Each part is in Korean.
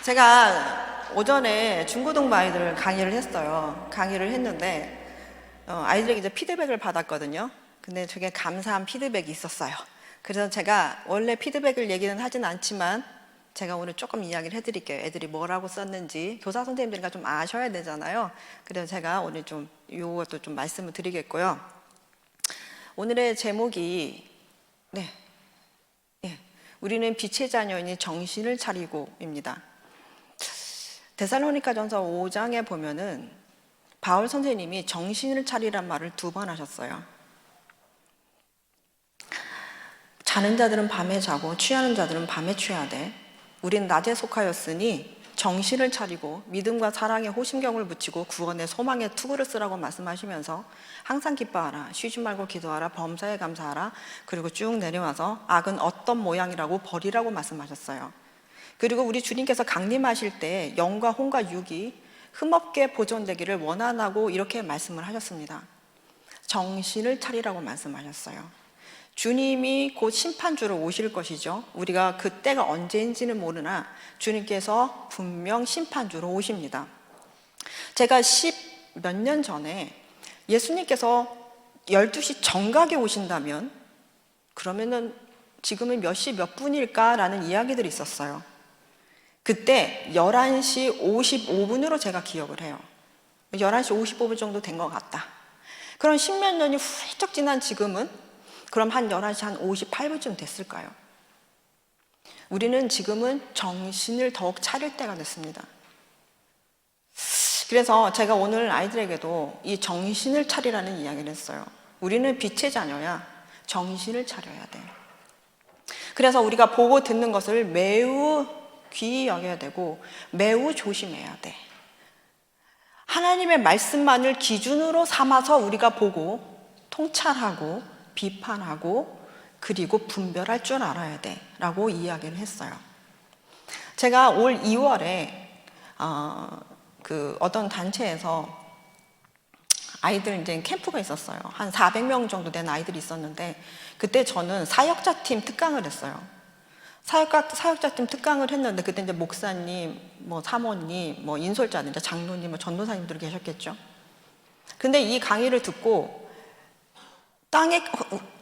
제가 오전에 중고등부 아이들 강의를 했어요. 강의를 했는데 아이들에게 이제 피드백을 받았거든요. 근데 되게 감사한 피드백이 있었어요. 그래서 제가 원래 피드백을 얘기는 하진 않지만 제가 오늘 조금 이야기를 해드릴게요. 애들이 뭐라고 썼는지 교사 선생님들이니까 좀 아셔야 되잖아요. 그래서 제가 오늘 좀 이것도 좀 말씀을 드리겠고요. 오늘의 제목이 우리는 빛의 자녀이니 정신을 차리고입니다. 데살로니가전서 5장에 보면은 바울 선생님이 정신을 차리란 말을 2번 하셨어요. 자는 자들은 밤에 자고 취하는 자들은 밤에 취하되 우린 낮에 속하였으니 정신을 차리고 믿음과 사랑에 호심경을 붙이고 구원의 소망에 투구를 쓰라고 말씀하시면서 항상 기뻐하라, 쉬지 말고 기도하라, 범사에 감사하라, 그리고 쭉 내려와서 악은 어떤 모양이라고 버리라고 말씀하셨어요. 그리고 우리 주님께서 강림하실 때 영과 혼과 육이 흠없게 보존되기를 원하고 이렇게 말씀을 하셨습니다. 정신을 차리라고 말씀하셨어요. 주님이 곧 심판주로 오실 것이죠. 우리가 그때가 언제인지는 모르나 주님께서 분명 심판주로 오십니다. 제가 10몇 년 전에 예수님께서 12시 정각에 오신다면 그러면은 지금은 몇 시 몇 분일까라는 이야기들이 있었어요. 그때 11시 55분으로 제가 기억을 해요. 11시 55분 정도 된 것 같다. 그럼 10몇 년이 훌쩍 지난 지금은 그럼 한 11시 한 58분쯤 됐을까요? 우리는 지금은 정신을 더욱 차릴 때가 됐습니다. 그래서 제가 오늘 아이들에게도 이 정신을 차리라는 이야기를 했어요. 우리는 빛의 자녀야. 정신을 차려야 돼. 그래서 우리가 보고 듣는 것을 매우 귀히 여겨야 되고 매우 조심해야 돼. 하나님의 말씀만을 기준으로 삼아서 우리가 보고 통찰하고 비판하고 그리고 분별할 줄 알아야 돼 라고 이야기를 했어요. 제가 올 2월에 어떤 단체에서 아이들 이제 캠프가 있었어요. 한 400명 정도 된 아이들이 있었는데 그때 저는 사역자팀 특강을 했어요. 사역자팀 특강을 했는데 그때 이제 목사님, 사모님, 인솔자들, 장로님, 전도사님들 계셨겠죠. 근데 이 강의를 듣고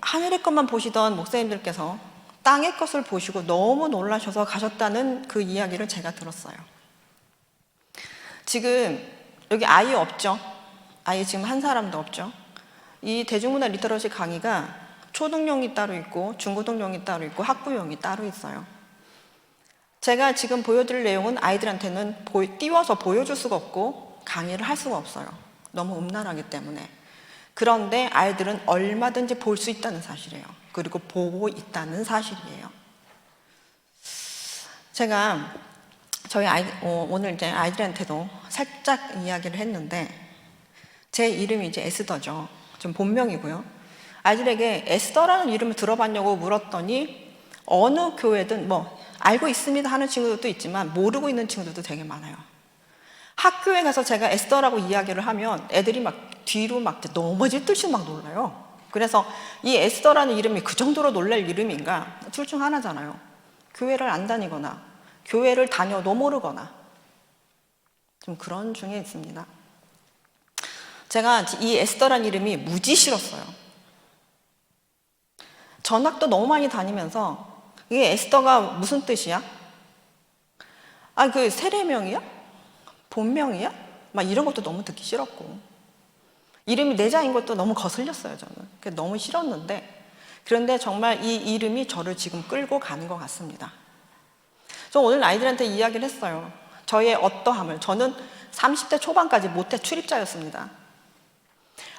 하늘의 것만 보시던 목사님들께서 땅의 것을 보시고 너무 놀라셔서 가셨다는 그 이야기를 제가 들었어요. 지금 여기 아이 없죠? 아이 지금 한 사람도 없죠? 이 대중문화 리터러시 강의가 초등용이 따로 있고 중고등용이 따로 있고 학부용이 따로 있어요. 제가 지금 보여드릴 내용은 아이들한테는 띄워서 보여줄 수가 없고 강의를 할 수가 없어요. 너무 음란하기 때문에. 그런데 아이들은 얼마든지 볼 수 있다는 사실이에요. 그리고 보고 있다는 사실이에요. 제가 오늘 이제 아이들한테도 살짝 이야기를 했는데 제 이름이 이제 에스더죠. 좀 본명이고요. 아이들에게 에스더라는 이름을 들어봤냐고 물었더니 어느 교회든 알고 있습니다 하는 친구들도 있지만 모르고 있는 친구들도 되게 많아요. 학교에 가서 제가 에스더라고 이야기를 하면 애들이 막 뒤로 막 넘어질 듯이 막 놀라요. 그래서 이 에스더라는 이름이 그 정도로 놀랄 이름인가? 둘 중 하나잖아요. 교회를 안 다니거나 교회를 다녀도 모르거나 좀 그런 중에 있습니다. 제가 이 에스더라는 이름이 무지 싫었어요. 전학도 너무 많이 다니면서 이게 에스더가 무슨 뜻이야? 그 세례명이야? 본명이야? 막 이런 것도 너무 듣기 싫었고 이름이 내자인 것도 너무 거슬렸어요. 저는 너무 싫었는데 그런데 정말 이 이름이 저를 지금 끌고 가는 것 같습니다. 저 오늘 아이들한테 이야기를 했어요. 저의 어떠함을. 저는 30대 초반까지 모태 출입자였습니다.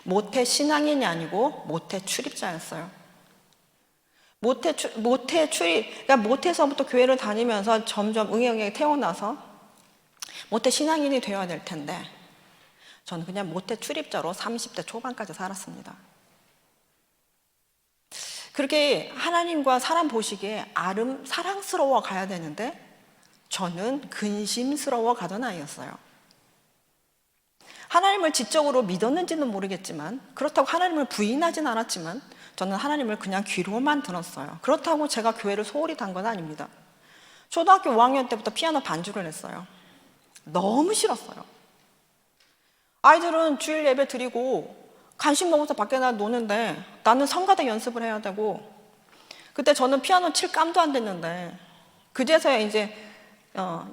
모태 신앙인이 아니고 모태 출입자였어요. 그러니까 모태에서부터 교회를 다니면서 점점 응애응애 태어나서 모태 신앙인이 되어야 될 텐데 저는 그냥 모태 출입자로 30대 초반까지 살았습니다. 그렇게 하나님과 사람 보시기에 사랑스러워 가야 되는데 저는 근심스러워 가던 아이였어요. 하나님을 지적으로 믿었는지는 모르겠지만 그렇다고 하나님을 부인하진 않았지만 저는 하나님을 그냥 귀로만 들었어요. 그렇다고 제가 교회를 소홀히 단 건 아닙니다. 초등학교 5학년 때부터 피아노 반주를 했어요. 너무 싫었어요. 아이들은 주일 예배 드리고 간식 먹으면서 밖에 나가 노는데 나는 성가대 연습을 해야 되고, 그때 저는 피아노 칠 깜도 안 됐는데 그제서야 이제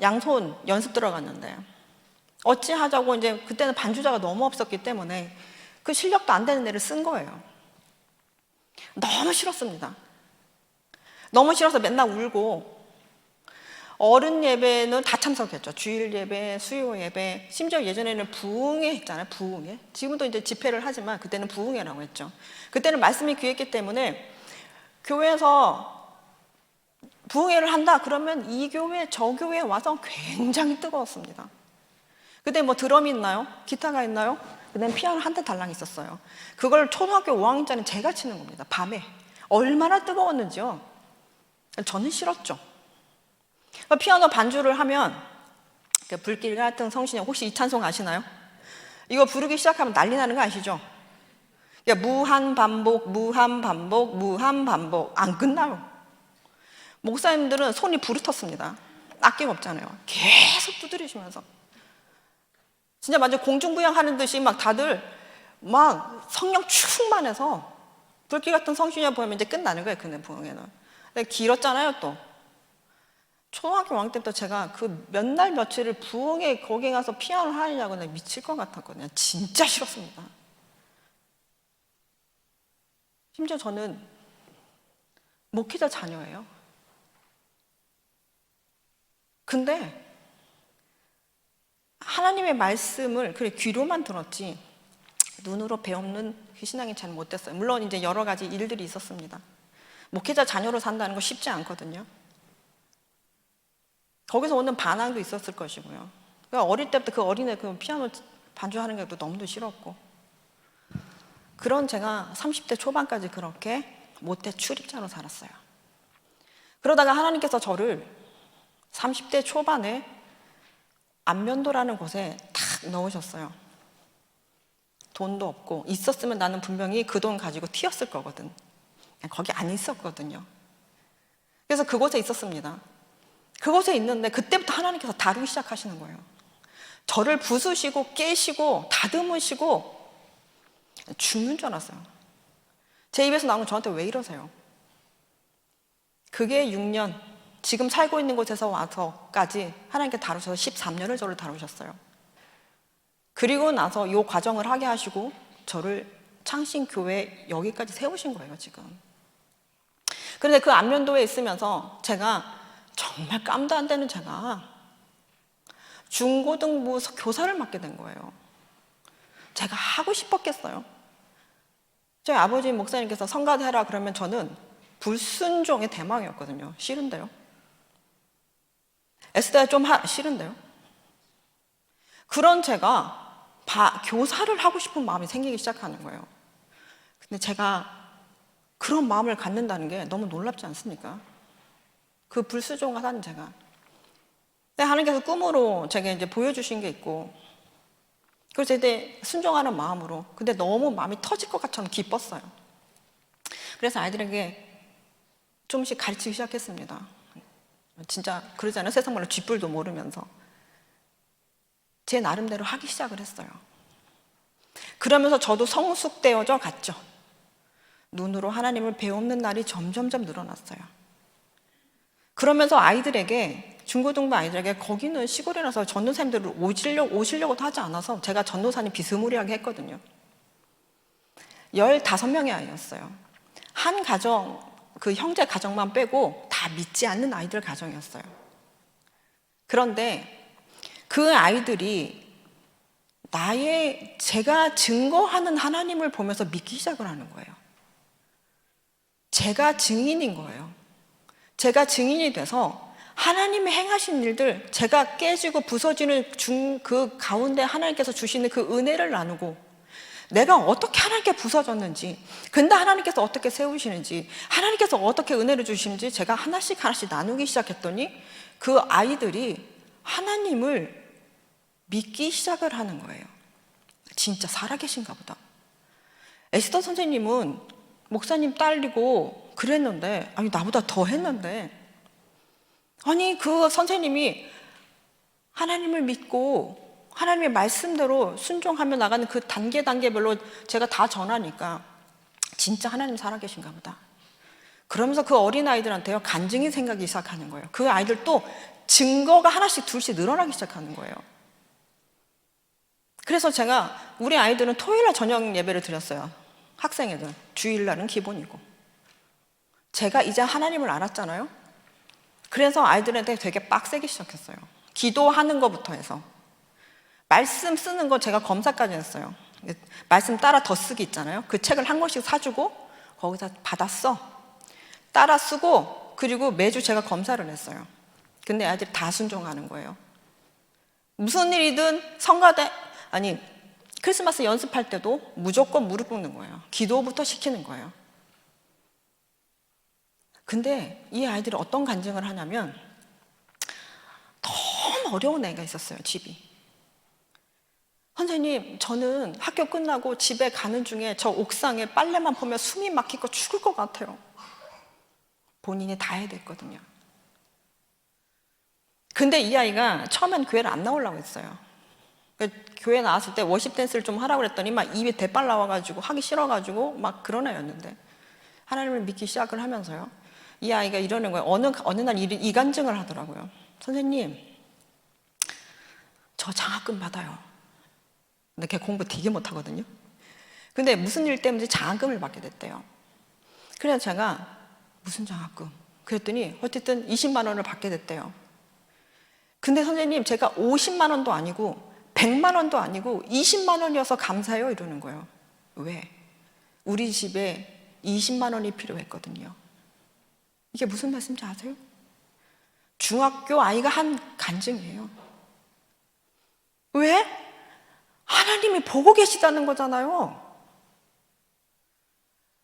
양손 연습 들어갔는데, 어찌하자고 이제 그때는 반주자가 너무 없었기 때문에 그 실력도 안 되는 애를 쓴 거예요. 너무 싫었습니다. 너무 싫어서 맨날 울고, 어른 예배는 다 참석했죠. 주일 예배, 수요 예배, 심지어 예전에는 부흥회 했잖아요. 부흥회. 지금도 이제 집회를 하지만 그때는 부흥회라고 했죠. 그때는 말씀이 귀했기 때문에 교회에서 부흥회를 한다 그러면 이 교회 저 교회에 와서 굉장히 뜨거웠습니다. 그때 뭐 드럼이 있나요? 기타가 있나요? 그다음에 피아노 한 대 달랑 있었어요. 그걸 초등학교 5학년짜리는 제가 치는 겁니다. 밤에. 얼마나 뜨거웠는지요. 저는 싫었죠. 피아노 반주를 하면 불길 같은 성신여, 혹시 이 찬송 아시나요? 이거 부르기 시작하면 난리 나는 거 아시죠? 무한 반복, 무한 반복, 무한 반복. 안 끝나요. 목사님들은 손이 부르텄습니다. 아낌없잖아요. 계속 두드리시면서. 진짜 완전 공중부양하는 듯이 막 다들 막 성령 충만해서 불길 같은 성신여 보면 이제 끝나는 거예요. 그네 부흥회는. 근데 길었잖아요, 또. 초등학교 5학년 때부터 제가 그 몇 날 며칠을 부흥회 거기 가서 피아노를 하느냐고 내가 미칠 것 같았거든요. 진짜 싫었습니다. 심지어 저는 목회자 자녀예요. 근데 하나님의 말씀을 그래 귀로만 들었지 눈으로 배우는 그 신앙이 잘 못됐어요. 물론 이제 여러 가지 일들이 있었습니다. 목회자 자녀로 산다는 거 쉽지 않거든요. 거기서 오는 반항도 있었을 것이고요. 그러니까 어릴 때부터 그 어린애 그 피아노 반주하는 게 너무도 싫었고, 그런 제가 30대 초반까지 그렇게 모태 출입자로 살았어요. 그러다가 하나님께서 저를 30대 초반에 안면도라는 곳에 탁 넣으셨어요. 돈도 없고, 있었으면 나는 분명히 그 돈 가지고 튀었을 거거든. 거기 안 있었거든요. 그래서 그곳에 있었습니다. 그곳에 있는데 그때부터 하나님께서 다루기 시작하시는 거예요. 저를 부수시고 깨시고 다듬으시고 죽는 줄 알았어요. 제 입에서 나오는 저한테 왜 이러세요? 그게 6년, 지금 살고 있는 곳에서 와서까지 하나님께 다루셔서 13년을 저를 다루셨어요. 그리고 나서 이 과정을 하게 하시고 저를 창신교회 여기까지 세우신 거예요, 지금. 그런데 그 안면도에 있으면서 제가 정말 깜도 안 되는 제가 중고등부 교사를 맡게 된 거예요. 제가 하고 싶었겠어요? 저희 아버지 목사님께서 성가대라 그러면 저는 불순종의 대망이었거든요. 싫은데요. 에스더야 좀 싫은데요. 그런 제가 교사를 하고 싶은 마음이 생기기 시작하는 거예요. 근데 제가 그런 마음을 갖는다는 게 너무 놀랍지 않습니까? 그 불순종하다는 제가. 근데 하나님께서 꿈으로 제게 이제 보여주신 게 있고, 그래서 이제 순종하는 마음으로, 근데 너무 마음이 터질 것 같처럼 기뻤어요. 그래서 아이들에게 조금씩 가르치기 시작했습니다. 진짜 그러잖아요. 세상 말로 쥐뿔도 모르면서. 제 나름대로 하기 시작을 했어요. 그러면서 저도 성숙되어져 갔죠. 눈으로 하나님을 배우는 날이 점점점 늘어났어요. 그러면서 아이들에게, 중고등부 아이들에게, 거기는 시골이라서 전도사님들을 오시려고도 하지 않아서 제가 전도사님 비스무리하게 했거든요. 15명의 아이였어요. 한 가정, 그 형제 가정만 빼고 다 믿지 않는 아이들 가정이었어요. 그런데 그 아이들이 제가 증거하는 하나님을 보면서 믿기 시작을 하는 거예요. 제가 증인인 거예요. 제가 증인이 돼서 하나님의 행하신 일들, 제가 깨지고 부서지는 그 가운데 하나님께서 주시는 그 은혜를 나누고, 내가 어떻게 하나님께 부서졌는지, 근데 하나님께서 어떻게 세우시는지, 하나님께서 어떻게 은혜를 주시는지 제가 하나씩 나누기 시작했더니 그 아이들이 하나님을 믿기 시작을 하는 거예요. 진짜 살아계신가 보다. 에스더 선생님은 목사님 딸이고 그랬는데, 아니 나보다 더 했는데 아니, 그 선생님이 하나님을 믿고 하나님의 말씀대로 순종하며 나가는 그 단계별로 제가 다 전하니까 진짜 하나님 살아계신가 보다. 그러면서 그 어린아이들한테요, 간증이 생기기 시작하는 거예요. 그 아이들도 증거가 하나씩 둘씩 늘어나기 시작하는 거예요. 그래서 제가 우리 아이들은 토요일날 저녁 예배를 드렸어요. 학생애들. 주일날은 기본이고. 제가 이제 하나님을 알았잖아요. 그래서 아이들한테 되게 빡세게 시작했어요. 기도하는 것부터 해서. 말씀 쓰는 거 제가 검사까지 했어요. 말씀 따라 더 쓰기 있잖아요. 그 책을 한 권씩 사주고 거기서 받았어. 따라 쓰고 그리고 매주 제가 검사를 했어요. 근데 아이들이 다 순종하는 거예요. 무슨 일이든 크리스마스 연습할 때도 무조건 무릎 꿇는 거예요. 기도부터 시키는 거예요. 근데 이 아이들이 어떤 간증을 하냐면 너무 어려운 애가 있었어요, 집이. 선생님, 저는 학교 끝나고 집에 가는 중에 저 옥상에 빨래만 보면 숨이 막히고 죽을 것 같아요. 본인이 다 해야 됐거든요. 근데 이 아이가 처음엔 교회를 안 나오려고 했어요. 교회 나왔을 때 워십 댄스를 좀 하라고 그랬더니 막 입에 대빨 나와가지고 하기 싫어가지고 막 그런 애였는데 하나님을 믿기 시작을 하면서요, 이 아이가 이러는 거예요. 어느 날 이 간증을 하더라고요. 선생님, 저 장학금 받아요. 근데 걔 공부 되게 못하거든요. 근데 무슨 일 때문에 장학금을 받게 됐대요. 그래서 제가 무슨 장학금? 그랬더니 어쨌든 20만 원을 받게 됐대요. 근데 선생님, 제가 50만 원도 아니고 100만 원도 아니고 20만 원이어서 감사해요, 이러는 거예요. 왜? 우리 집에 20만 원이 필요했거든요. 이게 무슨 말씀인지 아세요? 중학교 아이가 한 간증이에요. 왜? 하나님이 보고 계시다는 거잖아요.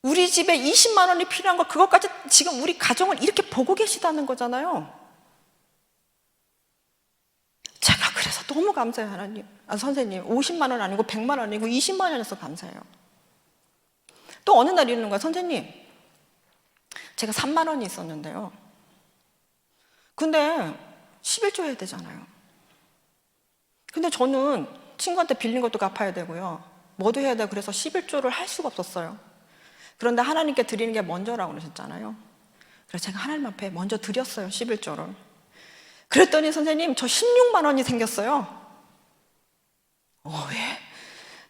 우리 집에 20만 원이 필요한 거, 그것까지 지금 우리 가정을 이렇게 보고 계시다는 거잖아요. 제가 그래서 너무 감사해요, 하나님. 선생님, 50만 원 아니고 100만 원 아니고 20만 원에서 감사해요. 또 어느 날 이러는 거야. 선생님, 제가 3만 원이 있었는데요. 근데 11조 해야 되잖아요. 근데 저는 친구한테 빌린 것도 갚아야 되고요. 뭐도 해야 되고 그래서 11조를 할 수가 없었어요. 그런데 하나님께 드리는 게 먼저라고 그러셨잖아요. 그래서 제가 하나님 앞에 먼저 드렸어요, 11조를. 그랬더니 선생님, 저 16만 원이 생겼어요. 왜?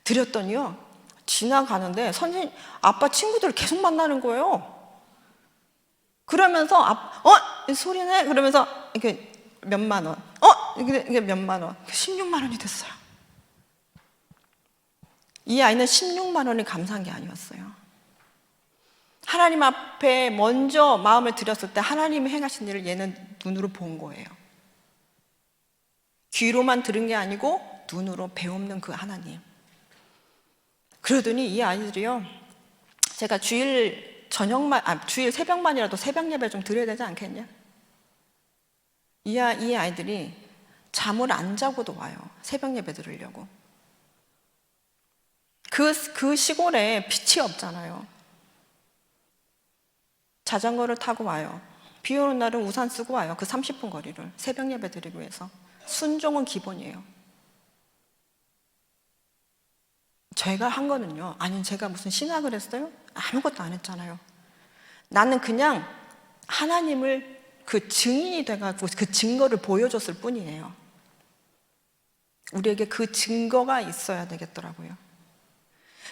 드렸더니요, 지나가는데 선생님, 아빠 친구들 계속 만나는 거예요. 그러면서 소리네? 그러면서 이게 몇만 원, 이게 몇만 원, 16만 원이 됐어요. 이 아이는 16만 원이 감사한 게 아니었어요. 하나님 앞에 먼저 마음을 드렸을 때 하나님이 행하신 일을 얘는 눈으로 본 거예요. 귀로만 들은 게 아니고 눈으로 배우는 그 하나님. 그러더니 이 아이들이요, 제가 주일 새벽만이라도 새벽 예배 좀 드려야 되지 않겠냐? 이 아이들이 잠을 안 자고도 와요, 새벽 예배 들으려고. 그 시골에 빛이 없잖아요. 자전거를 타고 와요. 비 오는 날은 우산 쓰고 와요. 그 30분 거리를 새벽 예배 드리기 위해서. 순종은 기본이에요. 제가 한 거는요, 제가 무슨 신학을 했어요? 아무것도 안 했잖아요. 나는 그냥 하나님을 그 증인이 돼가지고 그 증거를 보여줬을 뿐이에요. 우리에게 그 증거가 있어야 되겠더라고요.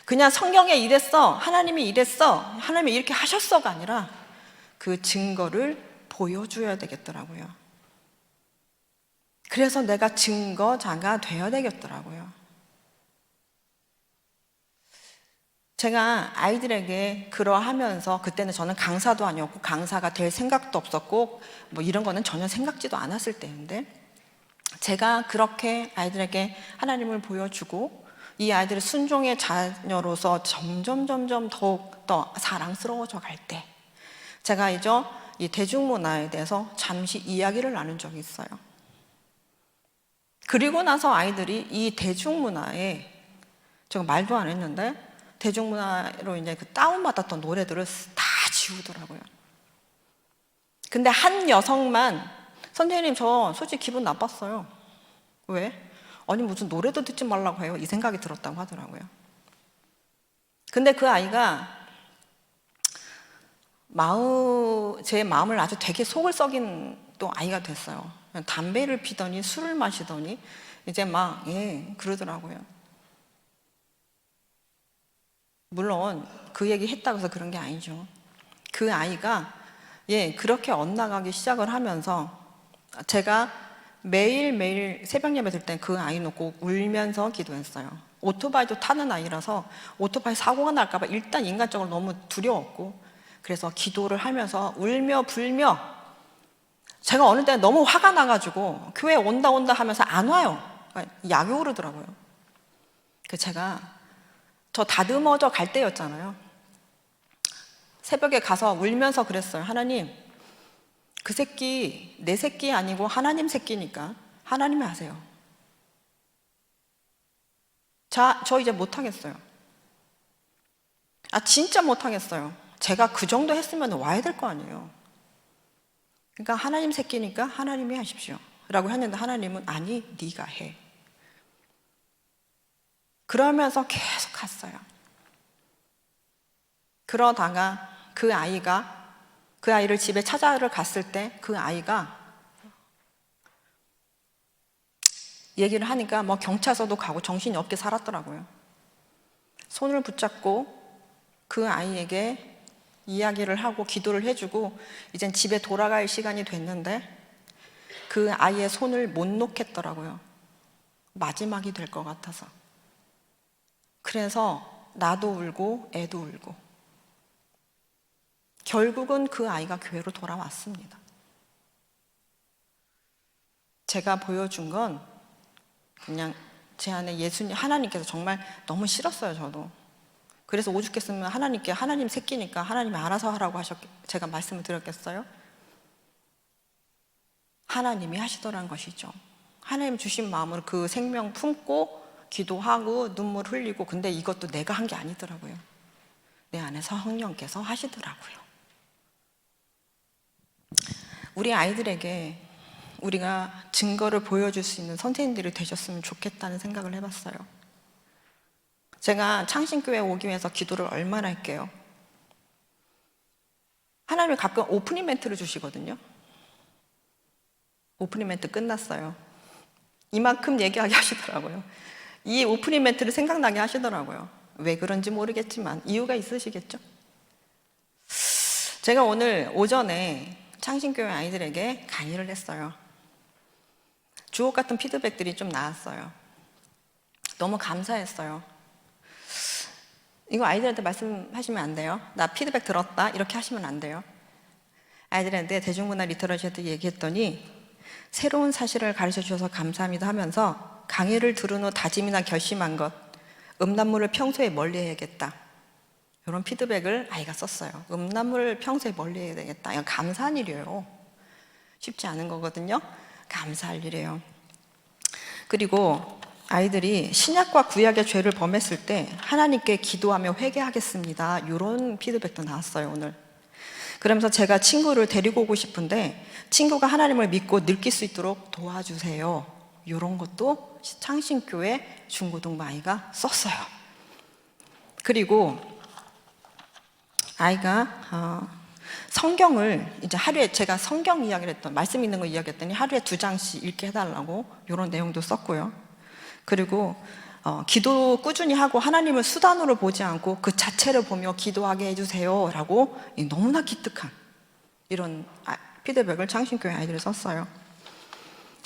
그냥 성경에 이랬어, 하나님이 이랬어, 하나님이 이렇게 하셨어가 아니라 그 증거를 보여줘야 되겠더라고요. 그래서 내가 증거자가 되어야 되겠더라고요. 제가 아이들에게 그러하면서, 그때는 저는 강사도 아니었고 강사가 될 생각도 없었고 뭐 이런 거는 전혀 생각지도 않았을 때인데, 제가 그렇게 아이들에게 하나님을 보여주고 이 아이들의 순종의 자녀로서 점점 더욱 더 사랑스러워져 갈 때, 제가 이제 이 대중문화에 대해서 잠시 이야기를 나눈 적이 있어요. 그리고 나서 아이들이 이 대중문화에, 제가 말도 안 했는데 대중문화로 이제 그 다운받았던 노래들을 다 지우더라고요. 근데 한 여성만 선생님, 저 솔직히 기분 나빴어요. 왜? 아니, 무슨 노래도 듣지 말라고 해요. 이 생각이 들었다고 하더라고요. 근데 그 아이가 제 마음을 아주 되게 속을 썩인 또 아이가 됐어요. 담배를 피더니 술을 마시더니 이제 막, 그러더라고요. 물론 그 얘기 했다고 해서 그런 게 아니죠. 그 아이가 그렇게 엇나가기 시작을 하면서 제가 매일매일 새벽 예배 들 때 그 아이 놓고 울면서 기도했어요. 오토바이도 타는 아이라서 오토바이 사고가 날까봐 일단 인간적으로 너무 두려웠고, 그래서 기도를 하면서 울며 불며, 제가 어느 때 너무 화가 나가지고 교회 온다 하면서 안 와요. 약이 오르더라고요. 그래서 제가 저 다듬어져 갈 때였잖아요. 새벽에 가서 울면서 그랬어요. 하나님, 그 새끼 내 새끼 아니고 하나님 새끼니까 하나님이 하세요. 저 이제 못하겠어요. 진짜 못하겠어요. 제가 그 정도 했으면 와야 될 거 아니에요. 그러니까 하나님 새끼니까 하나님이 하십시오 라고 했는데, 하나님은 아니, 네가 해. 그러면서 계속 갔어요. 그러다가 그 아이를 집에 찾아러 갔을 때 그 아이가 얘기를 하니까 뭐 경찰서도 가고 정신이 없게 살았더라고요. 손을 붙잡고 그 아이에게 이야기를 하고 기도를 해주고 이젠 집에 돌아갈 시간이 됐는데 그 아이의 손을 못 놓겠더라고요. 마지막이 될 것 같아서. 그래서 나도 울고 애도 울고 결국은 그 아이가 교회로 돌아왔습니다. 제가 보여준 건 그냥 제 안에 하나님께서 정말 너무 싫었어요, 저도. 그래서 오죽했으면 하나님께 하나님 새끼니까 하나님이 알아서 하라고 제가 말씀을 드렸겠어요? 하나님이 하시더란 것이죠. 하나님 주신 마음으로 그 생명 품고 기도하고 눈물 흘리고, 근데 이것도 내가 한 게 아니더라고요. 내 안에서 성령께서 하시더라고요. 우리 아이들에게 우리가 증거를 보여줄 수 있는 선생님들이 되셨으면 좋겠다는 생각을 해봤어요. 제가 창신교회 오기 위해서 기도를 얼마나 할게요. 하나님이 가끔 오프닝 멘트를 주시거든요. 오프닝 멘트 끝났어요. 이만큼 얘기하게 하시더라고요. 이 오프닝 멘트를 생각나게 하시더라고요. 왜 그런지 모르겠지만 이유가 있으시겠죠? 제가 오늘 오전에 창신교회 아이들에게 강의를 했어요. 주옥 같은 피드백들이 좀 나왔어요. 너무 감사했어요. 이거 아이들한테 말씀하시면 안 돼요. 나 피드백 들었다 이렇게 하시면 안 돼요. 아이들한테 대중문화 리터러시한테 얘기했더니 새로운 사실을 가르쳐 주셔서 감사합니다 하면서 강의를 들은 후 다짐이나 결심한 것, 음란물을 평소에 멀리해야겠다, 이런 피드백을 아이가 썼어요. 음란물을 평소에 멀리해야 되겠다. 이건 감사한 일이에요. 쉽지 않은 거거든요. 감사할 일이에요. 그리고 아이들이 신약과 구약의 죄를 범했을 때 하나님께 기도하며 회개하겠습니다, 이런 피드백도 나왔어요, 오늘. 그러면서 제가 친구를 데리고 오고 싶은데 친구가 하나님을 믿고 느낄 수 있도록 도와주세요, 이런 것도 창신교회 중고등부 아이가 썼어요. 그리고 아이가 성경을 이제 하루에, 제가 성경 이야기를 말씀 있는 거 이야기했더니 하루에 2장씩 읽게 해달라고 이런 내용도 썼고요. 그리고 기도 꾸준히 하고 하나님을 수단으로 보지 않고 그 자체를 보며 기도하게 해주세요 라고 너무나 기특한 이런 피드백을 창신교회 아이들이 썼어요.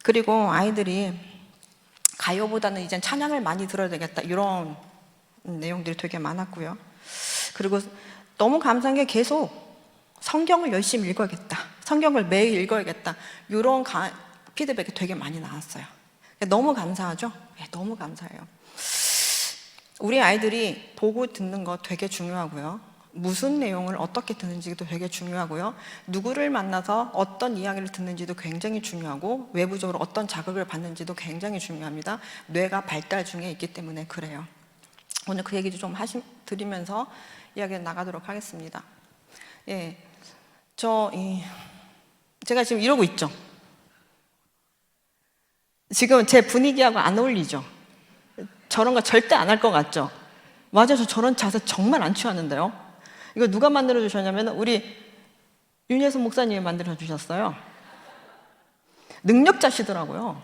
그리고 아이들이 가요보다는 이젠 찬양을 많이 들어야 되겠다, 이런 내용들이 되게 많았고요. 그리고 너무 감사한 게 계속 성경을 열심히 읽어야겠다, 성경을 매일 읽어야겠다, 이런 피드백이 되게 많이 나왔어요. 너무 감사하죠? 네, 너무 감사해요. 우리 아이들이 보고 듣는 거 되게 중요하고요. 무슨 내용을 어떻게 듣는지도 되게 중요하고요. 누구를 만나서 어떤 이야기를 듣는지도 굉장히 중요하고, 외부적으로 어떤 자극을 받는지도 굉장히 중요합니다. 뇌가 발달 중에 있기 때문에 그래요. 오늘 그 얘기도 좀 드리면서 이야기 나가도록 하겠습니다. 제가 지금 이러고 있죠. 지금 제 분위기하고 안 어울리죠? 저런 거 절대 안 할 것 같죠? 맞아요. 저 저런 자세 정말 안 취하는데요. 이거 누가 만들어 주셨냐면 우리 윤예순 목사님이 만들어 주셨어요. 능력자시더라고요.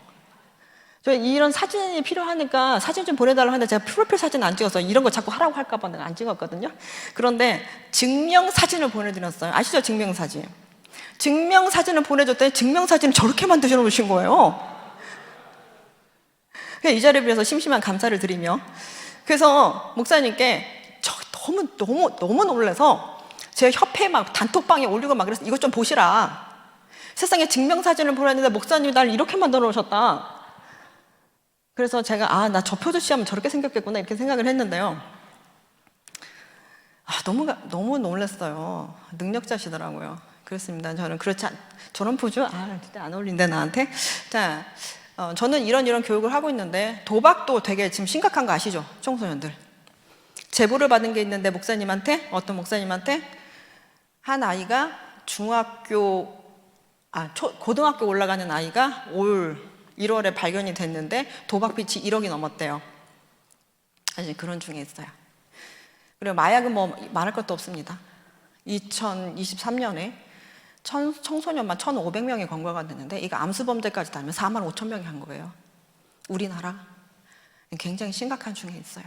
저 이런 사진이 필요하니까 사진 좀 보내달라고 하는데 제가 프로필 사진 안 찍어서 이런 거 자꾸 하라고 할까 봐 내가 안 찍었거든요. 그런데 증명사진을 보내드렸어요. 아시죠? 증명사진. 증명사진을 보내줬더니 증명사진을 저렇게 만드셔 놓으신 거예요. 이 자리를 빌어서 심심한 감사를 드리며, 그래서 목사님께 저 너무 놀라서 제 협회 막 단톡방에 올리고 막 그래서 이것 좀 보시라. 세상에 증명사진을 보냈는데 목사님이 날 이렇게 만들어 놓으셨다. 그래서 제가 나 저 표도 씨하면 저렇게 생겼겠구나 이렇게 생각을 했는데요. 너무 놀랐어요. 능력자시더라고요. 그렇습니다. 저는 저런 포즈 진짜 안 어울린다 나한테. 자, 저는 이런 교육을 하고 있는데 도박도 되게 지금 심각한 거 아시죠? 청소년들. 제보를 받은 게 있는데 어떤 목사님한테 한 아이가 고등학교 올라가는 아이가 올 1월에 발견이 됐는데 도박빚이 1억이 넘었대요. 사실 그런 중에 있어요. 그리고 마약은 뭐 말할 것도 없습니다. 2023년에 청소년만 1,500명이 검거가 됐는데 이거 암수범죄까지 달면 45,000명이 한 거예요. 우리나라 굉장히 심각한 중에 있어요.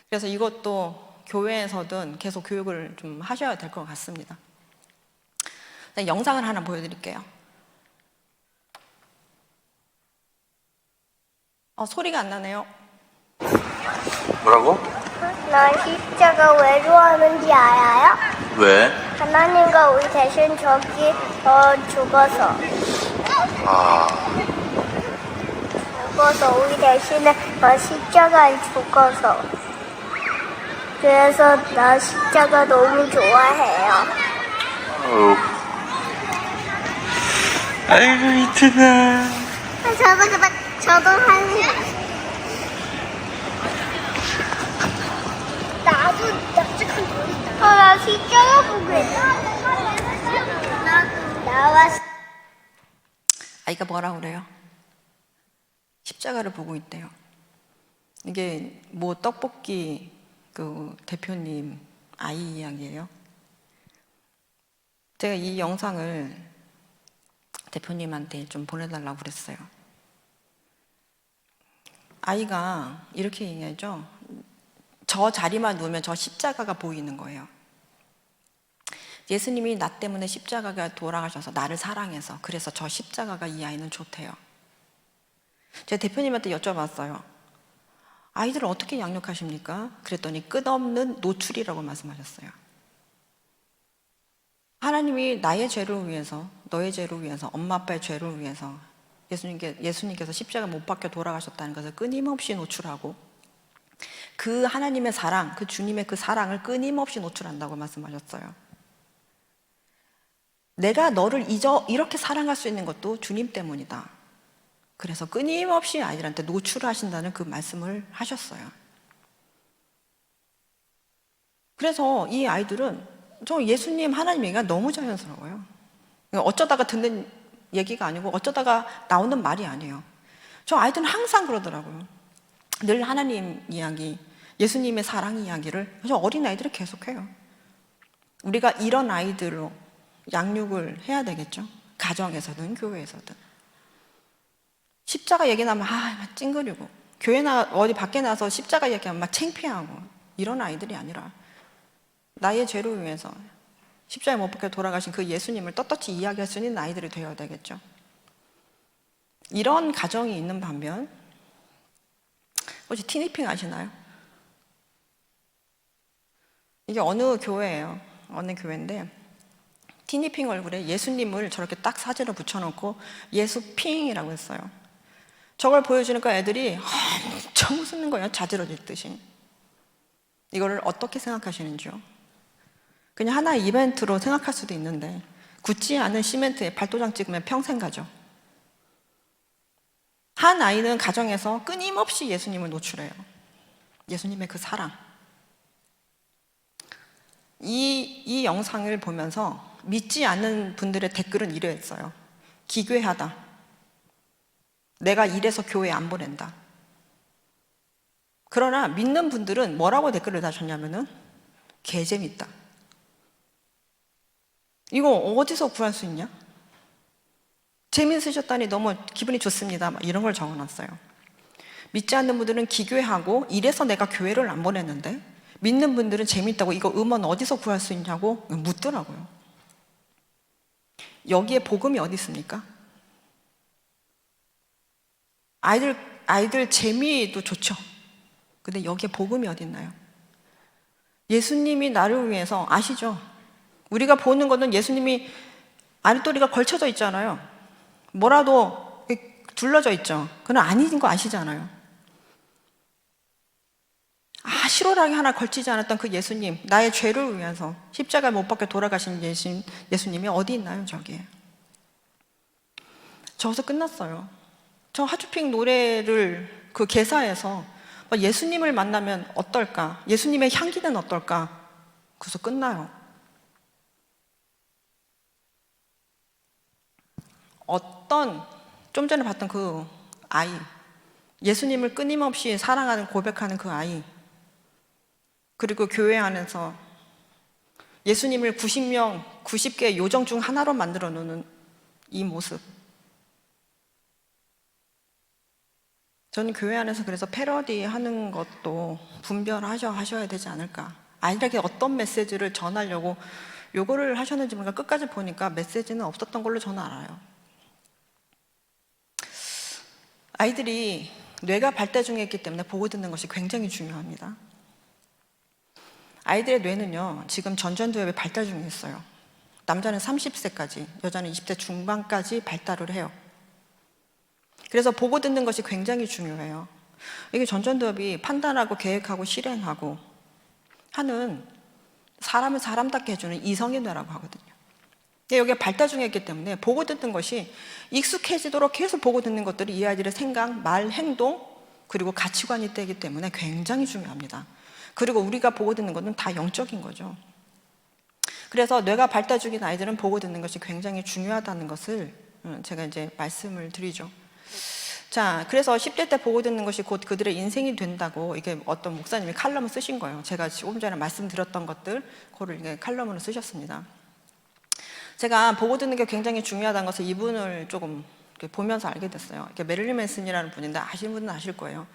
그래서 이것도 교회에서든 계속 교육을 좀 하셔야 될 것 같습니다. 영상을 하나 보여드릴게요. 소리가 안 나네요. 뭐라고? 난 십자가 왜 좋아하는지 알아요? 왜? 하나님과 우리 대신 저기 죽어서 우리 대신에 십자가에 죽어서. 그래서 나 십자가 너무 좋아해요. 아이고 이쁘다. 저도 할래. 나도 납작한 거 있다. 나 십자가 보고 있다. 나왔어. 아이가 뭐라 그래요? 십자가를 보고 있대요. 이게 뭐 떡볶이 그 대표님 아이 이야기예요. 제가 이 영상을 대표님한테 좀 보내달라고 그랬어요. 아이가 이렇게 얘기하죠. 저 자리만 누우면 저 십자가가 보이는 거예요. 예수님이 나 때문에 십자가가 돌아가셔서 나를 사랑해서 그래서 저 십자가가 이 아이는 좋대요. 제가 대표님한테 여쭤봤어요. 아이들을 어떻게 양육하십니까? 그랬더니 끝없는 노출이라고 말씀하셨어요. 하나님이 나의 죄를 위해서, 너의 죄를 위해서, 엄마 아빠의 죄를 위해서 예수님께서 십자가 못 박혀 돌아가셨다는 것을 끊임없이 노출하고 그 하나님의 사랑, 그 주님의 그 사랑을 끊임없이 노출한다고 말씀하셨어요. 내가 너를 이렇게 사랑할 수 있는 것도 주님 때문이다. 그래서 끊임없이 아이들한테 노출하신다는 그 말씀을 하셨어요. 그래서 이 아이들은 저 예수님, 하나님 얘기가 너무 자연스러워요. 어쩌다가 듣는 얘기가 아니고 어쩌다가 나오는 말이 아니에요. 저 아이들은 항상 그러더라고요. 늘 하나님 이야기, 예수님의 사랑 이야기를 저 어린 아이들이 계속해요. 우리가 이런 아이들로 양육을 해야 되겠죠. 가정에서든 교회에서든. 십자가 얘기 나면 막 찡그리고 교회나 어디 밖에 나서 십자가 얘기하면 막 창피하고 이런 아이들이 아니라 나의 죄를 위해서 십자가에 못 박혀 돌아가신 그 예수님을 떳떳이 이야기할 수 있는 아이들이 되어야 되겠죠. 이런 가정이 있는 반면 혹시 티니핑 아시나요? 이게 어느 교회예요. 어느 교회인데 티니핑 얼굴에 예수님을 저렇게 딱 사진을 붙여놓고 예수핑이라고 했어요. 저걸 보여주니까 애들이 엄청 웃는 거예요. 자지러질 듯이. 이거를 어떻게 생각하시는지요? 그냥 하나의 이벤트로 생각할 수도 있는데 굳지 않은 시멘트에 발도장 찍으면 평생 가죠. 한 아이는 가정에서 끊임없이 예수님을 노출해요. 예수님의 그 사랑. 이 영상을 보면서 믿지 않는 분들의 댓글은 이랬어요. 기괴하다. 내가 이래서 교회 안 보낸다. 그러나 믿는 분들은 뭐라고 댓글을 다셨냐면은 개재밌다. 이거 어디서 구할 수 있냐? 재미있으셨다니 너무 기분이 좋습니다. 막 이런 걸 적어놨어요. 믿지 않는 분들은 기괴하고 이래서 내가 교회를 안 보냈는데 믿는 분들은 재밌다고 이거 음원 어디서 구할 수 있냐고 묻더라고요. 여기에 복음이 어디 있습니까? 아이들 재미도 좋죠. 근데 여기에 복음이 어디 있나요? 예수님이 나를 위해서 아시죠? 우리가 보는 거는 예수님이 아랫도리가 걸쳐져 있잖아요. 뭐라도 둘러져 있죠. 그건 아닌 거 아시잖아요. 실오라기 하나 걸치지 않았던 그 예수님, 나의 죄를 위해서 십자가에 못 박혀 돌아가신 예수님이 어디 있나요, 저기에? 저기서 끝났어요. 저 하츄핑 노래를 그 개사해서 예수님을 만나면 어떨까? 예수님의 향기는 어떨까? 그래서 끝나요. 좀 전에 봤던 그 아이, 예수님을 끊임없이 사랑하는 고백하는 그 아이, 그리고 교회 안에서 예수님을 90개의 요정 중 하나로 만들어 놓는 이 모습. 저는 교회 안에서 그래서 패러디 하는 것도 분별하셔야 되지 않을까. 아이들에게 어떤 메시지를 전하려고 요거를 하셨는지 모르니까 끝까지 보니까 메시지는 없었던 걸로 저는 알아요. 아이들이 뇌가 발달 중에 있기 때문에 보고 듣는 것이 굉장히 중요합니다. 아이들의 뇌는요, 지금 전두엽이 발달 중에 있어요. 남자는 30세까지, 여자는 20대 중반까지 발달을 해요. 그래서 보고 듣는 것이 굉장히 중요해요. 이게 전두엽이 판단하고 계획하고 실행하고 하는 사람을 사람답게 해주는 이성의 뇌라고 하거든요. 여기에 발달 중에 있기 때문에 보고 듣는 것이 익숙해지도록 계속 보고 듣는 것들이 이 아이들의 생각, 말, 행동, 그리고 가치관이 되기 때문에 굉장히 중요합니다. 그리고 우리가 보고 듣는 것은 다 영적인 거죠. 그래서 뇌가 발달 중인 아이들은 보고 듣는 것이 굉장히 중요하다는 것을 제가 이제 말씀을 드리죠. 자, 그래서 10대 때 보고 듣는 것이 곧 그들의 인생이 된다고 이게 어떤 목사님이 칼럼을 쓰신 거예요. 제가 조금 전에 말씀드렸던 것들, 그거를 이게 칼럼으로 쓰셨습니다. 제가 보고 듣는 게 굉장히 중요하다는 것을 이분을 조금 보면서 알게 됐어요. 메릴린 맨슨이라는 분인데 아시는 분은 아실 거예요.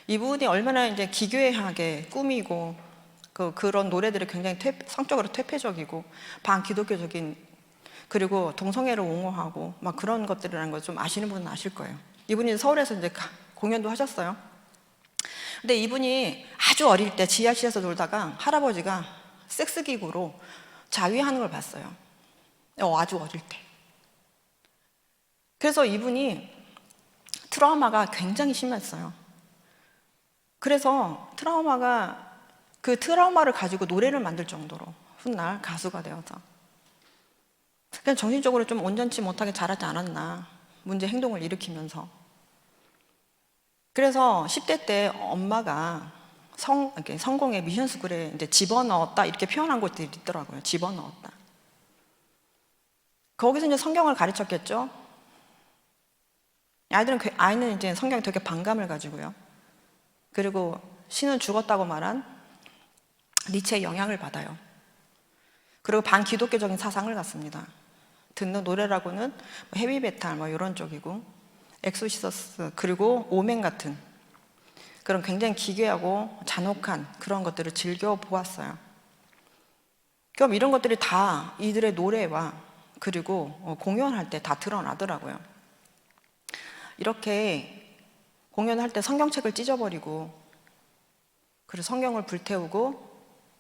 이분이 얼마나 이제 기괴하게 꾸미고 그런 노래들이 굉장히 성적으로 퇴폐적이고 반기독교적인, 그리고 동성애를 옹호하고 막 그런 것들이라는 걸 좀 아시는 분은 아실 거예요. 이분이 서울에서 이제 공연도 하셨어요. 근데 이분이 아주 어릴 때 지하실에서 놀다가 할아버지가 섹스기구로 자위하는 걸 봤어요. 아주 어릴 때. 그래서 이분이 트라우마가 굉장히 심했어요. 그래서 그 트라우마를 가지고 노래를 만들 정도로 훗날 가수가 되어서 그냥 정신적으로 좀 온전치 못하게 자라지 않았나, 문제 행동을 일으키면서. 그래서 10대 때 엄마가 성공의 미션스쿨에 이제 집어넣었다 이렇게 표현한 것들이 있더라고요. 집어넣었다. 거기서 이제 성경을 가르쳤겠죠. 아이는 이제 성경에 되게 반감을 가지고요. 그리고 신은 죽었다고 말한 니체의 영향을 받아요. 그리고 반기독교적인 사상을 갖습니다. 듣는 노래라고는 헤비메탈 이런 쪽이고, 엑소시스트, 그리고 오멘 같은 그런 굉장히 기괴하고 잔혹한 그런 것들을 즐겨 보았어요. 그럼 이런 것들이 다 이들의 노래와 그리고 공연할 때 다 드러나더라고요. 이렇게 공연할 때 성경책을 찢어버리고, 그리고 성경을 불태우고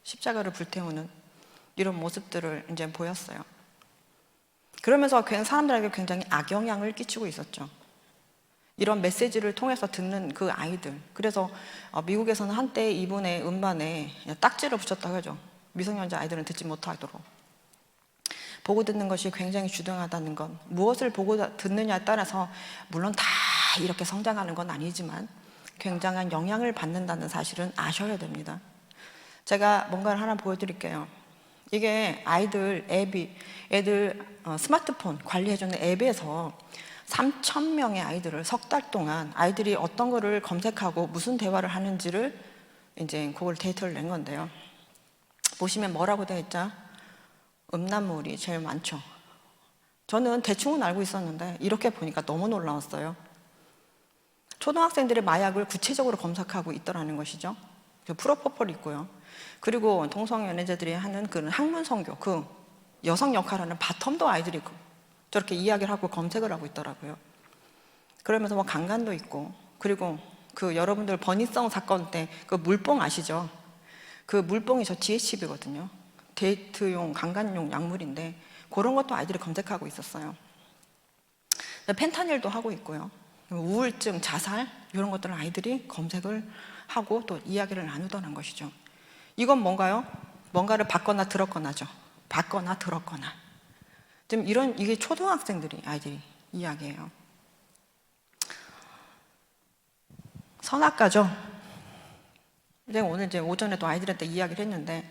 십자가를 불태우는 이런 모습들을 이제 보였어요. 그러면서 사람들에게 굉장히 악영향을 끼치고 있었죠. 이런 메시지를 통해서 듣는 그 아이들. 그래서 미국에서는 한때 이분의 음반에 딱지를 붙였다고 하죠. 미성년자 아이들은 듣지 못하도록. 보고 듣는 것이 굉장히 중요하다는 것. 무엇을 보고 듣느냐에 따라서 물론 다 이렇게 성장하는 건 아니지만 굉장한 영향을 받는다는 사실은 아셔야 됩니다. 제가 뭔가를 하나 보여드릴게요. 이게 애들 스마트폰 관리해주는 앱에서 3,000명의 아이들을 석 달 동안 아이들이 어떤 거를 검색하고 무슨 대화를 하는지를 이제 그걸 데이터를 낸 건데요. 보시면 뭐라고 되어 있죠? 음란물이 제일 많죠. 저는 대충은 알고 있었는데 이렇게 보니까 너무 놀라웠어요. 초등학생들의 마약을 구체적으로 검색하고 있더라는 것이죠. 프로포폴 있고요. 그리고 동성연애자들이 하는 그 학문 성교, 그 여성 역할하는 바텀도 아이들이 저렇게 이야기를 하고 검색을 하고 있더라고요. 그러면서 뭐 강간도 있고, 그리고 그 여러분들 버니성 사건 때 그 물뽕 아시죠? 그 물뽕이 저 DHB거든요. 데이트용 강간용 약물인데 그런 것도 아이들이 검색하고 있었어요. 펜타닐도 하고 있고요. 우울증, 자살 이런 것들을 아이들이 검색을 하고 또 이야기를 나누더라는 것이죠. 이건 뭔가요? 뭔가를 받거나 들었거나죠. 받거나 들었거나. 지금 이게 초등학생들이 아이들이 이야기해요. 선악과죠. 제가 오늘 이제 오전에도 아이들한테 이야기를 했는데,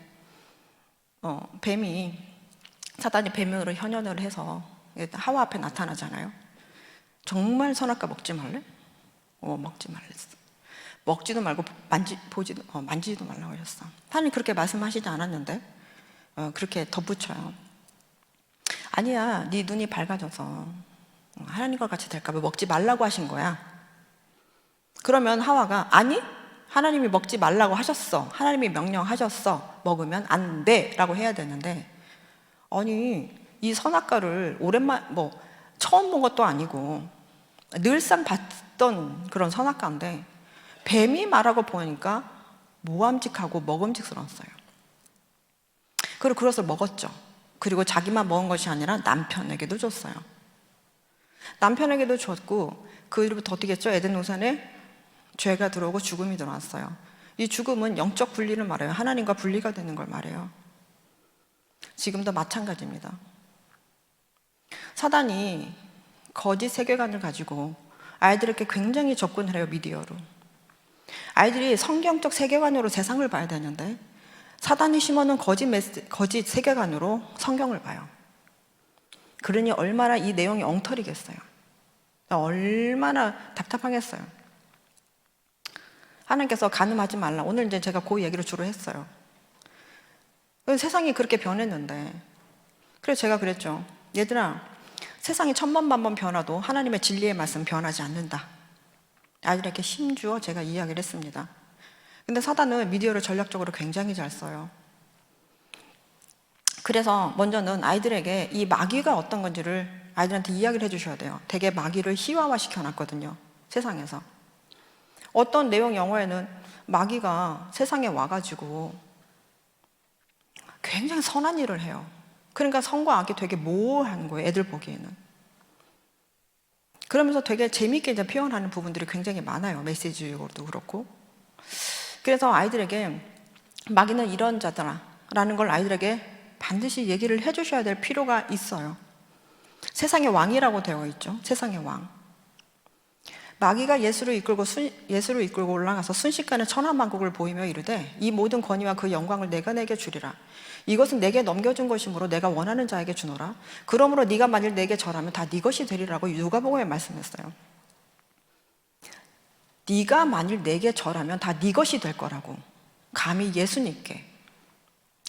사단이 뱀으로 현현을 해서 하와 앞에 나타나잖아요. 정말 선악과 먹지 말래? 먹지 말랬어. 먹지도 말고 만지지도 말라고 하셨어. 하나님 그렇게 말씀하시지 않았는데 그렇게 덧붙여요. 아니야, 네 눈이 밝아져서 하나님과 같이 될까 봐 먹지 말라고 하신 거야. 그러면 하와가 아니, 하나님이 먹지 말라고 하셨어. 하나님이 명령하셨어. 먹으면 안 돼 라고 해야 되는데, 아니 이 선악과를 처음 본 것도 아니고 늘상 봤던 그런 선악과인데 뱀이 말하고 보니까 모함직하고 먹음직스러웠어요. 그리고 그것을 먹었죠. 그리고 자기만 먹은 것이 아니라 남편에게도 줬어요. 남편에게도 줬고, 그로부터 어떻게 했죠? 에덴 동산에 죄가 들어오고 죽음이 들어왔어요. 이 죽음은 영적 분리를 말해요. 하나님과 분리가 되는 걸 말해요. 지금도 마찬가지입니다. 사단이 거짓 세계관을 가지고 아이들에게 굉장히 접근을 해요. 미디어로. 아이들이 성경적 세계관으로 세상을 봐야 되는데 사단이 심어놓은 거짓 세계관으로 성경을 봐요. 그러니 얼마나 이 내용이 엉터리겠어요. 얼마나 답답하겠어요. 하나님께서 간음하지 말라. 오늘 이제 제가 그 얘기를 주로 했어요. 세상이 그렇게 변했는데, 그래서 제가 그랬죠. 얘들아, 세상이 천번만번 변화도 하나님의 진리의 말씀 변하지 않는다. 아이들에게 힘주어 제가 이야기를 했습니다. 근데 사단은 미디어를 전략적으로 굉장히 잘 써요. 그래서 먼저는 아이들에게 이 마귀가 어떤 건지를 아이들한테 이야기를 해주셔야 돼요. 되게 마귀를 희화화 시켜놨거든요. 세상에서. 어떤 내용 영화에는 마귀가 세상에 와가지고 굉장히 선한 일을 해요. 그러니까 선과 악이 되게 모호한 거예요. 애들 보기에는. 그러면서 되게 재미있게 이제 표현하는 부분들이 굉장히 많아요. 메시지적으로도 그렇고. 그래서 아이들에게 마귀는 이런 자더라 라는 걸 아이들에게 반드시 얘기를 해주셔야 될 필요가 있어요. 세상의 왕이라고 되어 있죠. 세상의 왕. 마귀가 예수를 이끌고 올라가서 순식간에 천하만국을 보이며 이르되 이 모든 권위와 그 영광을 내가 내게 주리라. 이것은 내게 넘겨준 것이므로 내가 원하는 자에게 주노라. 그러므로 네가 만일 내게 절하면 다 네 것이 되리라고 누가복음에 말씀했어요. 네가 만일 내게 절하면 다 네 것이 될 거라고. 감히 예수님께.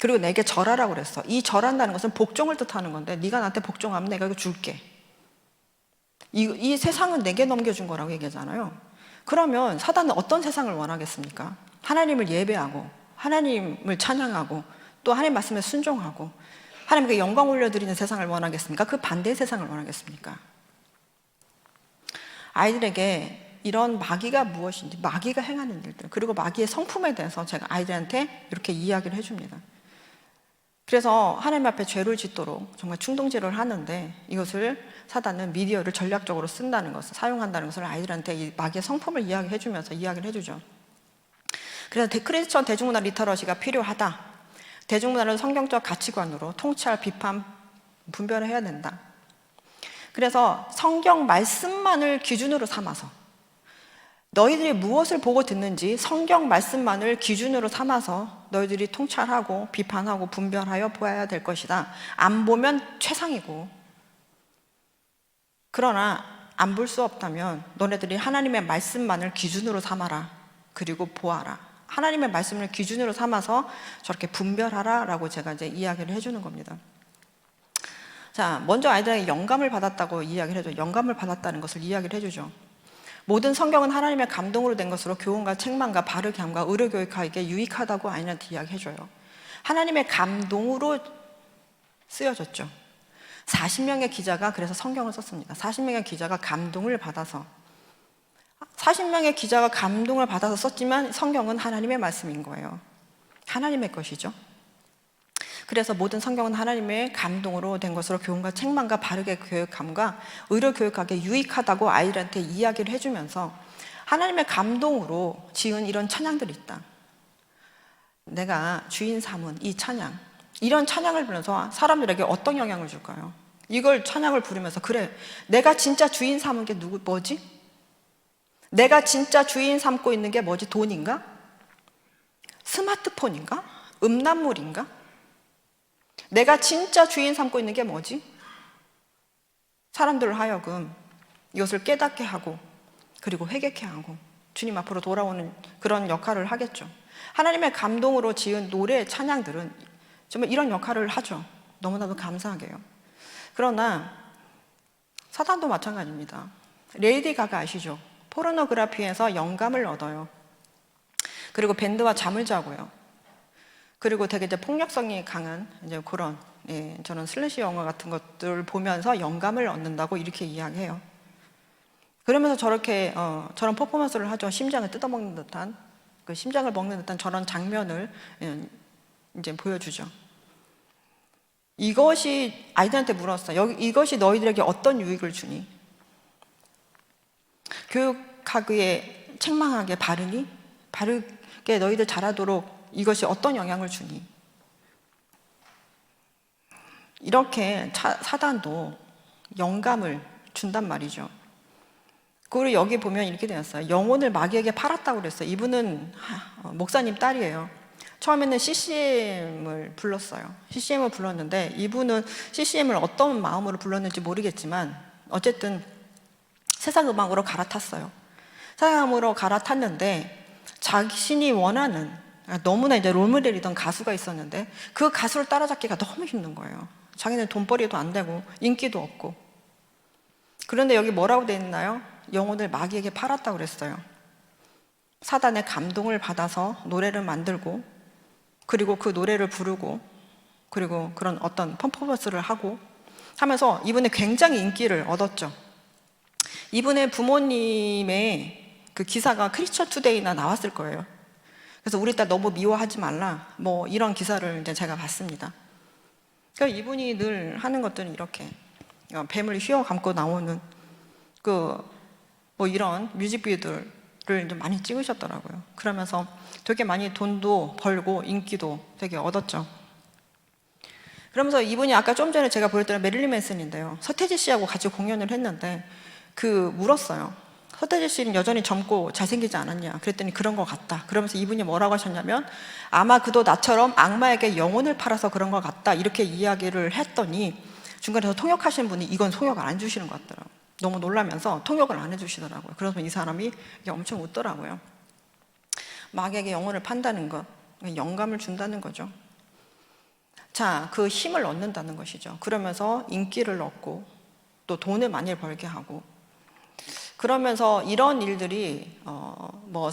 그리고 내게 절하라고 그랬어. 이 절한다는 것은 복종을 뜻하는 건데 네가 나한테 복종하면 내가 이거 줄게. 이 세상은 내게 넘겨준 거라고 얘기하잖아요. 그러면 사단은 어떤 세상을 원하겠습니까? 하나님을 예배하고 하나님을 찬양하고 또 하나님 말씀에 순종하고 하나님께 영광 올려드리는 세상을 원하겠습니까? 그 반대의 세상을 원하겠습니까? 아이들에게 이런 마귀가 무엇인지, 마귀가 행하는 일들, 그리고 마귀의 성품에 대해서 제가 아이들한테 이렇게 이야기를 해줍니다. 그래서 하나님 앞에 죄를 짓도록 정말 충동질을 하는데, 이것을 사단은 미디어를 전략적으로 쓴다는 것을, 사용한다는 것을 아이들한테 이 마귀의 성품을 이야기해주면서 이야기를 해주죠. 그래서 크리스천 대중문화 리터러시가 필요하다. 대중문화를 성경적 가치관으로 통찰, 비판, 분별을 해야 된다. 그래서 성경 말씀만을 기준으로 삼아서, 너희들이 무엇을 보고 듣는지 성경 말씀만을 기준으로 삼아서 너희들이 통찰하고 비판하고 분별하여 보아야 될 것이다. 안 보면 최상이고, 그러나 안 볼 수 없다면 너네들이 하나님의 말씀만을 기준으로 삼아라. 그리고 보아라. 하나님의 말씀을 기준으로 삼아서 저렇게 분별하라 라고 제가 이제 이야기를 해주는 겁니다. 자, 먼저 아이들에게 영감을 받았다고 이야기를 해줘. 영감을 받았다는 것을 이야기를 해주죠. 모든 성경은 하나님의 감동으로 된 것으로 교훈과 책망과 바르게 함과 의료 교육하기에 유익하다고 아이들한테 이야기해줘요. 하나님의 감동으로 쓰여졌죠. 40명의 기자가 그래서 성경을 썼습니다. 40명의 기자가 감동을 받아서 40명의 기자가 감동을 받아서 썼지만 성경은 하나님의 말씀인 거예요. 하나님의 것이죠. 그래서 모든 성경은 하나님의 감동으로 된 것으로 교훈과 책망과 바르게 교육함과 의료 교육하기에 유익하다고 아이들한테 이야기를 해주면서 하나님의 감동으로 지은 이런 찬양들이 있다. 내가 주인 삼은 이 찬양, 이런 찬양을 부르면서 사람들에게 어떤 영향을 줄까요? 이걸 찬양을 부르면서 그래, 내가 진짜 주인 삼은 게 뭐지? 내가 진짜 주인 삼고 있는 게 뭐지? 돈인가? 스마트폰인가? 음란물인가? 내가 진짜 주인 삼고 있는 게 뭐지? 사람들을 하여금 이것을 깨닫게 하고 그리고 회개케 하고 주님 앞으로 돌아오는 그런 역할을 하겠죠. 하나님의 감동으로 지은 노래, 찬양들은 정말 이런 역할을 하죠. 너무나도 감사하게요. 그러나 사단도 마찬가지입니다. 레이디 가가 아시죠? 포르노그래피에서 영감을 얻어요. 그리고 밴드와 잠을 자고요. 그리고 되게 이제 폭력성이 강한 이제 그런 저는 슬래시 영화 같은 것들을 보면서 영감을 얻는다고 이렇게 이야기해요. 그러면서 저렇게 저런 퍼포먼스를 하죠. 심장을 뜯어먹는 듯한 그 심장을 먹는 듯한 저런 장면을 이제 보여주죠. 이것이 아이들한테 물었어요. 이것이 너희들에게 어떤 유익을 주니? 교육하기에 책망하게 바르니? 바르게 너희들 자라도록 이것이 어떤 영향을 주니? 이렇게 사단도 영감을 준단 말이죠. 그리고 여기 보면 이렇게 되었어요. 영혼을 마귀에게 팔았다고 그랬어요. 이분은 목사님 딸이에요. 처음에는 CCM을 불렀어요. CCM을 불렀는데 이분은 CCM을 어떤 마음으로 불렀는지 모르겠지만 어쨌든 세상 음악으로 갈아탔어요. 세상 음악으로 갈아탔는데 자신이 원하는 너무나 이제 롤모델이던 가수가 있었는데 그 가수를 따라잡기가 너무 힘든 거예요. 자기는 돈벌이도 안 되고 인기도 없고. 그런데 여기 뭐라고 되어 있나요? 영혼을 마귀에게 팔았다고 그랬어요. 사단의 감동을 받아서 노래를 만들고 그리고 그 노래를 부르고 그리고 그런 어떤 퍼포먼스를 하고 하면서 이분은 굉장히 인기를 얻었죠. 이분의 부모님의 그 기사가 크리스천 투데이나 나왔을 거예요. 그래서 우리 딸 너무 미워하지 말라 뭐 이런 기사를 이제 제가 봤습니다. 그러니까 이분이 늘 하는 것들은 이렇게 뱀을 휘어 감고 나오는 뭐 이런 뮤직비디오들을 이제 많이 찍으셨더라고요. 그러면서 되게 많이 돈도 벌고 인기도 되게 얻었죠. 그러면서 이분이 아까 좀 전에 제가 보여드린 메릴린 맨슨인데요. 서태지 씨하고 같이 공연을 했는데 물었어요. 서태지 씨는 여전히 젊고 잘생기지 않았냐? 그랬더니 그런 것 같다. 그러면서 이분이 뭐라고 하셨냐면 아마 그도 나처럼 악마에게 영혼을 팔아서 그런 것 같다. 이렇게 이야기를 했더니 중간에서 통역하시는 분이 이건 통역을 안 주시는 것 같더라고요. 너무 놀라면서 통역을 안 해주시더라고요. 그래서 이 사람이 엄청 웃더라고요. 마귀에게 영혼을 판다는 것, 영감을 준다는 거죠. 자, 그 힘을 얻는다는 것이죠. 그러면서 인기를 얻고 또 돈을 많이 벌게 하고 그러면서 이런 일들이 뭐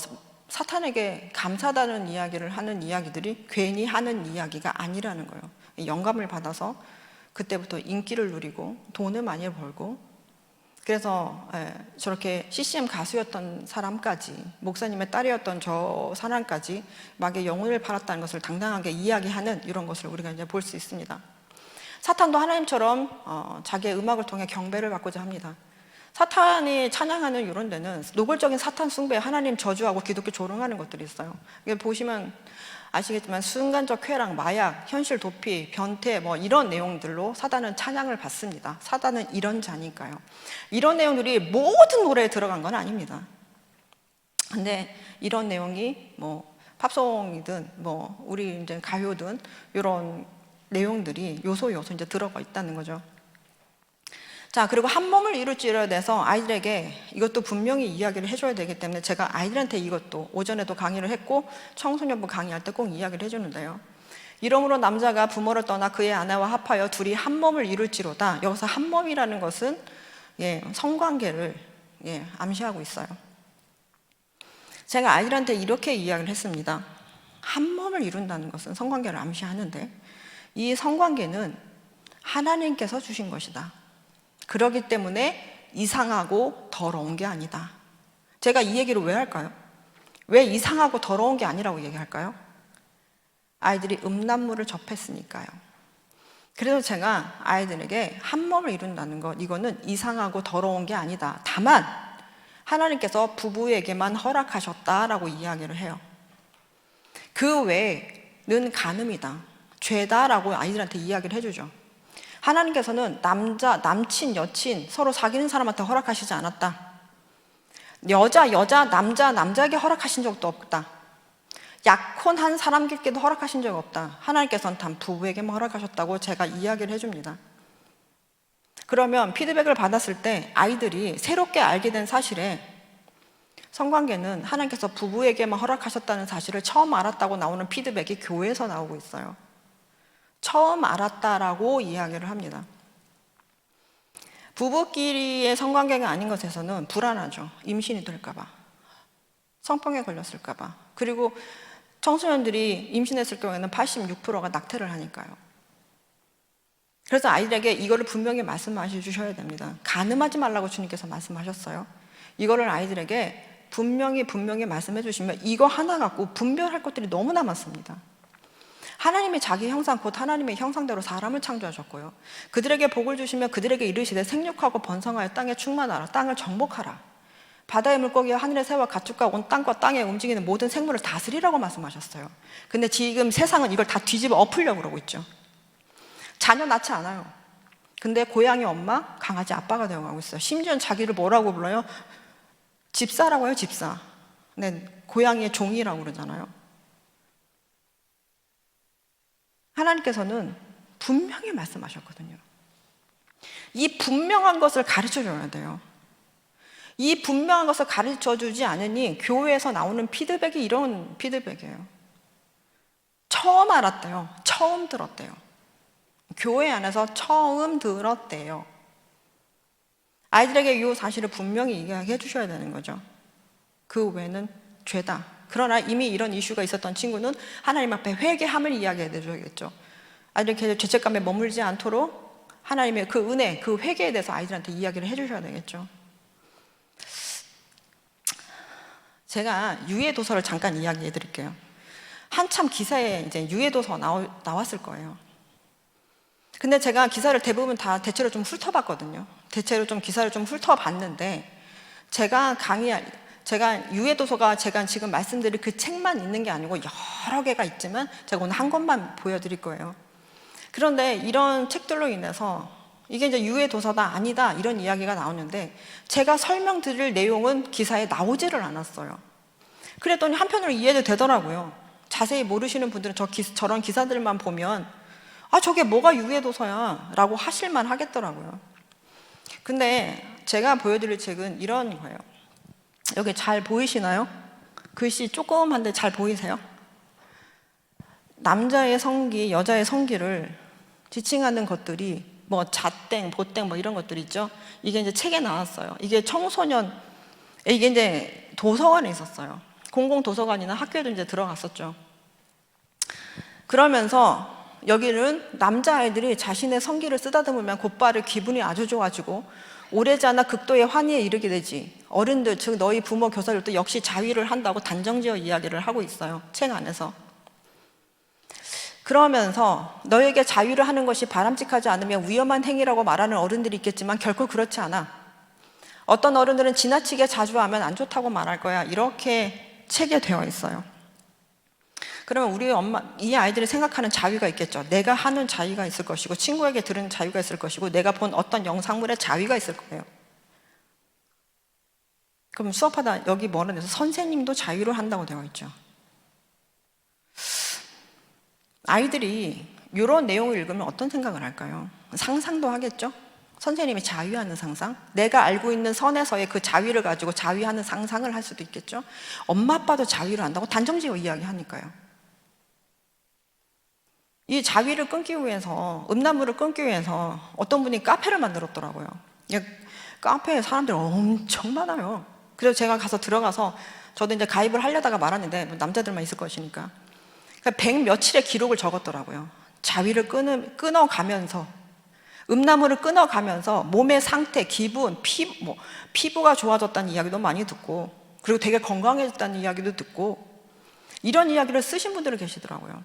사탄에게 감사하다는 이야기를 하는 이야기들이 괜히 하는 이야기가 아니라는 거예요. 영감을 받아서 그때부터 인기를 누리고 돈을 많이 벌고 그래서 저렇게 CCM 가수였던 사람까지 목사님의 딸이었던 저 사람까지 마귀의 영혼을 팔았다는 것을 당당하게 이야기하는 이런 것을 우리가 이제 볼 수 있습니다. 사탄도 하나님처럼 자기의 음악을 통해 경배를 받고자 합니다. 사탄이 찬양하는 이런 데는 노골적인 사탄 숭배, 하나님 저주하고 기독교 조롱하는 것들이 있어요. 이게 보시면 아시겠지만 순간적 쾌락, 마약, 현실 도피, 변태 뭐 이런 내용들로 사단은 찬양을 받습니다. 사단은 이런 자니까요. 이런 내용들이 모든 노래에 들어간 건 아닙니다. 근데 이런 내용이 뭐 팝송이든 뭐 우리 이제 가요든 이런 내용들이 요소 이제 들어가 있다는 거죠. 자, 그리고 한 몸을 이룰지어야 돼서 아이들에게 이것도 분명히 이야기를 해줘야 되기 때문에 제가 아이들한테 이것도 오전에도 강의를 했고 청소년부 강의할 때 꼭 이야기를 해주는데요. 이러므로 남자가 부모를 떠나 그의 아내와 합하여 둘이 한 몸을 이룰지로다. 여기서 한 몸이라는 것은 성관계를 암시하고 있어요. 제가 아이들한테 이렇게 이야기를 했습니다. 한 몸을 이룬다는 것은 성관계를 암시하는데 이 성관계는 하나님께서 주신 것이다. 그렇기 때문에 이상하고 더러운 게 아니다. 제가 이 얘기를 왜 할까요? 왜 이상하고 더러운 게 아니라고 얘기할까요? 아이들이 음란물을 접했으니까요. 그래서 제가 아이들에게 한 몸을 이룬다는 것, 이거는 이상하고 더러운 게 아니다. 다만 하나님께서 부부에게만 허락하셨다라고 이야기를 해요. 그 외에는 간음이다, 죄다라고 아이들한테 이야기를 해주죠. 하나님께서는 남친, 여친 서로 사귀는 사람한테 허락하시지 않았다. 여자, 남자에게 허락하신 적도 없다. 약혼한 사람들께도 허락하신 적 없다. 하나님께서는 단 부부에게만 허락하셨다고 제가 이야기를 해줍니다. 그러면 피드백을 받았을 때 아이들이 새롭게 알게 된 사실에 성관계는 하나님께서 부부에게만 허락하셨다는 사실을 처음 알았다고 나오는 피드백이 교회에서 나오고 있어요. 처음 알았다라고 이야기를 합니다. 부부끼리의 성관계가 아닌 것에서는 불안하죠. 임신이 될까봐, 성병에 걸렸을까봐. 그리고 청소년들이 임신했을 경우에는 86%가 낙태를 하니까요. 그래서 아이들에게 이거를 분명히 말씀하셔 주셔야 됩니다. 간음하지 말라고 주님께서 말씀하셨어요. 이거를 아이들에게 분명히 말씀해 주시면 이거 하나 갖고 분별할 것들이 너무나 많습니다. 하나님이 자기 형상 곧 하나님의 형상대로 사람을 창조하셨고요. 그들에게 복을 주시며 그들에게 이르시되 생육하고 번성하여 땅에 충만하라. 땅을 정복하라. 바다의 물고기와 하늘의 새와 가축과 온 땅과 땅에 움직이는 모든 생물을 다스리라고 말씀하셨어요. 근데 지금 세상은 이걸 다 뒤집어 엎으려고 그러고 있죠. 자녀 낳지 않아요. 근데 고양이 엄마, 강아지 아빠가 되어가고 있어요. 심지어는 자기를 뭐라고 불러요? 집사라고 해요, 집사. 네, 고양이의 종이라고 그러잖아요. 하나님께서는 분명히 말씀하셨거든요. 이 분명한 것을 가르쳐 줘야 돼요. 이 분명한 것을 가르쳐 주지 않으니 교회에서 나오는 피드백이 이런 피드백이에요. 처음 알았대요. 처음 들었대요. 교회 안에서 처음 들었대요. 아이들에게 이 사실을 분명히 이야기해 주셔야 되는 거죠. 그 외에는 죄다. 그러나 이미 이런 이슈가 있었던 친구는 하나님 앞에 회개함을 이야기해 줘야겠죠. 아이들에게 죄책감에 머물지 않도록 하나님의 그 은혜, 그 회개에 대해서 아이들한테 이야기를 해 주셔야 되겠죠. 제가 유해도서를 잠깐 이야기해 드릴게요. 한참 기사에 이제 유해도서 나왔을 거예요. 근데 제가 기사를 대부분 다 대체로 좀 훑어봤거든요. 대체로 좀 기사를 좀 훑어봤는데 제가 유해도서가 제가 지금 말씀드릴 그 책만 있는 게 아니고 여러 개가 있지만 제가 오늘 한 권만 보여드릴 거예요. 그런데 이런 책들로 인해서 이게 이제 유해도서다 아니다 이런 이야기가 나오는데 제가 설명드릴 내용은 기사에 나오지를 않았어요. 그랬더니 한편으로 이해도 되더라고요. 자세히 모르시는 분들은 저런 기사들만 보면 아 저게 뭐가 유해도서야 라고 하실만 하겠더라고요. 근데 제가 보여드릴 책은 이런 거예요. 여기 잘 보이시나요? 글씨 조그만데 잘 보이세요? 남자의 성기, 여자의 성기를 지칭하는 것들이 뭐 잣땡, 보땡 뭐 이런 것들 있죠. 이게 이제 책에 나왔어요. 이게 이게 이제 도서관에 있었어요. 공공도서관이나 학교에도 이제 들어갔었죠. 그러면서 여기는 남자아이들이 자신의 성기를 쓰다듬으면 곧바로 기분이 아주 좋아지고 오래지 않아 극도의 환희에 이르게 되지. 어른들, 즉 너희 부모 교사들도 역시 자위를 한다고 단정지어 이야기를 하고 있어요. 책 안에서. 그러면서 너에게 자위를 하는 것이 바람직하지 않으면 위험한 행위라고 말하는 어른들이 있겠지만 결코 그렇지 않아. 어떤 어른들은 지나치게 자주 하면 안 좋다고 말할 거야. 이렇게 책에 되어 있어요. 그러면 우리 이 아이들이 생각하는 자위가 있겠죠. 내가 하는 자위가 있을 것이고 친구에게 들은 자위가 있을 것이고 내가 본 어떤 영상물에 자위가 있을 거예요. 그럼 수업하다 여기 뭐라 해서 선생님도 자위를 한다고 되어 있죠. 아이들이 이런 내용을 읽으면 어떤 생각을 할까요? 상상도 하겠죠? 선생님이 자위하는 상상, 내가 알고 있는 선에서의 그 자위를 가지고 자위하는 상상을 할 수도 있겠죠. 엄마 아빠도 자위를 한다고 단정지어 이야기하니까요. 이 자위를 끊기 위해서, 음란물을 끊기 위해서 어떤 분이 카페를 만들었더라고요. 카페에 사람들이 엄청 많아요. 그래서 제가 가서 들어가서, 저도 이제 가입을 하려다가 말았는데 남자들만 있을 것이니까, 그러니까 100 며칠의 기록을 적었더라고요. 자위를 끊어가면서, 음란물을 끊어가면서 몸의 상태, 기분, 피부가 좋아졌다는 이야기도 많이 듣고, 그리고 되게 건강해졌다는 이야기도 듣고, 이런 이야기를 쓰신 분들이 계시더라고요.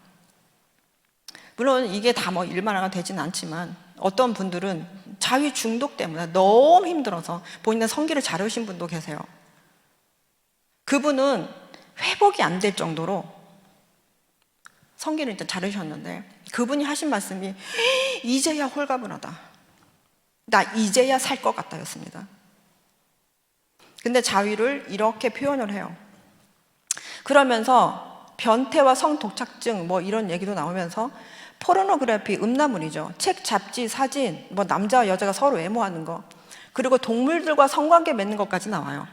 물론 이게 다 뭐 일만화가 되진 않지만, 어떤 분들은 자위 중독 때문에 너무 힘들어서 본인의 성기를 자르신 분도 계세요. 그분은 회복이 안 될 정도로 성기를 일단 자르셨는데, 그분이 하신 말씀이 이제야 홀가분하다, 나 이제야 살 것 같다 였습니다. 근데 자위를 이렇게 표현을 해요. 그러면서 변태와 성독착증 뭐 이런 얘기도 나오면서, 포르노그래피, 음란물이죠. 책, 잡지, 사진, 뭐 남자와 여자가 서로 애모하는 거, 그리고 동물들과 성관계 맺는 것까지 나와요.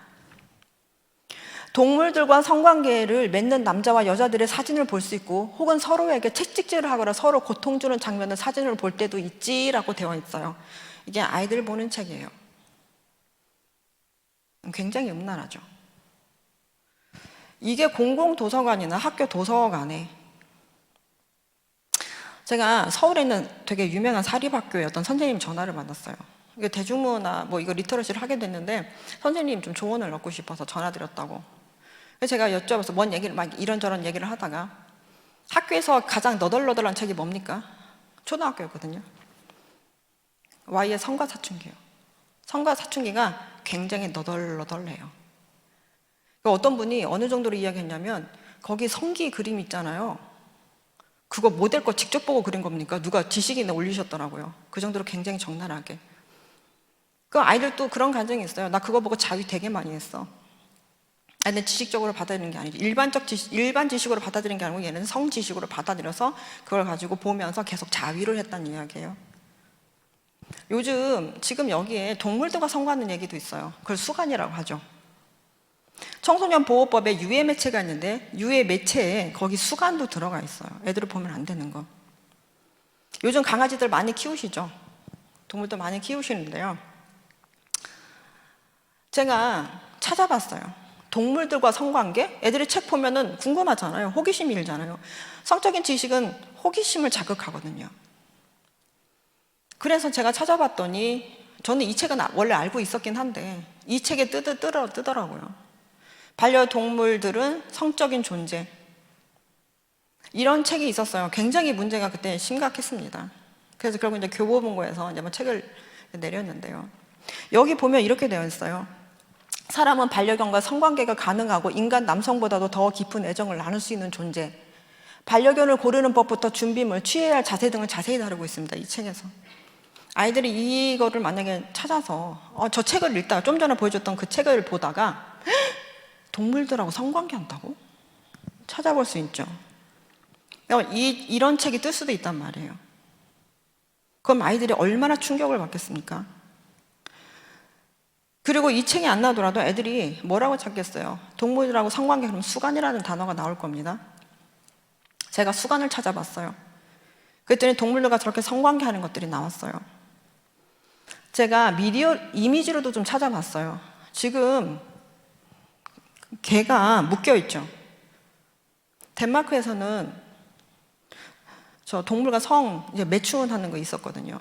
동물들과 성관계를 맺는 남자와 여자들의 사진을 볼 수 있고, 혹은 서로에게 채찍질을 하거나 서로 고통 주는 장면을 사진을 볼 때도 있지라고 되어 있어요. 이게 아이들 보는 책이에요. 굉장히 음란하죠. 이게 공공도서관이나 학교 도서관에, 제가 서울에 있는 되게 유명한 사립학교의 어떤 선생님 전화를 받았어요. 이게 대중문화 뭐 이거 리터러시를 하게 됐는데, 선생님 좀 조언을 얻고 싶어서 전화드렸다고. 그래서 제가 여쭤봐서 뭔 얘기를 막 이런저런 얘기를 하다가, 학교에서 가장 너덜너덜한 책이 뭡니까? 초등학교였거든요. Y의 성과 사춘기요. 성과 사춘기가 굉장히 너덜너덜해요. 그러니까 어떤 분이 어느 정도로 이야기했냐면, 거기 성기 그림 있잖아요. 그거 모델 거 직접 보고 그린 겁니까? 누가 지식인에 올리셨더라고요. 그 정도로 굉장히 적나라하게. 그 아이들도 그런 감정이 있어요. 나 그거 보고 자위 되게 많이 했어. 아니, 지식적으로 받아들이는 게 아니죠. 일반 지식으로 받아들이는 게 아니고, 얘는 성지식으로 받아들여서 그걸 가지고 보면서 계속 자위를 했다는 이야기예요. 지금 여기에 동물들과 성관하는 얘기도 있어요. 그걸 수간이라고 하죠. 청소년 보호법에 유해 매체가 있는데, 유해 매체에 거기 수간도 들어가 있어요. 애들을 보면 안 되는 거. 요즘 강아지들 많이 키우시죠? 동물들 많이 키우시는데요. 제가 찾아봤어요. 동물들과 성관계? 애들이 책 보면은 궁금하잖아요. 호기심이 일잖아요. 성적인 지식은 호기심을 자극하거든요. 그래서 제가 찾아봤더니, 저는 이 책은 원래 알고 있었긴 한데, 이 책에 뜨더라고요. 반려동물들은 성적인 존재, 이런 책이 있었어요. 굉장히 문제가 그때 심각했습니다. 그래서 결국 이제 교보문고에서 이제 뭐 책을 내렸는데요. 여기 보면 이렇게 되어 있어요. 사람은 반려견과 성관계가 가능하고 인간 남성보다도 더 깊은 애정을 나눌 수 있는 존재. 반려견을 고르는 법부터 준비물, 취해야 할 자세 등을 자세히 다루고 있습니다. 이 책에서. 아이들이 이거를 만약에 찾아서 저 책을 읽다가, 좀 전에 보여줬던 그 책을 보다가 동물들하고 성관계 한다고? 찾아볼 수 있죠. 이런 책이 뜰 수도 있단 말이에요. 그럼 아이들이 얼마나 충격을 받겠습니까? 그리고 이 책이 안 나오더라도 애들이 뭐라고 찾겠어요? 동물들하고 성관계, 그러면 수간이라는 단어가 나올 겁니다. 제가 수간을 찾아봤어요. 그랬더니 동물들과 저렇게 성관계 하는 것들이 나왔어요. 제가 미디어 이미지로도 좀 찾아봤어요. 지금 개가 묶여있죠. 덴마크에서는 저 동물과 이제 매춘하는 거 있었거든요.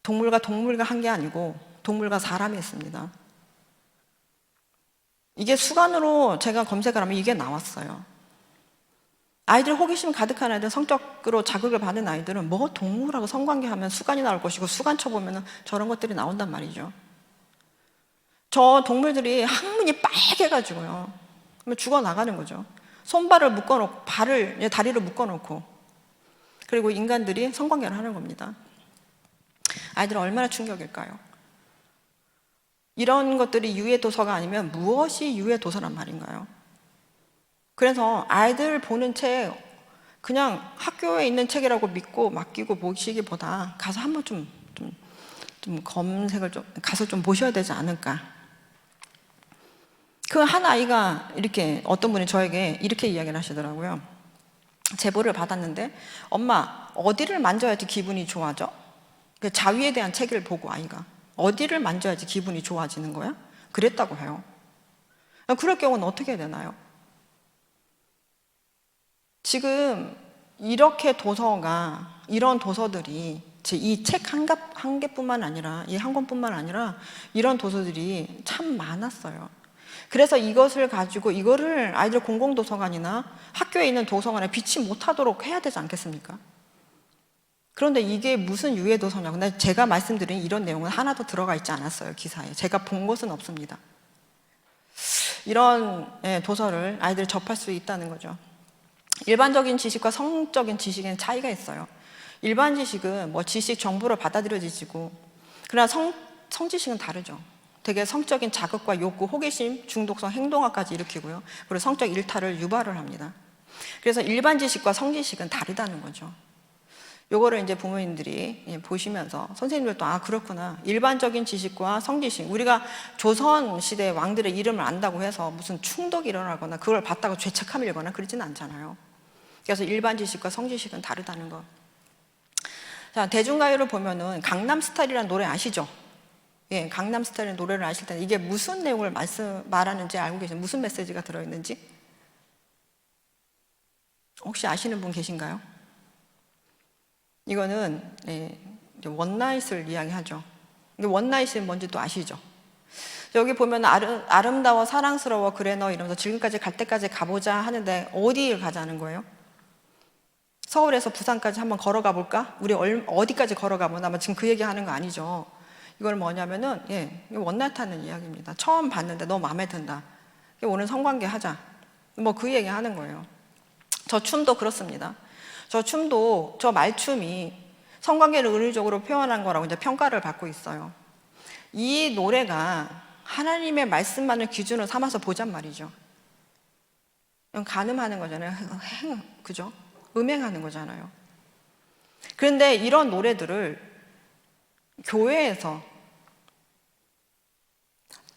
동물과 한 게 아니고 동물과 사람이 했습니다. 이게 수간으로 제가 검색을 하면 이게 나왔어요. 아이들 호기심 가득한 아이들, 성적으로 자극을 받는 아이들은 뭐 동물하고 성관계하면 수간이 나올 것이고, 수간 쳐보면 저런 것들이 나온단 말이죠. 저 동물들이 항문이 빨개가지고요, 그러면 죽어나가는 거죠. 손발을 묶어놓고, 다리를 묶어놓고, 그리고 인간들이 성관계를 하는 겁니다. 아이들은 얼마나 충격일까요? 이런 것들이 유해 도서가 아니면 무엇이 유해 도서란 말인가요? 그래서 아이들 보는 책, 그냥 학교에 있는 책이라고 믿고 맡기고 보시기보다 가서 한번 좀 좀 검색을 좀 가서 좀 보셔야 되지 않을까. 그 한 아이가 이렇게 어떤 분이 저에게 이렇게 이야기를 하시더라고요. 제보를 받았는데 엄마 어디를 만져야지 기분이 좋아져? 그 자위에 대한 책을 보고 아이가 어디를 만져야지 기분이 좋아지는 거야? 그랬다고 해요. 그럴 경우는 어떻게 해야 되나요? 지금 이렇게 이런 도서들이 이 책 한 개뿐만 아니라 이 한 권뿐만 아니라 이런 도서들이 참 많았어요. 그래서 이것을 가지고 이거를 아이들 공공도서관이나 학교에 있는 도서관에 비치 못하도록 해야 되지 않겠습니까? 그런데 이게 무슨 유해 도서냐고. 근데 제가 말씀드린 이런 내용은 하나도 들어가 있지 않았어요, 기사에. 제가 본 것은 없습니다. 이런 도서를 아이들이 접할 수 있다는 거죠. 일반적인 지식과 성적인 지식에는 차이가 있어요. 일반 지식은 뭐 지식 정보로 받아들여지고, 그러나 성지식은 다르죠. 되게 성적인 자극과 욕구, 호기심, 중독성, 행동화까지 일으키고요. 그리고 성적 일탈을 유발을 합니다. 그래서 일반 지식과 성지식은 다르다는 거죠. 요거를 이제 부모님들이 보시면서 선생님들도 그렇구나. 일반적인 지식과 성지식. 우리가 조선시대 왕들의 이름을 안다고 해서 무슨 충독이 일어나거나 그걸 봤다고 죄책감이 일거나 그러지는 않잖아요. 그래서 일반 지식과 성지식은 다르다는 거. 자, 대중가요를 보면은 강남스타일이라는 노래 아시죠? 예, 강남스타일의 노래를 아실 때는 이게 무슨 내용을 말하는지 알고 계세요? 무슨 메시지가 들어있는지? 혹시 아시는 분 계신가요? 이거는 원나잇을 이야기하죠. 원나잇이 뭔지 또 아시죠? 여기 보면 아름다워 사랑스러워 그래 너 이러면서 지금까지 갈 때까지 가보자 하는데 어디를 가자는 거예요? 서울에서 부산까지 한번 걸어가 볼까? 우리 어디까지 걸어가 보나? 아마 지금 그 얘기 하는 거 아니죠. 이걸 뭐냐면은 원나잇 하는 이야기입니다. 처음 봤는데 너 마음에 든다. 오늘 성관계 하자. 뭐 그 얘기 하는 거예요. 저 춤도 그렇습니다. 저 말춤이 성관계를 은유적으로 표현한 거라고 이제 평가를 받고 있어요. 이 노래가 하나님의 말씀만을 기준으로 삼아서 보잔 말이죠. 간음하는 거잖아요. 그죠? 음행하는 거잖아요. 그런데 이런 노래들을 교회에서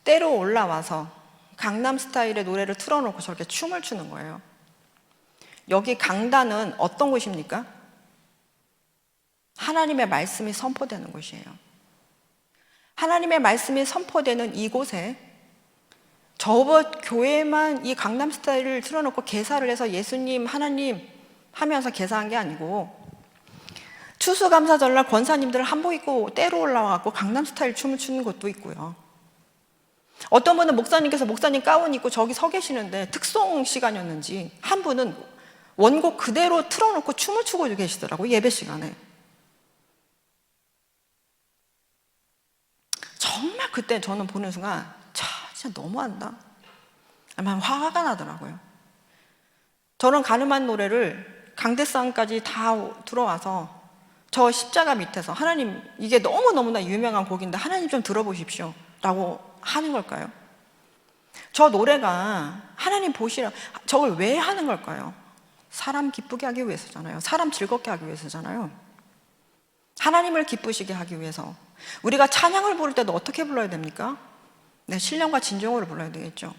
때로 올라와서 강남스타일의 노래를 틀어놓고 저렇게 춤을 추는 거예요. 여기 강단은 어떤 곳입니까? 하나님의 말씀이 선포되는 곳이에요. 하나님의 말씀이 선포되는 이곳에 저 교회만 이 강남스타일을 틀어놓고 개사를 해서 예수님, 하나님 하면서 개사한 게 아니고 추수감사절날 권사님들 한복 입고 때로 올라와갖고 강남스타일 춤을 추는 것도 있고요. 어떤 분은 목사님께서 목사님 가운 입고 저기 서 계시는데 특송 시간이었는지 한 분은 원곡 그대로 틀어놓고 춤을 추고 계시더라고요. 예배 시간에. 정말 그때 저는 보는 순간 진짜 너무한다. 아마 화가 나더라고요. 저런 가늠한 노래를 강대상까지 다 들어와서 저 십자가 밑에서 하나님 이게 너무너무나 유명한 곡인데 하나님 좀 들어보십시오 라고 하는 걸까요? 저 노래가 하나님 보시라 저걸 왜 하는 걸까요? 사람 기쁘게 하기 위해서잖아요. 사람 즐겁게 하기 위해서잖아요. 하나님을 기쁘시게 하기 위해서. 우리가 찬양을 부를 때도 어떻게 불러야 됩니까? 신령과 진정으로 불러야 되겠죠.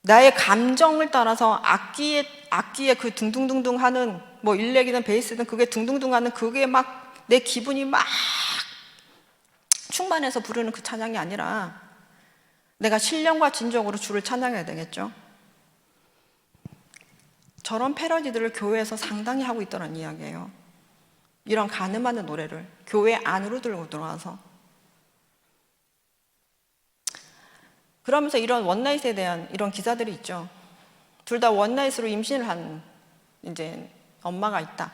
나의 감정을 따라서 악기에 그 둥둥둥둥 하는 뭐 일렉이든 베이스든 그게 둥둥둥 하는 그게 막 내 기분이 막 충만해서 부르는 그 찬양이 아니라 내가 신령과 진정으로 주를 찬양해야 되겠죠. 저런 패러디들을 교회에서 상당히 하고 있다는 이야기예요. 이런 간음하는 노래를 교회 안으로 들고 들어와서 그러면서 이런 원나잇에 대한 이런 기사들이 있죠. 둘 다 원나잇으로 임신을 한 이제 엄마가 있다.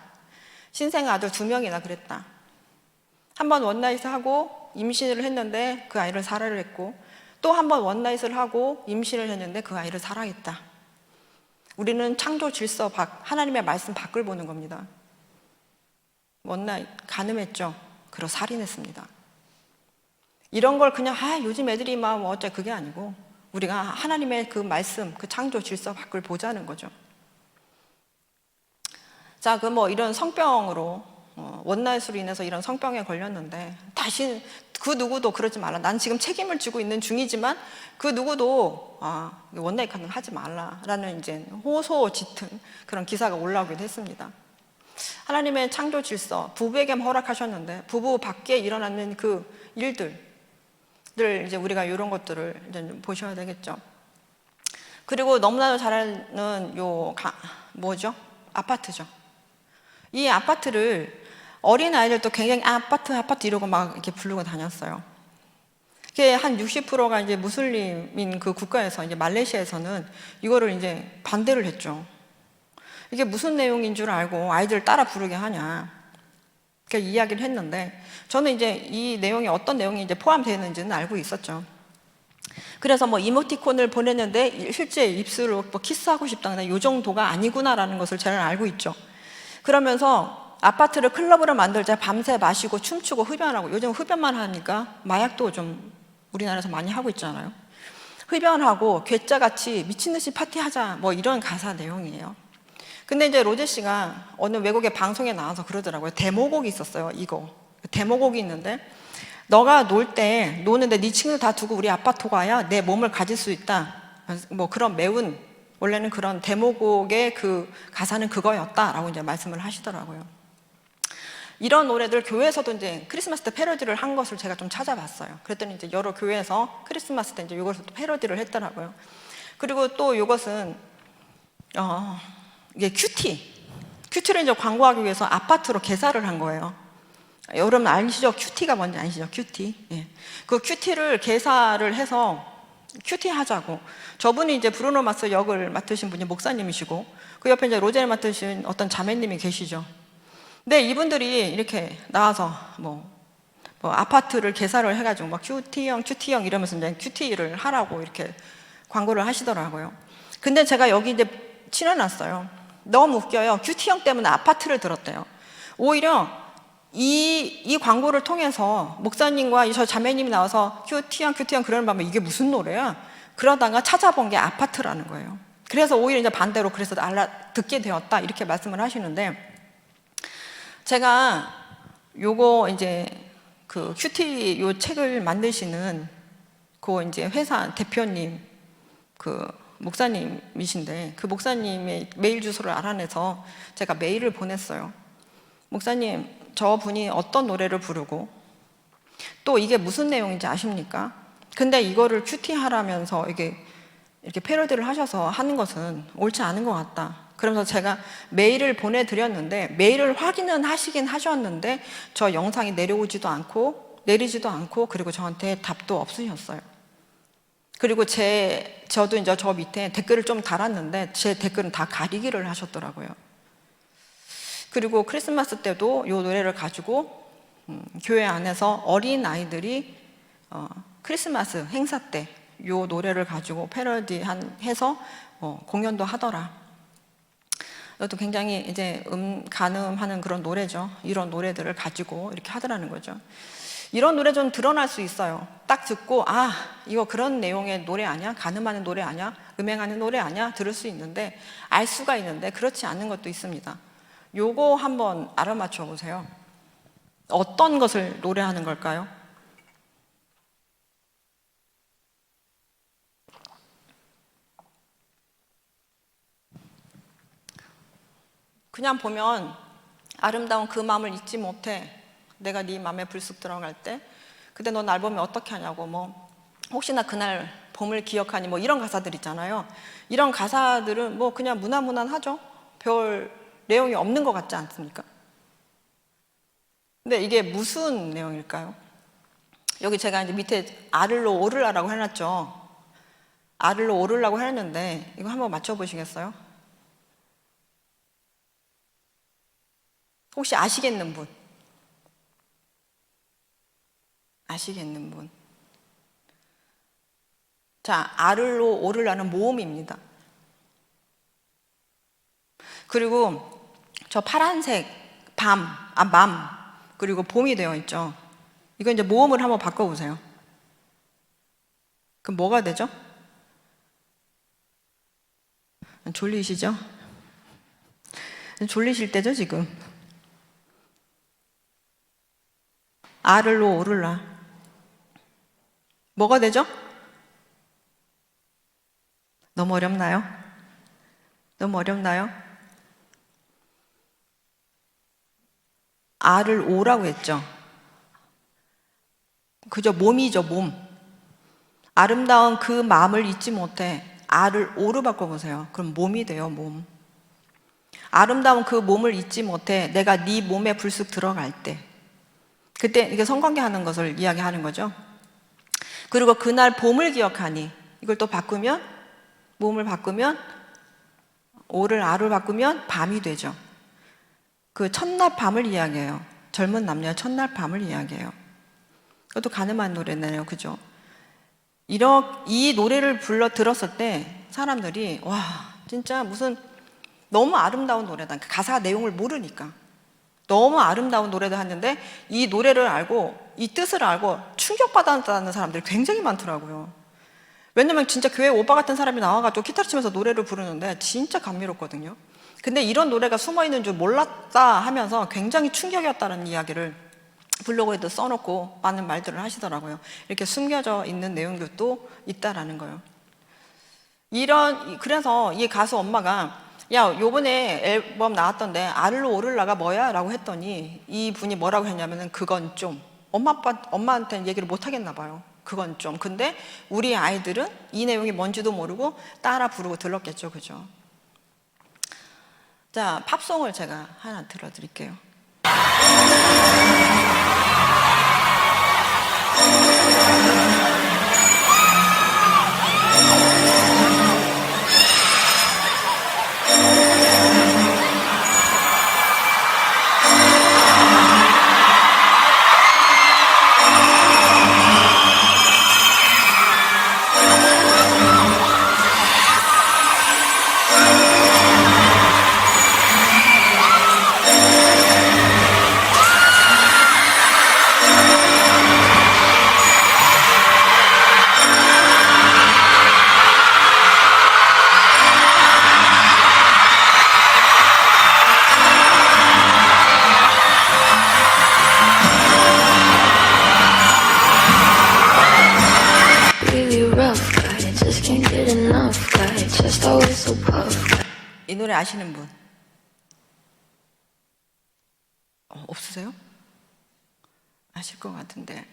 신생 아들 2명이나 그랬다. 한 번 원나잇을 하고 임신을 했는데 그 아이를 살해를 했고 또 한 번 원나잇을 하고 임신을 했는데 그 아이를 살해했다. 우리는 창조 질서 하나님의 말씀 밖을 보는 겁니다. 원나잇 간음했죠. 그리고 살인했습니다. 이런 걸 그냥 요즘 애들이 막 뭐 어째 그게 아니고 우리가 하나님의 그 말씀, 그 창조 질서 밖을 보자는 거죠. 자, 그 뭐 이런 성병으로 원나잇으로 인해서 이런 성병에 걸렸는데 다시 그 누구도 그러지 말라. 난 지금 책임을 지고 있는 중이지만 그 누구도 원나잇 하지 말라라는 이제 호소 짙은 그런 기사가 올라오기도 했습니다. 하나님의 창조 질서, 부부에게 허락하셨는데 부부 밖에 일어나는 그 일들을 이제 우리가 이런 것들을 이제 보셔야 되겠죠. 그리고 너무나도 잘 아는 뭐죠? 아파트죠. 이 아파트를 어린 아이들도 굉장히 아파트 이러고 막 이렇게 부르고 다녔어요. 그게 한 60%가 이제 무슬림인 그 국가에서 이제 말레이시아에서는 이거를 이제 반대를 했죠. 이게 무슨 내용인 줄 알고 아이들 따라 부르게 하냐. 그러니까 이야기를 했는데 저는 이제 이 내용이 어떤 내용이 이제 포함되어 있는지는 알고 있었죠. 그래서 뭐 이모티콘을 보냈는데 실제 입술로 뭐 키스하고 싶다거나 이 정도가 아니구나라는 것을 잘 알고 있죠. 그러면서 아파트를 클럽으로 만들자 밤새 마시고 춤추고 흡연하고, 요즘 흡연만 하니까 마약도 좀 우리나라에서 많이 하고 있잖아요. 흡연하고 괴짜같이 미친듯이 파티하자 뭐 이런 가사 내용이에요. 근데 이제 로제 씨가 어느 외국의 방송에 나와서 그러더라고요. 데모곡이 있었어요. 이거 데모곡이 있는데 너가 노는데 네 친구들 다 두고 우리 아파트 가야 내 몸을 가질 수 있다. 뭐 그런 매운, 원래는 그런 데모곡의 그 가사는 그거였다라고 이제 말씀을 하시더라고요. 이런 노래들 교회에서도 이제 크리스마스 때 패러디를 한 것을 제가 좀 찾아봤어요. 그랬더니 이제 여러 교회에서 크리스마스 때 이제 이것을 또 패러디를 했더라고요. 그리고 또 이것은 이게 큐티를 이제 광고하기 위해서 아파트로 개사를 한 거예요. 여러분 아시죠? 큐티가 뭔지 아시죠? 큐티. 예. 그 큐티를 개사를 해서 큐티 하자고. 저분이 이제 브루노 마스 역을 맡으신 분이 목사님이시고 그 옆에 이제 로제를 맡으신 어떤 자매님이 계시죠. 근데 이분들이 이렇게 나와서 뭐 아파트를 개사를 해가지고 막 큐티형 이러면서 이제 큐티를 하라고 이렇게 광고를 하시더라고요. 근데 제가 여기 이제 치러놨어요. 너무 웃겨요. 큐티형 때문에 아파트를 들었대요. 오히려 이 광고를 통해서 목사님과 저 자매님이 나와서 큐티형 그러는 밤에 이게 무슨 노래야? 그러다가 찾아본 게 아파트라는 거예요. 그래서 오히려 이제 반대로 그래서 듣게 되었다 이렇게 말씀을 하시는데, 제가 요거 이제 그 큐티 요 책을 만드시는 그 이제 회사 대표님 그 목사님이신데 그 목사님의 메일 주소를 알아내서 제가 메일을 보냈어요. 목사님, 저분이 어떤 노래를 부르고 또 이게 무슨 내용인지 아십니까? 근데 이거를 큐티하라면서 이렇게 패러디를 하셔서 하는 것은 옳지 않은 것 같다. 그러면서 제가 메일을 보내드렸는데 메일을 확인은 하시긴 하셨는데 저 영상이 내리지도 않고 그리고 저한테 답도 없으셨어요. 그리고 저도 이제 저 밑에 댓글을 좀 달았는데 제 댓글은 다 가리기를 하셨더라고요. 그리고 크리스마스 때도 이 노래를 가지고 교회 안에서 어린 아이들이 크리스마스 행사 때 이 노래를 가지고 패러디해서 공연도 하더라. 이것도 굉장히 이제 간음하는 그런 노래죠. 이런 노래들을 가지고 이렇게 하더라는 거죠. 이런 노래 좀 드러날 수 있어요. 딱 듣고 이거 그런 내용의 노래 아니야? 간음하는 노래 아니야? 음행하는 노래 아니야? 들을 수 있는데 알 수가 있는데 그렇지 않은 것도 있습니다. 요거 한번 알아맞혀 보세요. 어떤 것을 노래하는 걸까요? 그냥 보면 아름다운 그 마음을 잊지 못해. 내가 네 맘에 불쑥 들어갈 때 그때 너 날 보면 어떻게 하냐고, 뭐 혹시나 그날 봄을 기억하니, 뭐 이런 가사들 있잖아요. 이런 가사들은 뭐 그냥 무난무난하죠. 별 내용이 없는 것 같지 않습니까? 근데 이게 무슨 내용일까요? 여기 제가 이제 밑에 아를로 오를라라고 해놨죠. 아를로 오르라고 해놨는데 이거 한번 맞춰보시겠어요? 혹시 아시겠는 분? 아시겠는 분? 자, 아를로 오를라는 모음입니다. 그리고 저 파란색 맘, 그리고 봄이 되어 있죠. 이거 이제 모음을 한번 바꿔보세요. 그럼 뭐가 되죠? 졸리시죠? 졸리실 때죠, 지금? 아를로 오를라. 뭐가 되죠? 너무 어렵나요? 너무 어렵나요? 아를 오라고 했죠. 그저 몸이죠, 몸. 아름다운 그 마음을 잊지 못해 아를 오로 바꿔보세요. 그럼 몸이 돼요, 몸. 아름다운 그 몸을 잊지 못해 내가 네 몸에 불쑥 들어갈 때, 그때 이게 성관계 하는 것을 이야기하는 거죠. 그리고 그날 봄을 기억하니, 이걸 또 바꾸면, 몸을 바꾸면, 오를 아로 바꾸면 밤이 되죠. 그 첫날 밤을 이야기해요. 젊은 남녀의 첫날 밤을 이야기해요. 그것도 가늠한 노래네요. 그죠? 이 노래를 들었을 때 사람들이 와, 진짜 무슨 너무 아름다운 노래다. 가사 내용을 모르니까. 너무 아름다운 노래도 하는데 이 노래를 알고 이 뜻을 알고 충격받았다는 사람들이 굉장히 많더라고요. 왜냐면 진짜 교회 오빠 같은 사람이 나와가지고 기타를 치면서 노래를 부르는데 진짜 감미롭거든요. 근데 이런 노래가 숨어있는 줄 몰랐다 하면서 굉장히 충격이었다는 이야기를 블로그에도 써놓고 많은 말들을 하시더라고요. 이렇게 숨겨져 있는 내용들도 있다라는 거예요. 그래서 이 가수 엄마가 야, 요번에 앨범 나왔던데 아를로 오를라가 뭐야? 라고 했더니 이 분이 뭐라고 했냐면은 그건 좀 엄마한테는 얘기를 못 하겠나 봐요. 그건 좀. 근데 우리 아이들은 이 내용이 뭔지도 모르고 따라 부르고 들렀겠죠. 그죠? 자, 팝송을 제가 하나 들려드릴게요. 이 노래 아시는 분? 없으세요? 아실 것 같은데.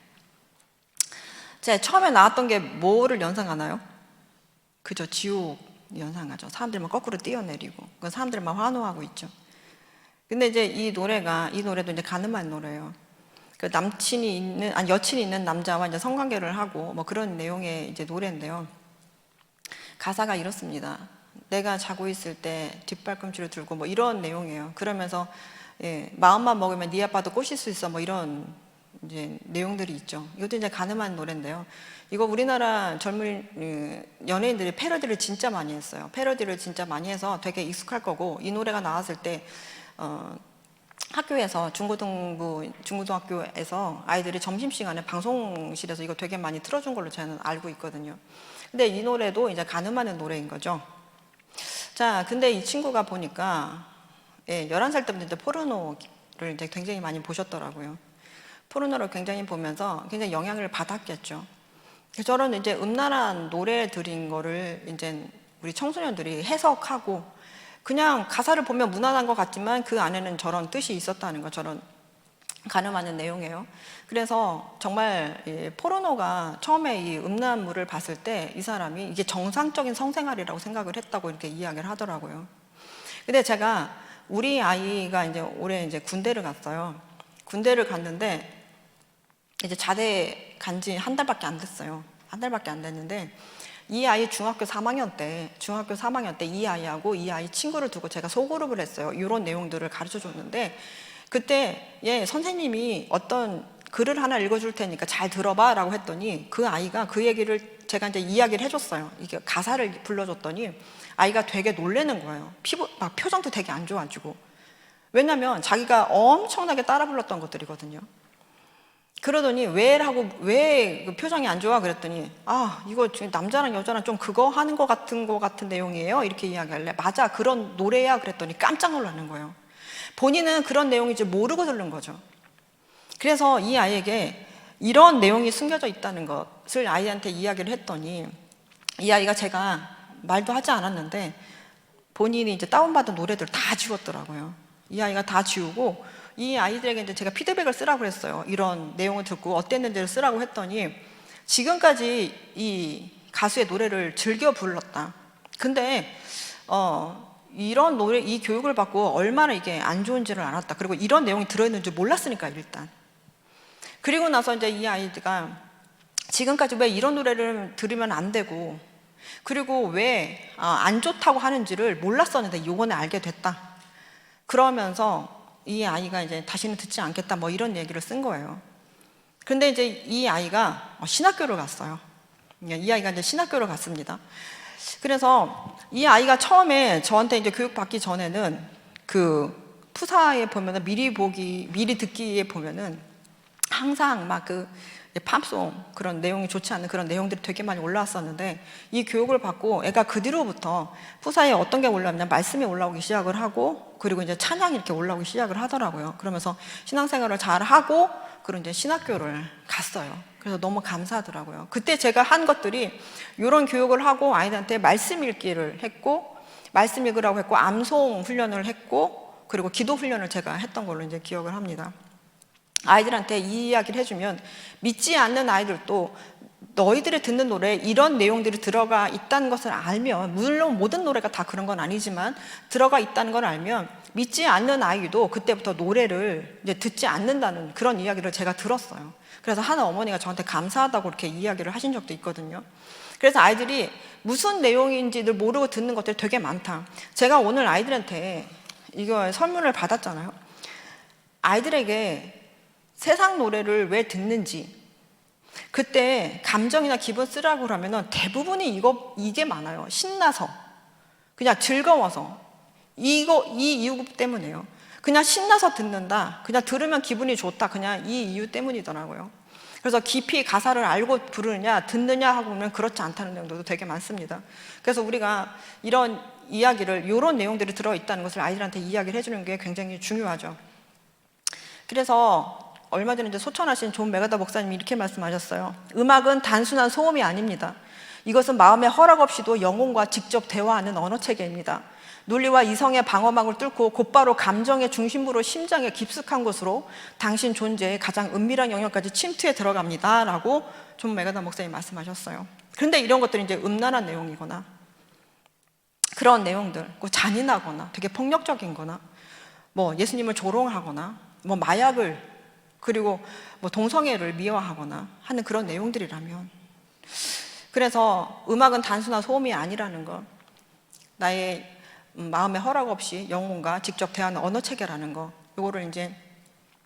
자, 처음에 나왔던 게 뭐를 연상하나요? 그죠, 지옥 연상하죠. 사람들이 막 거꾸로 뛰어내리고, 그 사람들이 막 환호하고 있죠. 근데 이제 이 노래도 이제 가늠한 노래예요. 그 여친이 있는 남자와 이제 성관계를 하고 뭐 그런 내용의 이제 노래인데요. 가사가 이렇습니다. 내가 자고 있을 때 뒷발꿈치를 들고 뭐 이런 내용이에요. 그러면서 마음만 먹으면 네 아빠도 꼬실 수 있어 뭐 이런 이제 내용들이 있죠. 이것도 이제 가늠한 노래인데요. 이거 우리나라 젊은 연예인들이 패러디를 진짜 많이 했어요. 패러디를 진짜 많이 해서 되게 익숙할 거고, 이 노래가 나왔을 때 학교에서 중고등학교에서 아이들이 점심시간에 방송실에서 이거 되게 많이 틀어준 걸로 저는 알고 있거든요. 근데 이 노래도 이제 가늠하는 노래인 거죠. 자, 근데 이 친구가 보니까 11살 때부터 이제 포르노를 이제 굉장히 많이 보셨더라고요. 포르노를 굉장히 보면서 굉장히 영향을 받았겠죠. 저런 이제 음란한 노래들인 거를 이제 우리 청소년들이 해석하고 그냥 가사를 보면 무난한 것 같지만 그 안에는 저런 뜻이 있었다는 거, 저런 가늠하는 내용이에요. 그래서 정말 포르노가 처음에 이 음란물을 봤을 때 이 사람이 이게 정상적인 성생활이라고 생각을 했다고 이렇게 이야기를 하더라고요. 근데 제가 우리 아이가 이제 올해 이제 군대를 갔어요. 군대를 갔는데 이제 자대 간 지 한 달밖에 안 됐어요. 한 달밖에 안 됐는데 이 아이 중학교 3학년 때 이 아이하고 이 아이 친구를 두고 제가 소그룹을 했어요. 이런 내용들을 가르쳐 줬는데 그때 선생님이 어떤 글을 하나 읽어줄 테니까 잘 들어봐 라고 했더니 그 아이가 그 얘기를 제가 이제 이야기를 해줬어요. 이게 가사를 불러줬더니 아이가 되게 놀라는 거예요. 막 표정도 되게 안 좋아지고. 왜냐면 자기가 엄청나게 따라 불렀던 것들이거든요. 그러더니 왜 그 표정이 안 좋아? 그랬더니 이거 지금 남자랑 여자랑 좀 그거 하는 것 같은 내용이에요? 이렇게 이야기할래. 맞아, 그런 노래야. 그랬더니 깜짝 놀라는 거예요. 본인은 그런 내용인지 모르고 들은 거죠. 그래서 이 아이에게 이런 내용이 숨겨져 있다는 것을 아이한테 이야기를 했더니 이 아이가 제가 말도 하지 않았는데 본인이 이제 다운받은 노래들 다 지웠더라고요. 이 아이가 다 지우고 이 아이들에게 이제 제가 피드백을 쓰라고 그랬어요. 이런 내용을 듣고 어땠는지를 쓰라고 했더니 지금까지 이 가수의 노래를 즐겨 불렀다. 근데 이런 노래, 이 교육을 받고 얼마나 이게 안 좋은지를 알았다. 그리고 이런 내용이 들어있는 줄 몰랐으니까 일단. 그리고 나서 이제 이 아이가 지금까지 왜 이런 노래를 들으면 안 되고 그리고 왜 안 좋다고 하는지를 몰랐었는데 이번에 알게 됐다. 그러면서 이 아이가 이제 다시는 듣지 않겠다 뭐 이런 얘기를 쓴 거예요. 근데 이제 이 아이가 신학교를 갔어요. 이 아이가 이제 신학교를 갔습니다. 그래서 이 아이가 처음에 저한테 이제 교육받기 전에는 그 푸사에 보면은 미리 듣기에 보면은 항상 막 그 팝송 그런 내용이 좋지 않은 그런 내용들이 되게 많이 올라왔었는데 이 교육을 받고 애가 그 뒤로부터 푸사에 어떤 게 올라오냐 말씀이 올라오기 시작을 하고 그리고 이제 찬양이 이렇게 올라오기 시작을 하더라고요. 그러면서 신앙생활을 잘 하고 그리고 이제 신학교를 갔어요. 그래서 너무 감사하더라고요. 그때 제가 한 것들이 이런 교육을 하고 아이들한테 말씀 읽기를 했고 말씀 읽으라고 했고 암송 훈련을 했고 그리고 기도 훈련을 제가 했던 걸로 이제 기억을 합니다. 아이들한테 이 이야기를 해주면 믿지 않는 아이들도 너희들이 듣는 노래에 이런 내용들이 들어가 있다는 것을 알면 물론 모든 노래가 다 그런 건 아니지만 들어가 있다는 걸 알면 믿지 않는 아이도 그때부터 노래를 이제 듣지 않는다는 그런 이야기를 제가 들었어요. 그래서 한 어머니가 저한테 감사하다고 이렇게 이야기를 하신 적도 있거든요. 그래서 아이들이 무슨 내용인지를 모르고 듣는 것들이 되게 많다. 제가 오늘 아이들한테 이거 설문을 받았잖아요. 아이들에게 세상 노래를 왜 듣는지 그때 감정이나 기분 쓰라고 그러면은 대부분이 이게 많아요. 신나서 그냥 즐거워서 이 이유 때문이에요. 그냥 신나서 듣는다. 그냥 들으면 기분이 좋다. 그냥 이 이유 때문이더라고요. 그래서 깊이 가사를 알고 부르느냐 듣느냐 하고 보면 그렇지 않다는 내용도 되게 많습니다. 그래서 우리가 이런 이야기를 이런 내용들이 들어있다는 것을 아이들한테 이야기를 해주는 게 굉장히 중요하죠. 그래서 얼마 전에 이제 소천하신 존 메가더 목사님이 이렇게 말씀하셨어요. 음악은 단순한 소음이 아닙니다. 이것은 마음의 허락 없이도 영혼과 직접 대화하는 언어체계입니다. 논리와 이성의 방어막을 뚫고 곧바로 감정의 중심부로 심장의 깊숙한 곳으로 당신 존재의 가장 은밀한 영역까지 침투해 들어갑니다. 라고 존 메가더 목사님이 말씀하셨어요. 그런데 이런 것들이 이제 음란한 내용이거나 그런 내용들, 잔인하거나 되게 폭력적인 거나 뭐 예수님을 조롱하거나 뭐 마약을 그리고 뭐 동성애를 미화하거나 하는 그런 내용들이라면 그래서 음악은 단순한 소음이 아니라는 것 나의 마음의 허락 없이 영혼과 직접 대하는 언어체계라는 거 이거를 이제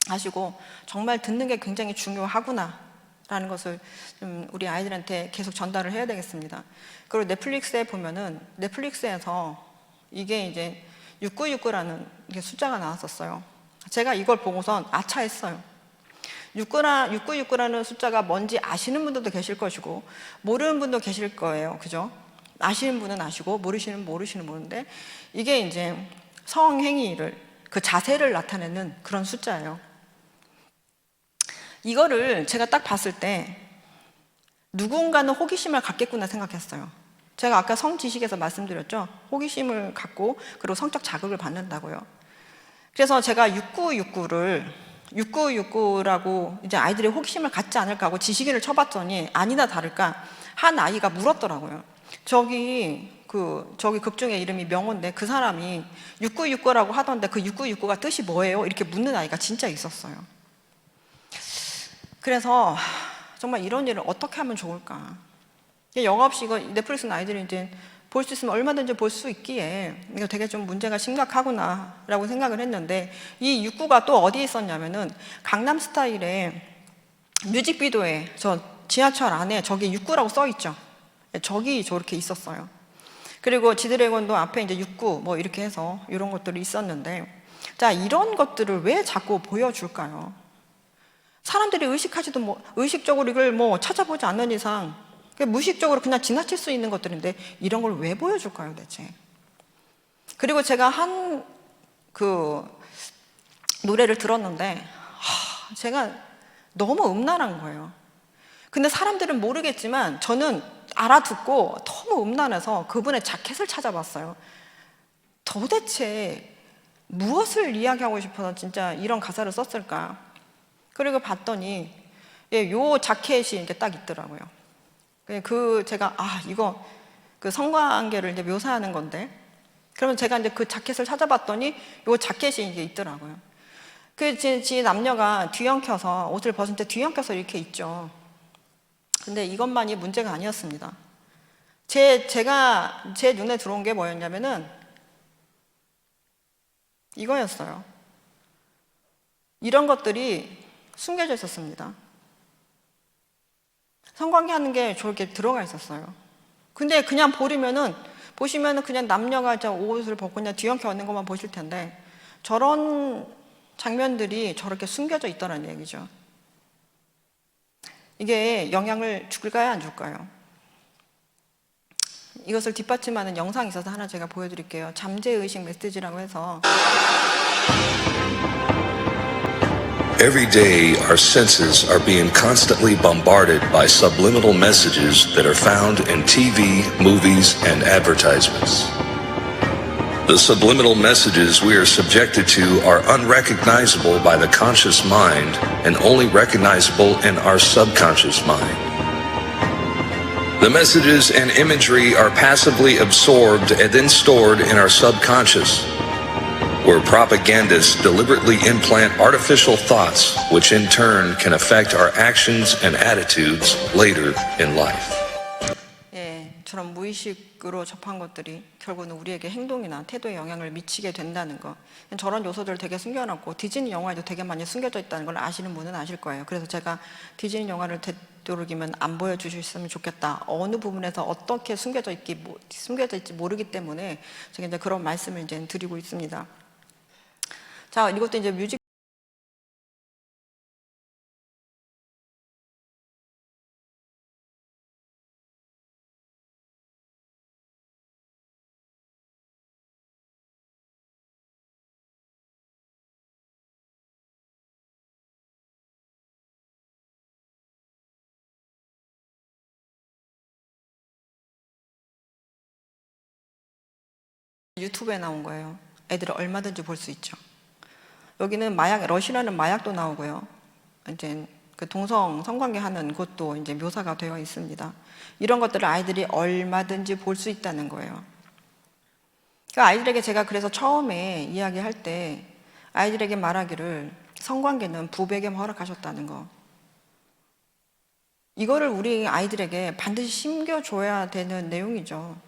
아시고 정말 듣는 게 굉장히 중요하구나 라는 것을 좀 우리 아이들한테 계속 전달을 해야 되겠습니다. 그리고 넷플릭스에 보면은 넷플릭스에서 이게 이제 6969라는 숫자가 나왔었어요. 제가 이걸 보고선 아차했어요. 6969라는 숫자가 뭔지 아시는 분들도 계실 것이고 모르는 분도 계실 거예요. 그죠? 아시는 분은 아시고 모르시는 모르는데 이게 이제 성행위를 그 자세를 나타내는 그런 숫자예요. 이거를 제가 딱 봤을 때 누군가는 호기심을 갖겠구나 생각했어요. 제가 아까 성지식에서 말씀드렸죠. 호기심을 갖고 그리고 성적 자극을 받는다고요. 그래서 제가 6969라고 이제 아이들이 호기심을 갖지 않을까 하고 지식인을 쳐봤더니 아니나 다를까 한 아이가 물었더라고요. 저기 극중의 이름이 명호인데 그 사람이 6969라고 하던데 그 6969가 뜻이 뭐예요? 이렇게 묻는 아이가 진짜 있었어요. 그래서 정말 이런 일을 어떻게 하면 좋을까? 영화 없이 이거 넷플릭스는 아이들이 이제 볼 수 있으면 얼마든지 볼 수 있기에 이거 되게 좀 문제가 심각하구나 라고 생각을 했는데 이 69가 또 어디에 있었냐면은 강남스타일의 뮤직비디오에 저 지하철 안에 저기 69라고 써 있죠. 저기 저렇게 있었어요. 그리고 지드래곤도 앞에 이제 69 뭐 이렇게 해서 이런 것들이 있었는데 자 이런 것들을 왜 자꾸 보여줄까요? 사람들이 의식적으로 이걸 뭐 찾아보지 않는 이상 무의식적으로 그냥 지나칠 수 있는 것들인데 이런 걸 왜 보여줄까요, 대체? 그리고 제가 한 노래를 들었는데 제가 너무 음란한 거예요. 근데 사람들은 모르겠지만 저는 알아듣고 너무 음란해서 그분의 자켓을 찾아봤어요. 도대체 무엇을 이야기하고 싶어서 진짜 이런 가사를 썼을까? 그리고 봤더니 요 자켓이 이제 딱 있더라고요. 제가 이거 그 성관계를 이제 묘사하는 건데, 그러면 제가 이제 그 자켓을 찾아봤더니 요 자켓이 이게 있더라고요. 지 남녀가 뒤엉켜서 옷을 벗은 채 뒤엉켜서 이렇게 있죠. 근데 이것만이 문제가 아니었습니다. 제 눈에 들어온 게 뭐였냐면은 이거였어요. 이런 것들이 숨겨져 있었습니다. 성관계 하는 게 저렇게 들어가 있었어요. 근데 그냥 보시면은 그냥 남녀가 옷을 벗고 그냥 뒤엉켜 있는 것만 보실 텐데 저런 장면들이 저렇게 숨겨져 있더라는 얘기죠. 이게 영향을 줄까요, 안 줄까요? 이것을 뒷받침하는 영상이 있어서 하나 제가 보여드릴게요. 잠재의식 메시지라고 해서. Every day, our senses are being constantly bombarded by subliminal messages that are found in TV, movies, and advertisements. The subliminal messages we are subjected to are unrecognizable by the conscious mind and only recognizable in our subconscious mind. The messages and imagery are passively absorbed and then stored in our subconscious, where propagandists deliberately implant artificial thoughts, which in turn can affect our actions and attitudes later in life. 저런 무의식으로 접한 것들이 결국은 우리에게 행동이나 태도에 영향을 미치게 된다는 거. 저런 요소들을 되게 숨겨놨고 디즈니 영화에도 되게 많이 숨겨져 있다는 걸 아시는 분은 아실 거예요. 그래서 제가 디즈니 영화를 되도록이면 안 보여주셨으면 좋겠다. 어느 부분에서 어떻게 숨겨져 있지 모르기 때문에 제가 이제 그런 말씀을 이제 드리고 있습니다. 자, 이것도 이제 뮤직 유튜브에 나온 거예요. 애들은 얼마든지 볼 수 있죠. 여기는 러시라는 마약도 나오고요. 이제 그 동성 성관계 하는 곳도 이제 묘사가 되어 있습니다. 이런 것들을 아이들이 얼마든지 볼 수 있다는 거예요. 그 아이들에게 제가 그래서 처음에 이야기할 때 아이들에게 말하기를 성관계는 부부에게 허락하셨다는 거. 이거를 우리 아이들에게 반드시 심겨줘야 되는 내용이죠.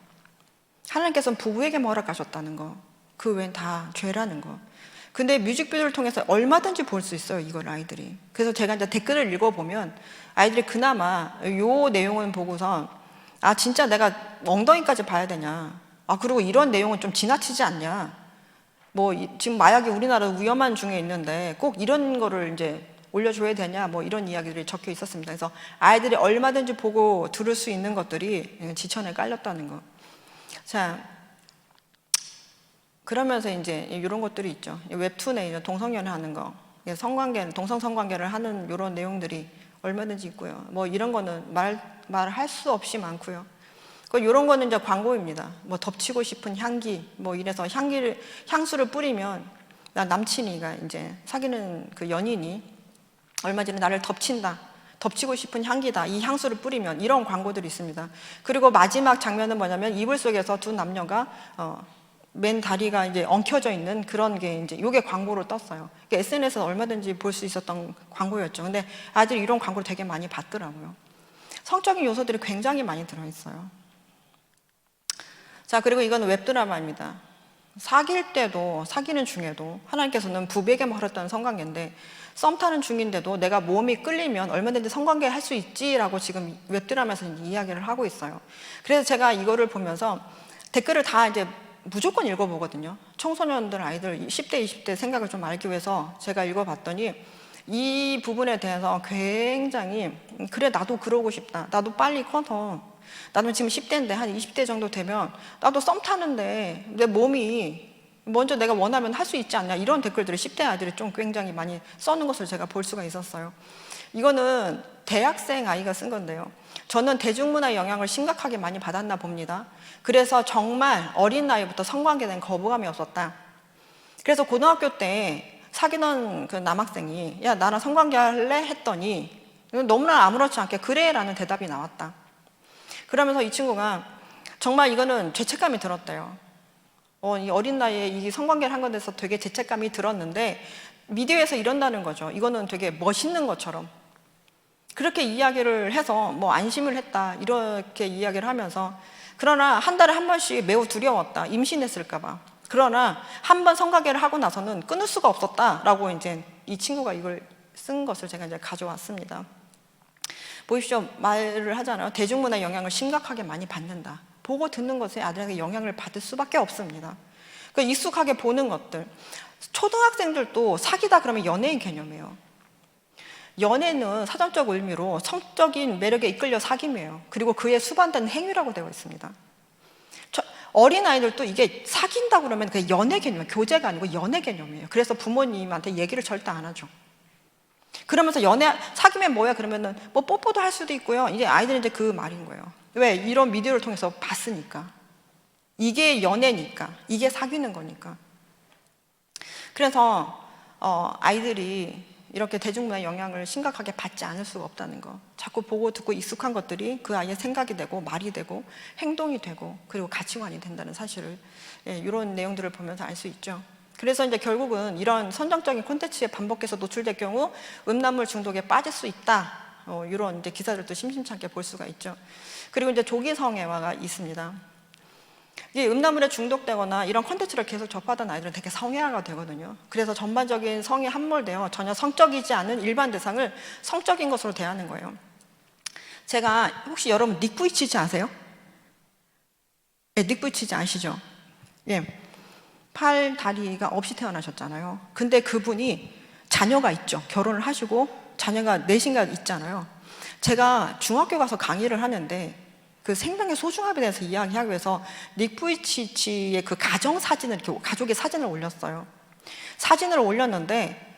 하나님께서는 부부에게 허락하셨다는 거. 그 외엔 다 죄라는 거. 근데 뮤직비디오를 통해서 얼마든지 볼 수 있어요, 이걸 아이들이. 그래서 제가 이제 댓글을 읽어보면 아이들이 그나마 요 내용을 보고서 진짜 내가 엉덩이까지 봐야 되냐. 그리고 이런 내용은 좀 지나치지 않냐. 지금 마약이 우리나라 위험한 중에 있는데 꼭 이런 거를 이제 올려줘야 되냐. 이런 이야기들이 적혀 있었습니다. 그래서 아이들이 얼마든지 보고 들을 수 있는 것들이 지천에 깔렸다는 거. 자, 그러면서 이제 이런 것들이 있죠. 웹툰에 동성연애 하는 거, 동성 성관계를 하는 이런 내용들이 얼마든지 있고요. 이런 거는 말할 수 없이 많고요. 이런 거는 이제 광고입니다. 덮치고 싶은 향기, 이래서 향수를 뿌리면 남친이가 이제 사귀는 그 연인이 얼마 전에 나를 덮치고 싶은 향기다. 이 향수를 뿌리면 이런 광고들이 있습니다. 그리고 마지막 장면은 뭐냐면 이불 속에서 두 남녀가 맨 다리가 이제 엉켜져 있는 그런 게 이제 요게 광고로 떴어요. SNS에서 얼마든지 볼 수 있었던 광고였죠. 근데 아이들이 이런 광고를 되게 많이 봤더라고요. 성적인 요소들이 굉장히 많이 들어있어요. 자, 그리고 이건 웹드라마입니다. 사귀는 중에도 하나님께서는 부부에게 허락했던 성관계인데 썸 타는 중인데도 내가 몸이 끌리면 얼마든지 성관계 할 수 있지라고 지금 웹드라마에서 이야기를 하고 있어요. 그래서 제가 이거를 보면서 댓글을 다 이제 무조건 읽어보거든요. 청소년들, 아이들 10대, 20대 생각을 좀 알기 위해서 제가 읽어봤더니 이 부분에 대해서 굉장히 그래 나도 그러고 싶다. 나도 빨리 커서 나도 지금 10대인데 한 20대 정도 되면 나도 썸 타는데 내 몸이 먼저 내가 원하면 할 수 있지 않냐 이런 댓글들을 10대 아이들이 좀 굉장히 많이 써는 것을 제가 볼 수가 있었어요. 이거는 대학생 아이가 쓴 건데요. 저는 대중문화의 영향을 심각하게 많이 받았나 봅니다. 그래서 정말 어린 나이부터 성관계에 대한 거부감이 없었다. 그래서 고등학교 때 사귀던 그 남학생이 야 나랑 성관계 할래? 했더니 너무나 아무렇지 않게 그래 라는 대답이 나왔다. 그러면서 이 친구가 정말 이거는 죄책감이 들었대요. 이 어린 나이에 이 성관계를 한 것에 대해서 되게 죄책감이 들었는데 미디어에서 이런다는 거죠. 이거는 되게 멋있는 것처럼 그렇게 이야기를 해서 뭐 안심을 했다 이렇게 이야기를 하면서 그러나 한 달에 한 번씩 매우 두려웠다. 임신했을까 봐. 그러나 한 번 성관계를 하고 나서는 끊을 수가 없었다라고 이제 이 친구가 이걸 쓴 것을 제가 이제 가져왔습니다. 보십시오. 말을 하잖아요. 대중문화 영향을 심각하게 많이 받는다. 보고 듣는 것에 아들에게 영향을 받을 수밖에 없습니다. 그 익숙하게 보는 것들. 초등학생들도 사귀다 그러면 연애인 개념이에요. 연애는 사전적 의미로 성적인 매력에 이끌려 사귐이에요. 그리고 그에 수반되는 행위라고 되어 있습니다. 어린아이들도 이게 사귄다 그러면 그게 연애 개념이에요. 교제가 아니고 연애 개념이에요. 그래서 부모님한테 얘기를 절대 안 하죠. 그러면서 사귀면 뭐야? 그러면은 뭐 뽀뽀도 할 수도 있고요. 이제 아이들은 이제 그 말인 거예요. 왜? 이런 미디어를 통해서 봤으니까. 이게 연애니까. 이게 사귀는 거니까. 그래서 아이들이 이렇게 대중문화의 영향을 심각하게 받지 않을 수가 없다는 거. 자꾸 보고 듣고 익숙한 것들이 그 아이의 생각이 되고 말이 되고 행동이 되고 그리고 가치관이 된다는 사실을 이런 내용들을 보면서 알 수 있죠. 그래서 이제 결국은 이런 선정적인 콘텐츠에 반복해서 노출될 경우 음란물 중독에 빠질 수 있다. 이런 이제 기사들도 심심찮게 볼 수가 있죠. 그리고 이제 조기 성애화가 있습니다. 이 음란물에 중독되거나 이런 콘텐츠를 계속 접하던 아이들은 되게 성애화가 되거든요. 그래서 전반적인 성에 함몰되어 전혀 성적이지 않은 일반 대상을 성적인 것으로 대하는 거예요. 제가 혹시 여러분 닉 부이치지 아세요? 네, 닉 부이치지 아시죠? 예. 팔, 다리가 없이 태어나셨잖아요. 근데 그분이 자녀가 있죠. 결혼을 하시고 자녀가 넷인가 있잖아요. 제가 중학교 가서 강의를 하는데 그 생명의 소중함에 대해서 이야기하기 위해서 닉 부이치치의 그 가정 사진을, 이렇게 가족의 사진을 올렸어요. 사진을 올렸는데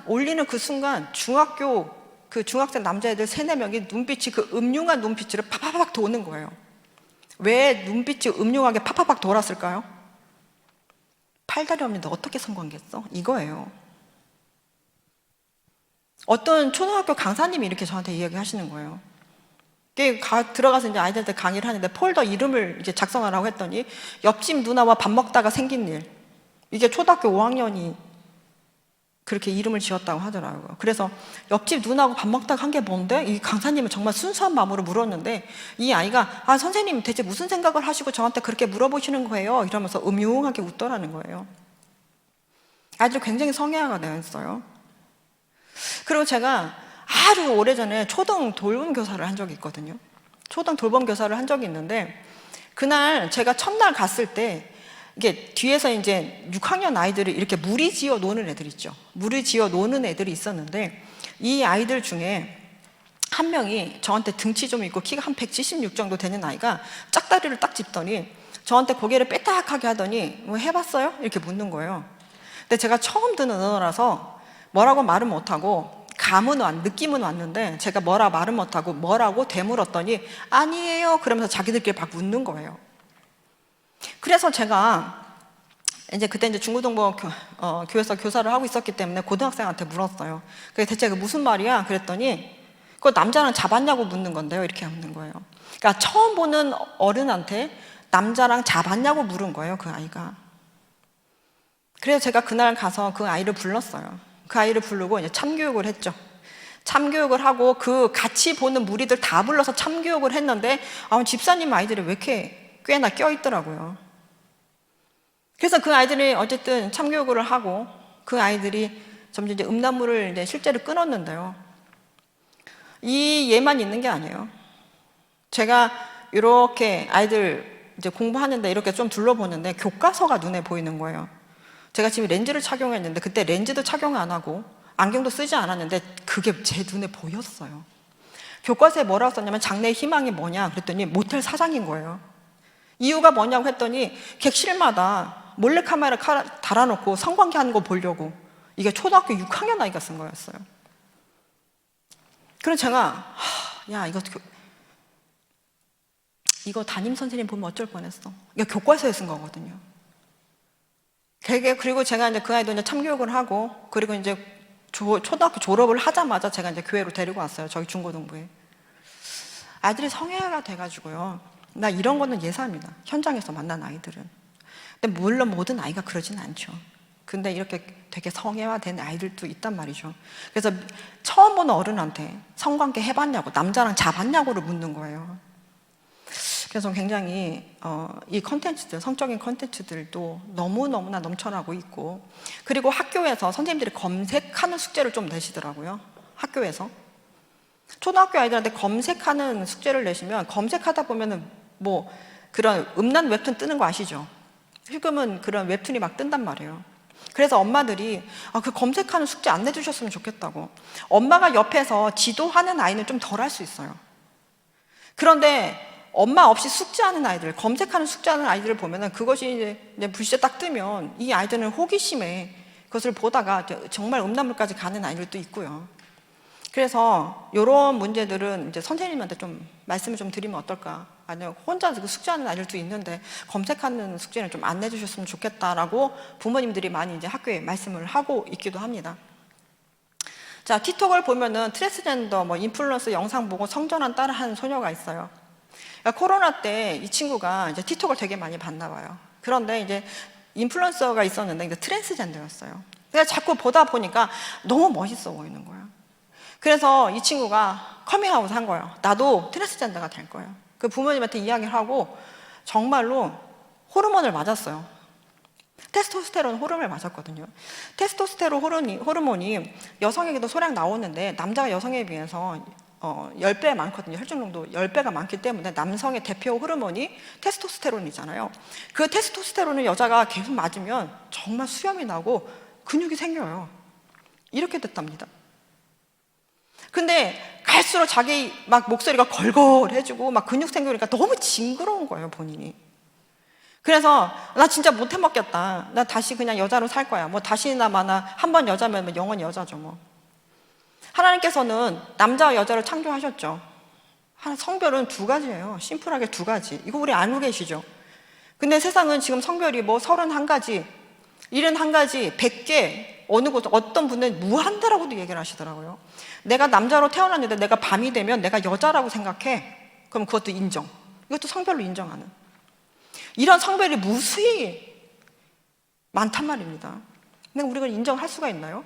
올리는 그 순간 중학생 남자애들 3-4명이 눈빛이 그 음흉한 눈빛으로 파파박 도는 거예요. 왜 눈빛이 음흉하게 파파박 돌았을까요? 팔다리 없는데 어떻게 성관계했어? 이거예요. 어떤 초등학교 강사님이 이렇게 저한테 이야기하시는 거예요. 들어가서 이제 아이들한테 강의를 하는데 폴더 이름을 이제 작성하라고 했더니 옆집 누나와 밥 먹다가 생긴 일. 이게 초등학교 5학년이 그렇게 이름을 지었다고 하더라고요. 그래서 옆집 누나하고 밥 먹다가 한 게 뭔데? 이 강사님은 정말 순수한 마음으로 물었는데 이 아이가 선생님 대체 무슨 생각을 하시고 저한테 그렇게 물어보시는 거예요? 이러면서 음흉하게 웃더라는 거예요. 아이들이 굉장히 성애화가 되어 있어요. 그리고 제가 아주 오래전에 초등 돌봄 교사를 한 적이 있거든요. 초등 돌봄 교사를 한 적이 있는데 그날 제가 첫날 갔을 때 이게 뒤에서 이제 6학년 아이들이 이렇게 무리 지어 노는 애들 있죠. 무리 지어 노는 애들이 있었는데 이 아이들 중에 한 명이 저한테 등치 좀 있고 키가 한 176 정도 되는 아이가 짝다리를 딱 짚더니 저한테 고개를 빼딱하게 하더니 뭐 해봤어요? 이렇게 묻는 거예요. 근데 제가 처음 듣는 언어라서 뭐라고 말은 못하고 느낌은 왔는데 제가 말은 못하고 뭐라고 되물었더니 아니에요 그러면서 자기들끼리 막 웃는 거예요. 그래서 제가 그때 이제 중고등부 교회에서 교사를 하고 있었기 때문에 고등학생한테 물었어요. 그게 대체 무슨 말이야? 그랬더니 그거 남자랑 잡았냐고 묻는 건데요. 이렇게 묻는 거예요. 그러니까 처음 보는 어른한테 남자랑 잡았냐고 물은 거예요. 그 아이가. 그래서 제가 그날 가서 그 아이를 불렀어요. 그 아이를 부르고 이제 참교육을 했죠. 참교육을 하고 그 같이 보는 무리들 다 불러서 참교육을 했는데 집사님 아이들이 왜 이렇게 꽤나 껴있더라고요. 그래서 그 아이들이 어쨌든 참교육을 하고 그 아이들이 점점 이제 음란물을 이제 실제로 끊었는데요. 이 예만 있는 게 아니에요. 제가 이렇게 아이들 이제 공부하는데 이렇게 좀 둘러보는데 교과서가 눈에 보이는 거예요. 제가 지금 렌즈를 착용했는데 그때 렌즈도 착용 안 하고 안경도 쓰지 않았는데 그게 제 눈에 보였어요. 교과서에 뭐라고 썼냐면 장래의 희망이 뭐냐 그랬더니 모텔 사장인 거예요. 이유가 뭐냐고 했더니 객실마다 몰래카메라 달아놓고 성관계하는 거 보려고. 이게 초등학교 6학년 아이가 쓴 거였어요. 그래서 제가 야 이거 담임 선생님 보면 어쩔 뻔했어. 이거 교과서에 쓴 거거든요. 그리고 제가 이제 그 아이도 이제 참교육을 하고, 그리고 이제 초등학교 졸업을 하자마자 제가 이제 교회로 데리고 왔어요. 저희 중고등부에. 아이들이 성애가 돼가지고요. 나 이런 거는 예사입니다. 현장에서 만난 아이들은. 근데 물론 모든 아이가 그러진 않죠. 근데 이렇게 되게 성애화된 아이들도 있단 말이죠. 그래서 처음 보는 어른한테 성관계 해봤냐고, 남자랑 자봤냐고를 묻는 거예요. 그래서 굉장히 이 컨텐츠들, 성적인 컨텐츠들도 너무너무나 넘쳐나고 있고, 그리고 학교에서 선생님들이 검색하는 숙제를 좀 내시더라고요. 학교에서. 초등학교 아이들한테 검색하는 숙제를 내시면, 검색하다 보면은 뭐 그런 음란 웹툰 뜨는 거 아시죠? 지금은 그런 웹툰이 막 뜬단 말이에요. 그래서 엄마들이 그 검색하는 숙제 안 내주셨으면 좋겠다고. 엄마가 옆에서 지도하는 아이는 좀 덜 할 수 있어요. 그런데 엄마 없이 숙제하는 아이들, 검색하는 숙제하는 아이들을 보면은 그것이 이제 불시에 딱 뜨면 이 아이들은 호기심에 그것을 보다가 정말 음란물까지 가는 아이들도 있고요. 그래서 이런 문제들은 이제 선생님한테 좀 말씀을 좀 드리면 어떨까? 아니면 혼자 숙제하는 아이들도 있는데 검색하는 숙제는 좀 안 내주셨으면 좋겠다라고 부모님들이 많이 이제 학교에 말씀을 하고 있기도 합니다. 자, 틱톡을 보면은 트랜스젠더, 인플루언서 영상 보고 성전환 따라하는 소녀가 있어요. 그러니까 코로나 때 이 친구가 이제 틱톡을 되게 많이 봤나 봐요. 그런데 이제 인플루언서가 있었는데 이제 트랜스젠더였어요. 그래서 자꾸 보다 보니까 너무 멋있어 보이는 거예요. 그래서 이 친구가 커밍아웃 한 거예요. 나도 트랜스젠더가 될 거예요. 그 부모님한테 이야기를 하고 정말로 호르몬을 맞았어요. 테스토스테론 호르몬을 맞았거든요. 테스토스테론 호르몬이 여성에게도 소량 나오는데 남자가 여성에 비해서 10배 많거든요. 혈중농도 10배가 많기 때문에 남성의 대표 호르몬이 테스토스테론이잖아요. 그 테스토스테론을 여자가 계속 맞으면 정말 수염이 나고 근육이 생겨요. 이렇게 됐답니다. 근데 갈수록 자기 막 목소리가 걸걸해지고 막 근육 생기니까 너무 징그러운 거예요, 본인이. 그래서 나 진짜 못 해먹겠다. 나 다시 그냥 여자로 살 거야. 뭐 다시나 마나 한 번 여자면 영원히 여자죠, 뭐. 하나님께서는 남자와 여자를 창조하셨죠. 성별은 두 가지예요. 심플하게 두 가지. 이거 우리 알고 계시죠? 근데 세상은 지금 성별이 31가지, 71가지, 100개, 어떤 분은 무한대라고도 얘기를 하시더라고요. 내가 남자로 태어났는데 내가 밤이 되면 내가 여자라고 생각해. 그럼 그것도 인정. 이것도 성별로 인정하는. 이런 성별이 무수히 많단 말입니다. 근데 우리가 인정할 수가 있나요?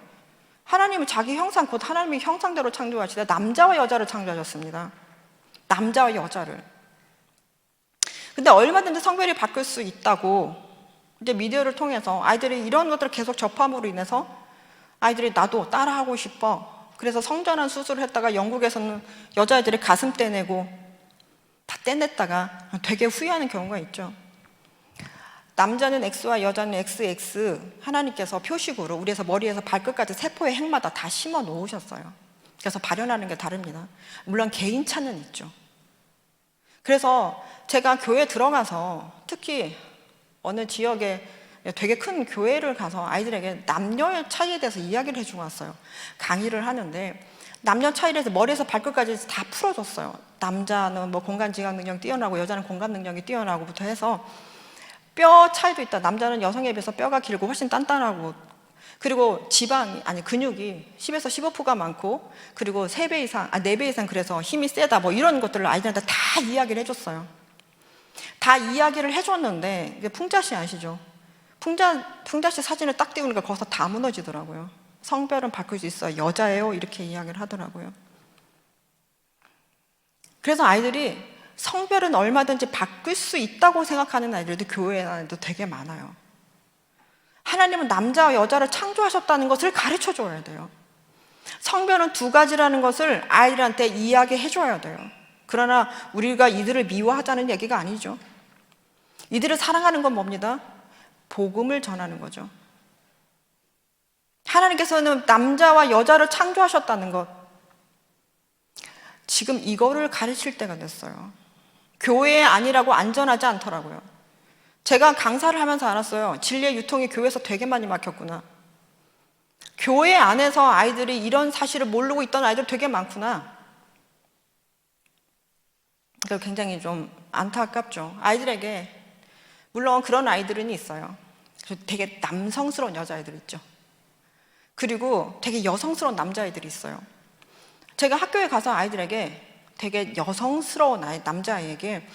하나님은 자기 형상, 곧 하나님의 형상대로 창조하시되 남자와 여자를 창조하셨습니다. 남자와 여자를. 근데 얼마든지 성별이 바뀔 수 있다고 이제 미디어를 통해서 아이들이 이런 것들을 계속 접함으로 인해서 아이들이 나도 따라하고 싶어. 그래서 성전환 수술을 했다가 영국에서는 여자애들이 가슴 떼내고 다 떼냈다가 되게 후회하는 경우가 있죠. 남자는 X와 여자는 XX, 하나님께서 표식으로 우리에서 머리에서 발끝까지 세포의 핵마다 다 심어 놓으셨어요. 그래서 발현하는 게 다릅니다. 물론 개인차는 있죠. 그래서 제가 교회 들어가서 특히 어느 지역에 되게 큰 교회를 가서 아이들에게 남녀의 차이에 대해서 이야기를 해주고 왔어요. 강의를 하는데 남녀 차이에 대해서 머리에서 발끝까지 다 풀어줬어요. 남자는 공간 지각 능력이 뛰어나고 여자는 공감 능력이 뛰어나고부터 해서 뼈 차이도 있다. 남자는 여성에 비해서 뼈가 길고 훨씬 단단하고, 그리고 근육이 10에서 15%가 많고, 그리고 3배 이상, 4배 이상 그래서 힘이 세다. 이런 것들을 아이들한테 다 이야기를 해줬어요. 다 이야기를 해줬는데, 이게 풍자씨 아시죠? 풍자씨 사진을 딱 띄우니까 거기서 다 무너지더라고요. 성별은 바꿀 수 있어요. 여자예요. 이렇게 이야기를 하더라고요. 그래서 아이들이 성별은 얼마든지 바꿀 수 있다고 생각하는 아이들도 교회 안에도 되게 많아요. 하나님은 남자와 여자를 창조하셨다는 것을 가르쳐 줘야 돼요. 성별은 두 가지라는 것을 아이들한테 이야기해 줘야 돼요. 그러나 우리가 이들을 미워하자는 얘기가 아니죠. 이들을 사랑하는 건 뭡니다? 복음을 전하는 거죠. 하나님께서는 남자와 여자를 창조하셨다는 것, 지금 이거를 가르칠 때가 됐어요. 교회 아니라고 안전하지 않더라고요. 제가 강사를 하면서 알았어요. 진리의 유통이 교회에서 되게 많이 막혔구나. 교회 안에서 아이들이 이런 사실을 모르고 있던 아이들 되게 많구나. 그래서 굉장히 좀 안타깝죠. 아이들에게 물론 그런 아이들은 있어요. 되게 남성스러운 여자아이들 있죠. 그리고 되게 여성스러운 남자아이들이 있어요. 제가 학교에 가서 아이들에게 되게 여성스러운 남자아이에게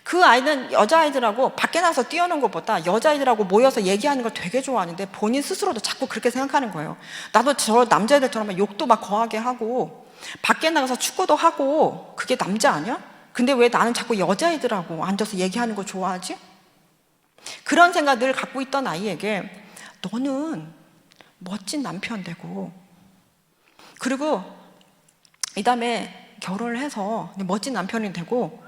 그 아이는 여자아이들하고 밖에 나가서 뛰어노는 것보다 여자아이들하고 모여서 얘기하는 걸 되게 좋아하는데 본인 스스로도 자꾸 그렇게 생각하는 거예요. 나도 저 남자애들처럼 욕도 막 거하게 하고 밖에 나가서 축구도 하고 그게 남자 아니야? 근데 왜 나는 자꾸 여자애들하고 앉아서 얘기하는 거 좋아하지? 그런 생각 늘 갖고 있던 아이에게 너는 멋진 남편 되고 그리고 이 다음에 결혼을 해서 멋진 남편이 되고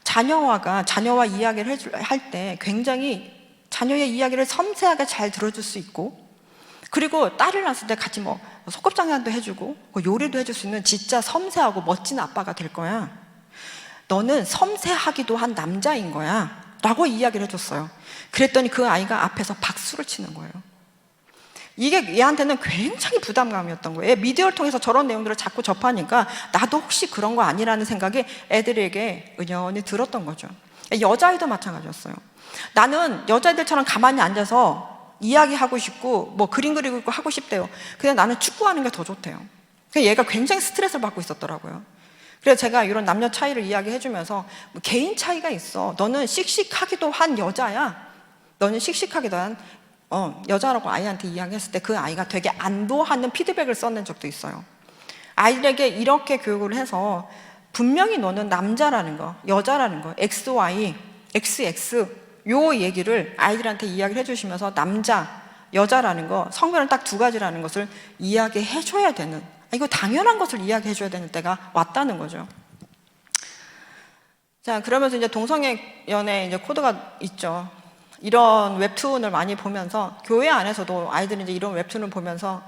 자녀와 이야기를 할 때 굉장히 자녀의 이야기를 섬세하게 잘 들어줄 수 있고 그리고 딸을 낳았을 때 같이 뭐 소꿉장난도 해주고 요리도 해줄 수 있는 진짜 섬세하고 멋진 아빠가 될 거야. 너는 섬세하기도 한 남자인 거야 라고 이야기를 해줬어요. 그랬더니 그 아이가 앞에서 박수를 치는 거예요. 이게 얘한테는 굉장히 부담감이었던 거예요. 미디어를 통해서 저런 내용들을 자꾸 접하니까 나도 혹시 그런 거 아니라는 생각이 애들에게 은연히 들었던 거죠. 여자아이도 마찬가지였어요. 나는 여자애들처럼 가만히 앉아서 이야기하고 싶고 뭐 그림 그리고 있고 하고 싶대요. 근데 나는 축구하는 게 더 좋대요. 얘가 굉장히 스트레스를 받고 있었더라고요. 그래서 제가 이런 남녀 차이를 이야기해주면서 뭐 개인 차이가 있어. 너는 씩씩하기도 한 여자야. 너는 씩씩하기도 한 여자라고 아이한테 이야기했을 때 그 아이가 되게 안도하는 피드백을 써낸 적도 있어요. 아이들에게 이렇게 교육을 해서 분명히 너는 남자라는 거, 여자라는 거, XY, XX 요 얘기를 아이들한테 이야기를 해주시면서 남자, 여자라는 거, 성별은 딱 두 가지라는 것을 이야기해줘야 되는, 이거 당연한 것을 이야기해줘야 되는 때가 왔다는 거죠. 자, 그러면서 이제 동성애 연애 이제 코드가 있죠. 이런 웹툰을 많이 보면서 교회 안에서도 아이들이 이제 이런 웹툰을 보면서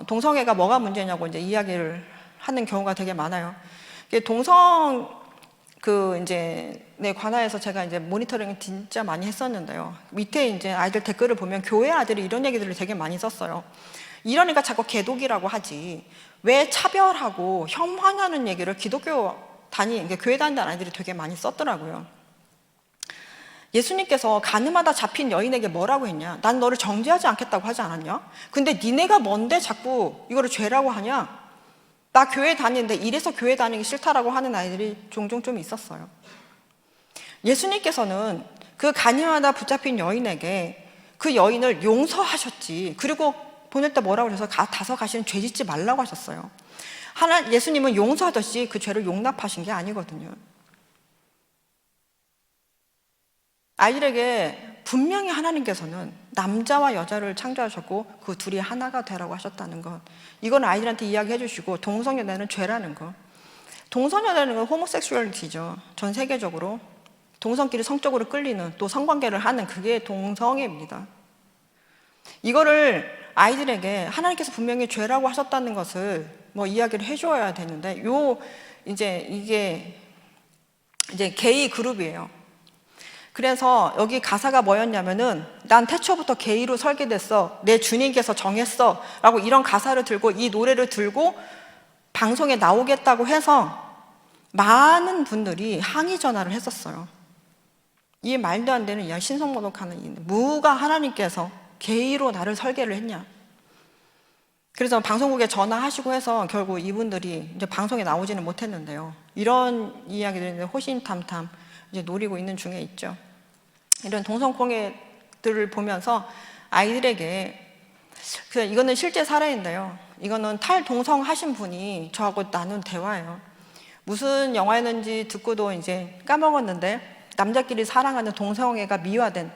동성애가 뭐가 문제냐고 이제 이야기를 하는 경우가 되게 많아요. 동성 네 관하에서 제가 이제 모니터링을 진짜 많이 했었는데요. 밑에 이제 아이들 댓글을 보면 교회 아들이 이런 얘기들을 되게 많이 썼어요. 이러니까 자꾸 개독이라고 하지. 왜 차별하고 혐오하는 얘기를 기독교 교회 다니는 아이들이 되게 많이 썼더라고요. 예수님께서 가늠하다 잡힌 여인에게 뭐라고 했냐? 난 너를 정죄하지 않겠다고 하지 않았냐? 근데 니네가 뭔데 자꾸 이거를 죄라고 하냐? 나 교회 다니는데 이래서 교회 다니기 싫다라고 하는 아이들이 종종 좀 있었어요. 예수님께서는 그 가늠하다 붙잡힌 여인에게 그 여인을 용서하셨지. 그리고 보낼 때 뭐라고 하셔서 다서 가시는 죄 짓지 말라고 하셨어요. 예수님은 용서하듯이 그 죄를 용납하신 게 아니거든요. 아이들에게 분명히 하나님께서는 남자와 여자를 창조하셨고 그 둘이 하나가 되라고 하셨다는 것, 이건 아이들한테 이야기해 주시고, 동성연애는 죄라는 것. 동성연애는 건 호모섹슈얼리티죠. 전 세계적으로 동성끼리 성적으로 끌리는, 또 성관계를 하는, 그게 동성애입니다. 이거를 아이들에게 하나님께서 분명히 죄라고 하셨다는 것을 이야기를 해줘야 되는데, 이게 게이 그룹이에요. 그래서 여기 가사가 뭐였냐면은, 난 태초부터 게이로 설계됐어, 내 주님께서 정했어 라고 이런 가사를 들고, 이 노래를 들고 방송에 나오겠다고 해서 많은 분들이 항의 전화를 했었어요. 이 말도 안 되는 이야기, 신성모독하는, 무가 하나님께서 게이로 나를 설계를 했냐. 그래서 방송국에 전화하시고 해서 결국 이분들이 이제 방송에 나오지는 못했는데요. 이런 이야기들이 호신탐탐 이제 노리고 있는 중에 있죠. 이런 동성공예들을 보면서 아이들에게, 이거는 실제 사례인데요. 이거는 탈동성 하신 분이 저하고 나눈 대화예요. 무슨 영화였는지 듣고도 이제 까먹었는데, 남자끼리 사랑하는 동성애가 미화된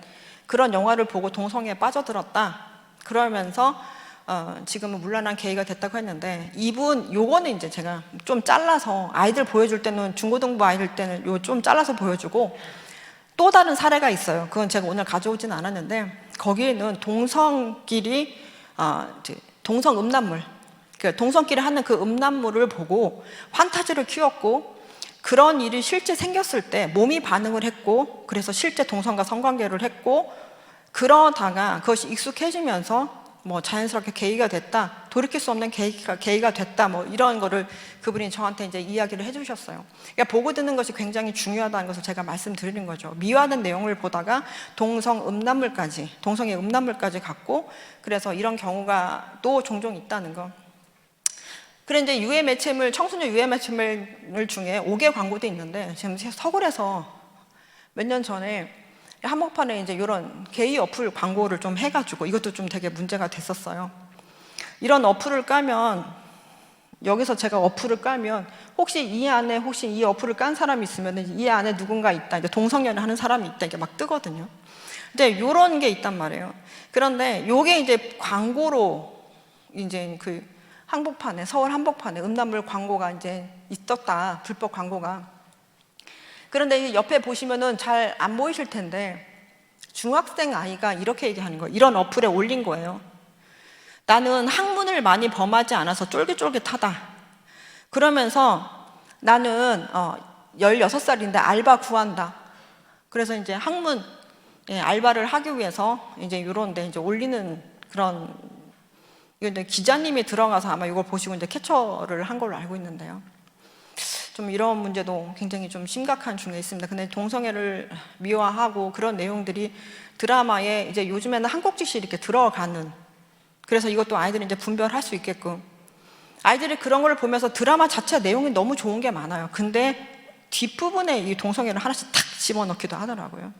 그런 영화를 보고 동성애에 빠져들었다. 그러면서 지금은 문란한 게이가 됐다고 했는데, 요거는 이제 제가 좀 잘라서 아이들 보여줄 때는, 중고등부 아이들 때는 요 좀 잘라서 보여주고, 또 다른 사례가 있어요. 그건 제가 오늘 가져오진 않았는데, 거기에는 동성끼리 동성 음란물, 동성끼리 하는 그 음란물을 보고 환타지를 키웠고, 그런 일이 실제 생겼을 때 몸이 반응을 했고, 그래서 실제 동성과 성관계를 했고, 그러다가 그것이 익숙해지면서 자연스럽게 게이가 됐다. 돌이킬 수 없는 계기가 됐다. 뭐 이런 거를 그분이 저한테 이제 이야기를 해주셨어요. 그러니까 보고 듣는 것이 굉장히 중요하다는 것을 제가 말씀드리는 거죠. 미화된 내용을 보다가 동성의 음란물까지 갖고, 그래서 이런 경우가 또 종종 있다는 거. 그래 이제 유해 매체물, 청소년 유해 매체물 중에 5개 광고도 있는데, 지금 서울에서 몇 년 전에 한복판에 이제 이런 게이 어플 광고를 좀 해가지고 이것도 좀 되게 문제가 됐었어요. 이런 어플을 까면, 여기서 제가 어플을 까면 혹시 이 어플을 깐 사람이 있으면 이 안에 누군가 있다, 이제 동성연애 하는 사람이 있다, 이게 막 뜨거든요. 근데 이런 게 있단 말이에요. 그런데 요게 이제 광고로 이제 그 한복판에, 서울 한복판에 음란물 광고가 이제 있었다, 불법 광고가. 그런데 옆에 보시면은 잘 안 보이실 텐데 중학생 아이가 이렇게 얘기하는 거예요. 이런 어플에 올린 거예요. 나는 학문을 많이 범하지 않아서 쫄깃쫄깃하다. 그러면서 나는 16살인데 알바 구한다. 그래서 이제 학문 알바를 하기 위해서 이제 이런데 이제 올리는 그런, 이제 기자님이 들어가서 아마 이걸 보시고 이제 캡처를 한 걸로 알고 있는데요. 좀 이런 문제도 굉장히 좀 심각한 중에 있습니다. 근데 동성애를 미화하고 그런 내용들이 드라마에 이제 요즘에는 한 꼭지씩 이렇게 들어가는, 그래서 이것도 아이들이 이제 분별할 수 있게끔, 아이들이 그런 걸 보면서 드라마 자체 내용이 너무 좋은 게 많아요. 근데 뒷부분에 이 동성애를 하나씩 탁 집어넣기도 하더라고요.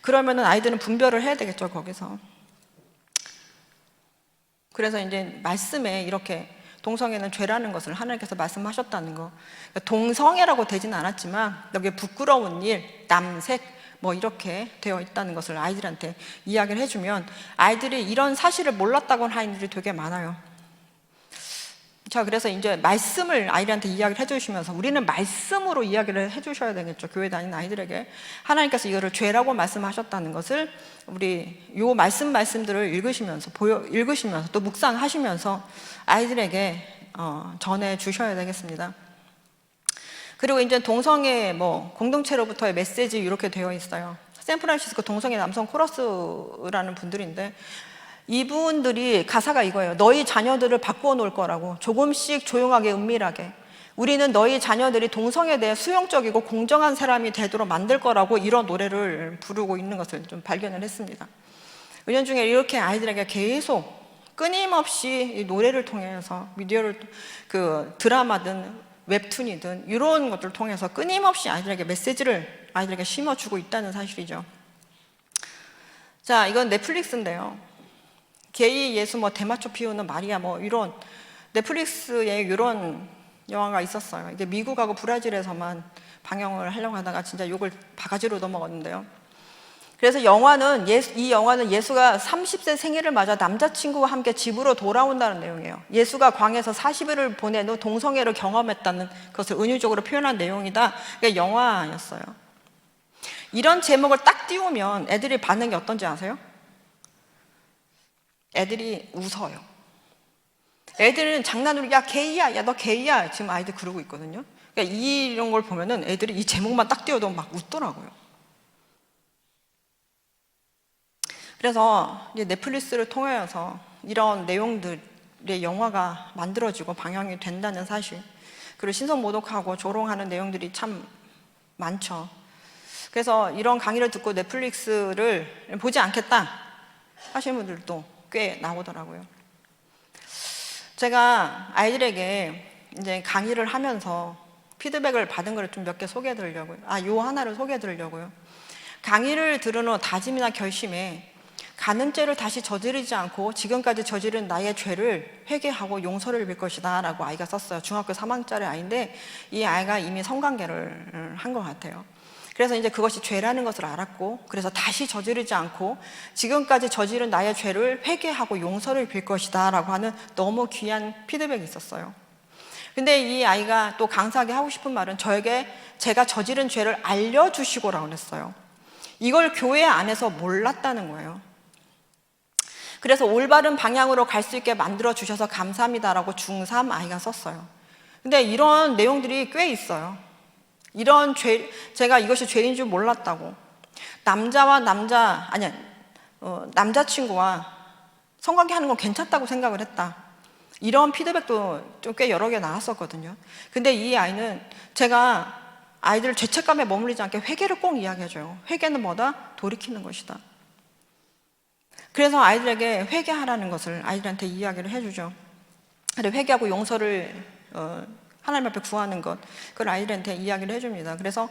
그러면은 아이들은 분별을 해야 되겠죠, 거기서. 그래서 이제 말씀에 이렇게 동성애는 죄라는 것을 하나님께서 말씀하셨다는 거. 동성애라고 되지는 않았지만 여기에 부끄러운 일, 남색 뭐 이렇게 되어 있다는 것을 아이들한테 이야기를 해주면 아이들이 이런 사실을 몰랐다고 하는 아이들이 되게 많아요. 자, 그래서 이제 말씀을 아이들한테 이야기를 해주시면서 우리는 말씀으로 이야기를 해주셔야 되겠죠. 교회 다니는 아이들에게 하나님께서 이거를 죄라고 말씀하셨다는 것을 우리 요 말씀들을 읽으시면서 또 묵상하시면서 아이들에게 전해 주셔야 되겠습니다. 그리고 이제 동성애 뭐 공동체로부터의 메시지 이렇게 되어 있어요. 샌프란시스코 동성애 남성 코러스라는 분들인데, 이분들이 가사가 이거예요. 너희 자녀들을 바꾸어 놓을 거라고, 조금씩 조용하게 은밀하게 우리는 너희 자녀들이 동성애에 대해 수용적이고 공정한 사람이 되도록 만들 거라고 이런 노래를 부르고 있는 것을 좀 발견을 했습니다. 은연 중에 이렇게 아이들에게 계속 끊임없이 이 노래를 통해서, 미디어를, 그 드라마든 웹툰이든 이런 것들을 통해서 끊임없이 아이들에게 메시지를 아이들에게 심어주고 있다는 사실이죠. 자, 이건 넷플릭스인데요. 게이 예수, 뭐 대마초 피우는 마리아, 뭐 이런 넷플릭스에 이런 영화가 있었어요. 이게 미국하고 브라질에서만 방영을 하려고 하다가 진짜 욕을 바가지로 넘어갔는데요. 그래서 이 영화는 예수가 30세 생일을 맞아 남자친구와 함께 집으로 돌아온다는 내용이에요. 예수가 광야에서 40일을 보낸 후 동성애를 경험했다는 것을 은유적으로 표현한 내용이다. 그게 영화였어요. 이런 제목을 딱 띄우면 애들이 반응이 어떤지 아세요? 애들이 웃어요. 애들은 장난으로 야 게이야, 야 너 게이야, 지금 아이들 그러고 있거든요. 그러니까 이런 걸 보면은 애들이 이 제목만 딱 띄워도 막 웃더라고요. 그래서 이제 넷플릭스를 통해서 이런 내용들의 영화가 만들어지고 방영이 된다는 사실, 그리고 신성모독하고 조롱하는 내용들이 참 많죠. 그래서 이런 강의를 듣고 넷플릭스를 보지 않겠다 하시는 분들도 꽤 나오더라고요. 제가 아이들에게 이제 강의를 하면서 피드백을 받은 걸 좀 몇 개 소개해 드리려고요. 요 하나를 소개해 드리려고요. 강의를 들은 후 다짐이나 결심에 가는 죄를 다시 저지르지 않고 지금까지 저지른 나의 죄를 회개하고 용서를 빌 것이다 라고 아이가 썼어요. 중학교 3학년짜리 아이인데 이 아이가 이미 성관계를 한 것 같아요. 그래서 이제 그것이 죄라는 것을 알았고, 그래서 다시 저지르지 않고 지금까지 저지른 나의 죄를 회개하고 용서를 빌 것이다 라고 하는 너무 귀한 피드백이 있었어요. 근데 이 아이가 또 강사하게 하고 싶은 말은 저에게 제가 저지른 죄를 알려주시고라고 했어요. 이걸 교회 안에서 몰랐다는 거예요. 그래서 올바른 방향으로 갈 수 있게 만들어 주셔서 감사합니다라고 중3 아이가 썼어요. 근데 이런 내용들이 꽤 있어요. 이런 죄, 제가 이것이 죄인 줄 몰랐다고. 남자친구와 성관계 하는 건 괜찮다고 생각을 했다. 이런 피드백도 좀 꽤 여러 개 나왔었거든요. 근데 이 아이는 제가 아이들 죄책감에 머물리지 않게 회개를 꼭 이야기해줘요. 회개는 뭐다? 돌이키는 것이다. 그래서 아이들에게 회개하라는 것을 아이들한테 이야기를 해주죠. 근데 회개하고 용서를 하나님 앞에 구하는 것, 그걸 아이들한테 이야기를 해줍니다. 그래서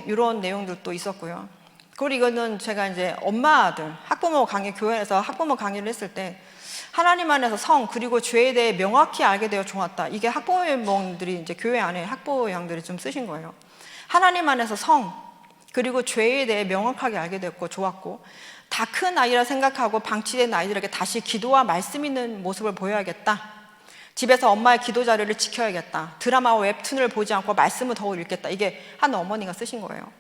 이런 내용들도 있었고요. 그리고 이거는 제가 이제 엄마들, 학부모 강의, 교회에서 학부모 강의를 했을 때 하나님 안에서 성 그리고 죄에 대해 명확히 알게 되어 좋았다. 이게 학부모들이 이제 교회 안에 학부형들이 좀 쓰신 거예요. 하나님 안에서 성 그리고 죄에 대해 명확하게 알게 되었고 좋았고, 다 큰 아이라 생각하고 방치된 아이들에게 다시 기도와 말씀 있는 모습을 보여야겠다. 집에서 엄마의 기도 자료를 지켜야겠다. 드라마와 웹툰을 보지 않고 말씀을 더 읽겠다. 이게 한 어머니가 쓰신 거예요.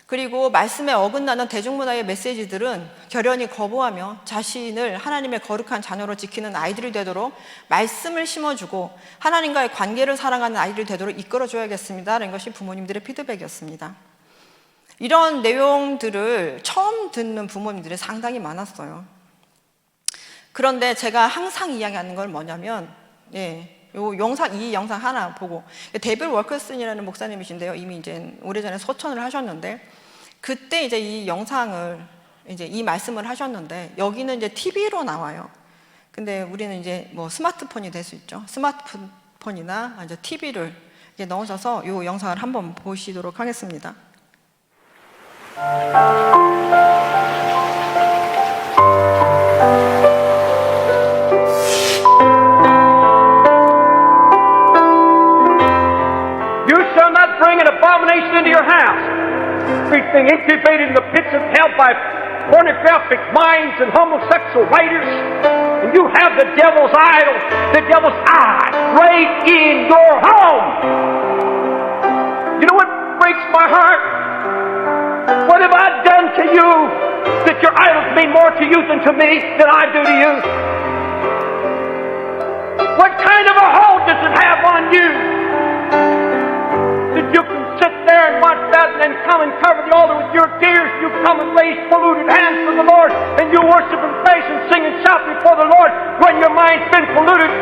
그리고 말씀에 어긋나는 대중문화의 메시지들은 결연히 거부하며 자신을 하나님의 거룩한 자녀로 지키는 아이들이 되도록 말씀을 심어주고 하나님과의 관계를 사랑하는 아이들이 되도록 이끌어줘야겠습니다. 라는 것이 부모님들의 피드백이었습니다. 이런 내용들을 처음 듣는 부모님들이 상당히 많았어요. 그런데 제가 항상 이야기하는 건 뭐냐면, 이 영상 하나 보고, 데빌 월커슨이라는 목사님이신데요. 이미 이제 오래전에 소천을 하셨는데, 그때 이제 이 영상을, 이제 이 말씀을 하셨는데, 여기는 이제 TV로 나와요. 근데 우리는 이제 뭐 스마트폰이 될 수 있죠. 스마트폰이나 이제 TV를 넣으셔서 이 영상을 한번 보시도록 하겠습니다. Bring an abomination into your house. Being incubated in the pits of hell by pornographic minds and homosexual writers. And you have the devil's idol, the devil's eye, right in your home. You know what breaks my heart? What have I done to you that your idols mean more to you than to me than I do to you? What kind of a hold does it have on you? That you can sit there and watch that and then come and cover the altar with your tears. You come and raise polluted hands for the Lord, and you worship and praise and sing and shout before the Lord when your mind's been polluted.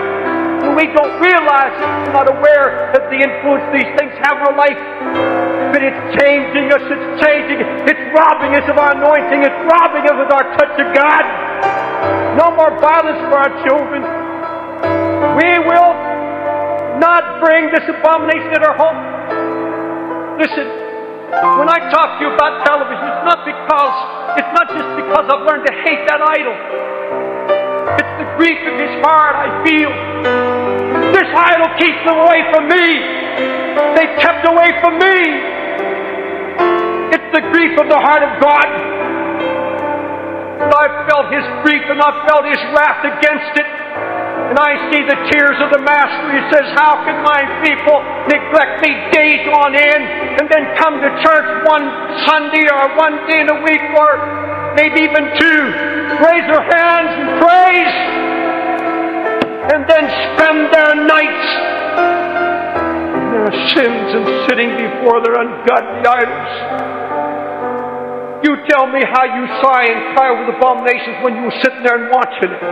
And we don't realize, we're not aware that the influence these things have on our life. But it's changing us, it's changing, it's robbing us of our anointing, it's robbing us of our touch of God. No more violence for our children. We will not bring this abomination in our home. Listen, when I talk to you about television, it's not just because I've learned to hate that idol. It's the grief of his heart I feel. This idol keeps them away from me. They kept away from me. It's the grief of the heart of God. And I've felt his grief and I've felt his wrath against it. And I see the tears of the Master. He says, how can my people neglect me days on end and then come to church one Sunday or one day in a week or maybe even two, raise their hands and praise, and then spend their nights in their sins and sitting before their ungodly idols? You tell me how you sigh and cry over the abominations when you were sitting there and watching it.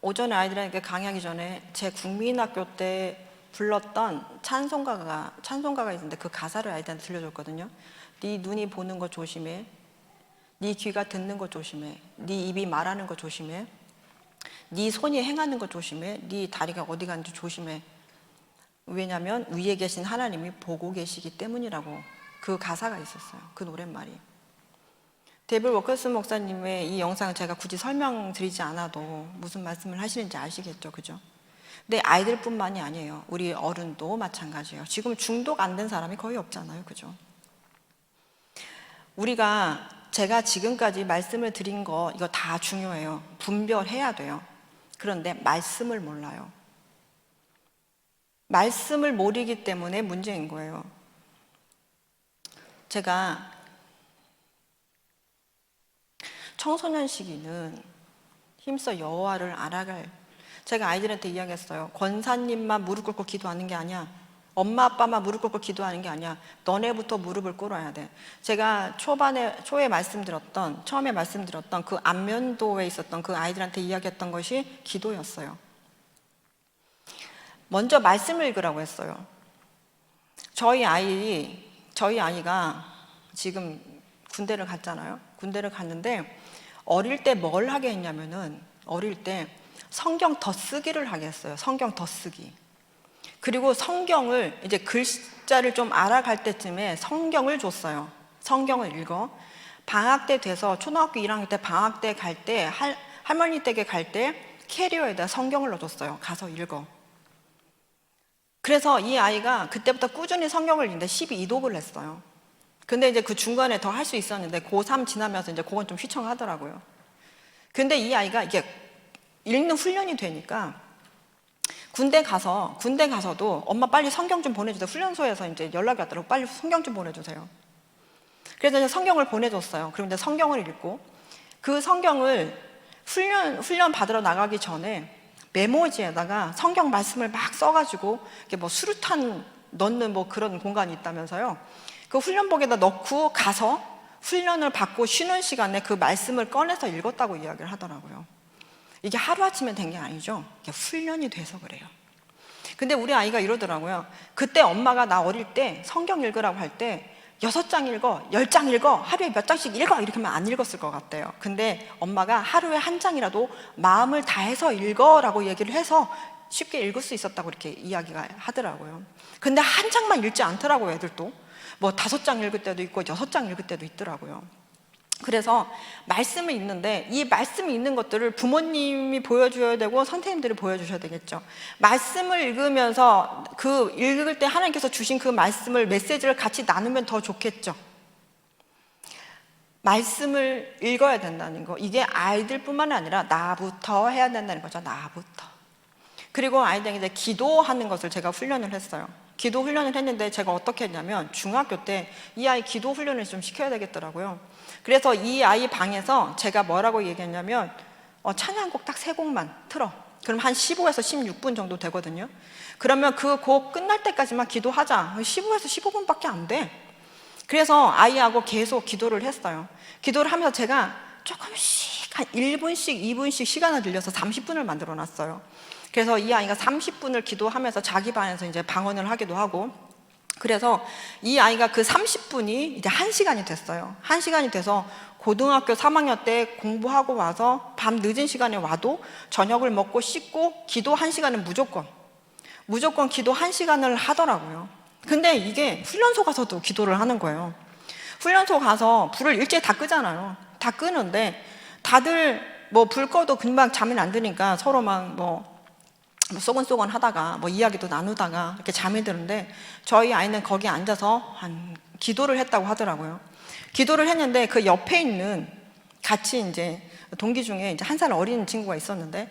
오전에 아이들에게 강의하기 전에 제 국민학교 때 불렀던 찬송가가 있는데 그 가사를 아이들한테 들려줬거든요. 네 눈이 보는 거 조심해. 네 귀가 듣는 거 조심해. 네 입이 말하는 거 조심해. 네 손이 행하는 거 조심해. 네 다리가 어디 가는지 조심해. 왜냐하면 위에 계신 하나님이 보고 계시기 때문이라고 그 가사가 있었어요. 그 노랫말이. 데빌 워커슨 목사님의 이 영상을 제가 굳이 설명드리지 않아도 무슨 말씀을 하시는지 아시겠죠, 그죠? 근데 아이들뿐만이 아니에요. 우리 어른도 마찬가지예요. 지금 중독 안 된 사람이 거의 없잖아요, 그죠? 우리가 제가 지금까지 말씀을 드린 거 이거 다 중요해요. 분별해야 돼요. 그런데 말씀을 몰라요. 말씀을 모르기 때문에 문제인 거예요. 제가 청소년 시기는 힘써 여호와를 알아갈, 제가 아이들한테 이야기했어요. 권사님만 무릎 꿇고 기도하는 게 아니야. 엄마 아빠만 무릎 꿇고 기도하는 게 아니야. 너네부터 무릎을 꿇어야 돼. 제가 처음에 말씀드렸던 그 안면도에 있었던 그 아이들한테 이야기했던 것이 기도였어요. 먼저 말씀을 읽으라고 했어요. 저희 아이가 지금 군대를 갔잖아요. 군대를 갔는데 어릴 때 뭘 하게 했냐면은 어릴 때 성경 덧쓰기를 하게 했어요. 성경 덧쓰기. 그리고 성경을 이제 글자를 좀 알아갈 때쯤에 성경을 줬어요. 성경을 읽어. 방학 때 돼서 초등학교 1학년 때 방학 때 갈 때 할머니 댁에 갈 때 캐리어에다 성경을 넣어줬어요. 가서 읽어. 그래서 이 아이가 그때부터 꾸준히 성경을 읽는데 12독을 했어요. 근데 이제 그 중간에 더 할 수 있었는데 고3 지나면서 이제 그건 좀 휘청하더라고요. 근데 이 아이가 이게 읽는 훈련이 되니까 군대 가서도 엄마 빨리 성경 좀 보내주세요. 훈련소에서 이제 연락이 왔더라고. 빨리 성경 좀 보내주세요. 그래서 이제 성경을 보내줬어요. 그럼 이제 성경을 읽고 그 성경을 훈련 받으러 나가기 전에 메모지에다가 성경 말씀을 막 써가지고 이게 뭐 수류탄 넣는 뭐 그런 공간이 있다면서요. 그 훈련복에다 넣고 가서 훈련을 받고 쉬는 시간에 그 말씀을 꺼내서 읽었다고 이야기를 하더라고요. 이게 하루아침에 된 게 아니죠. 이게 훈련이 돼서 그래요. 근데 우리 아이가 이러더라고요. 그때 엄마가 나 어릴 때 성경 읽으라고 할 때 6장 읽어, 10장 읽어, 하루에 몇 장씩 읽어 이렇게 하면 안 읽었을 것 같아요. 근데 엄마가 하루에 한 장이라도 마음을 다해서 읽어라고 얘기를 해서 쉽게 읽을 수 있었다고 이렇게 이야기가 하더라고요. 근데 한 장만 읽지 않더라고요. 애들도 뭐 5장 읽을 때도 있고 6장 읽을 때도 있더라고요. 그래서 말씀을 읽는데 이 말씀이 있는 것들을 부모님이 보여줘야 되고 선생님들이 보여주셔야 되겠죠. 말씀을 읽으면서 그 읽을 때 하나님께서 주신 그 말씀을 메시지를 같이 나누면 더 좋겠죠. 말씀을 읽어야 된다는 거, 이게 아이들뿐만 아니라 나부터 해야 된다는 거죠. 나부터. 그리고 아이들에게 이제 기도하는 것을 제가 훈련을 했어요. 기도 훈련을 했는데 제가 어떻게 했냐면 중학교 때 이 아이 기도 훈련을 좀 시켜야 되겠더라고요. 그래서 이 아이 방에서 제가 뭐라고 얘기했냐면 찬양곡 딱 3곡만 틀어. 그럼 한 15에서 16분 정도 되거든요. 그러면 그 곡 끝날 때까지만 기도하자. 15에서 15분밖에 안 돼. 그래서 아이하고 계속 기도를 했어요. 기도를 하면서 제가 조금씩 한 1분씩 2분씩 시간을 늘려서 30분을 만들어 놨어요. 그래서 이 아이가 30분을 기도하면서 자기 반에서 이제 방언을 하기도 하고, 그래서 이 아이가 그 30분이 이제 1시간이 됐어요. 1시간이 돼서 고등학교 3학년 때 공부하고 와서 밤 늦은 시간에 와도 저녁을 먹고 씻고 기도 1시간은 무조건 기도 1시간을 하더라고요. 근데 이게 훈련소 가서도 기도를 하는 거예요. 훈련소 가서 불을 일제히 다 끄잖아요. 다 끄는데 다들 뭐 불 꺼도 금방 잠이 안 드니까 서로 막 쏘곤쏘곤 하다가 뭐 이야기도 나누다가 이렇게 잠이 드는데 저희 아이는 거기 앉아서 기도를 했다고 하더라고요. 기도를 했는데 그 옆에 있는 같이 이제 동기 중에 이제 1살 어린 친구가 있었는데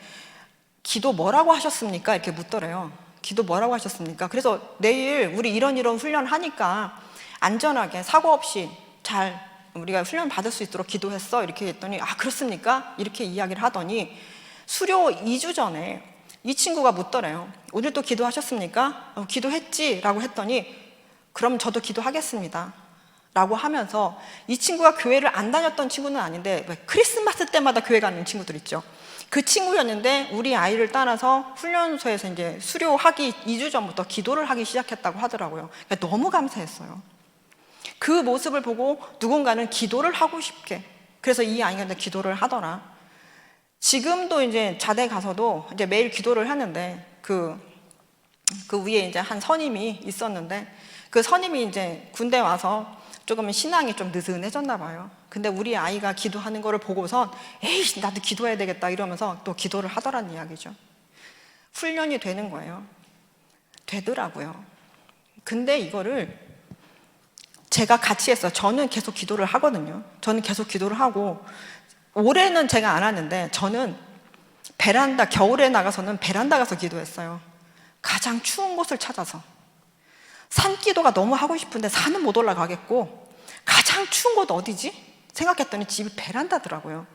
기도 뭐라고 하셨습니까? 이렇게 묻더래요. 기도 뭐라고 하셨습니까? 그래서 내일 우리 이런 훈련 하니까 안전하게 사고 없이 잘 우리가 훈련 받을 수 있도록 기도했어. 이렇게 했더니 아 그렇습니까? 이렇게 이야기를 하더니 수료 2주 전에 이 친구가 묻더래요. 오늘 또 기도하셨습니까? 기도했지 라고 했더니 그럼 저도 기도하겠습니다 라고 하면서, 이 친구가 교회를 안 다녔던 친구는 아닌데 왜 크리스마스 때마다 교회 가는 친구들 있죠. 그 친구였는데 우리 아이를 따라서 훈련소에서 이제 수료하기 2주 전부터 기도를 하기 시작했다고 하더라고요. 그러니까 너무 감사했어요. 그 모습을 보고 누군가는 기도를 하고 싶게, 그래서 이 아이가 이제 기도를 하더라. 지금도 이제 자대 가서도 이제 매일 기도를 하는데 그 위에 이제 한 선임이 있었는데 그 선임이 이제 군대 와서 조금 신앙이 좀 느슨해졌나 봐요. 근데 우리 아이가 기도하는 거를 보고선 에이 나도 기도해야 되겠다 이러면서 또 기도를 하더란 이야기죠. 훈련이 되는 거예요. 되더라고요. 근데 이거를 제가 같이 했어요. 저는 계속 기도를 하거든요. 저는 계속 기도를 하고, 올해는 제가 안 하는데 저는 베란다, 겨울에 나가서는 베란다 가서 기도했어요. 가장 추운 곳을 찾아서. 산기도가 너무 하고 싶은데 산은 못 올라가겠고, 가장 추운 곳 어디지? 생각했더니 집이 베란다더라고요.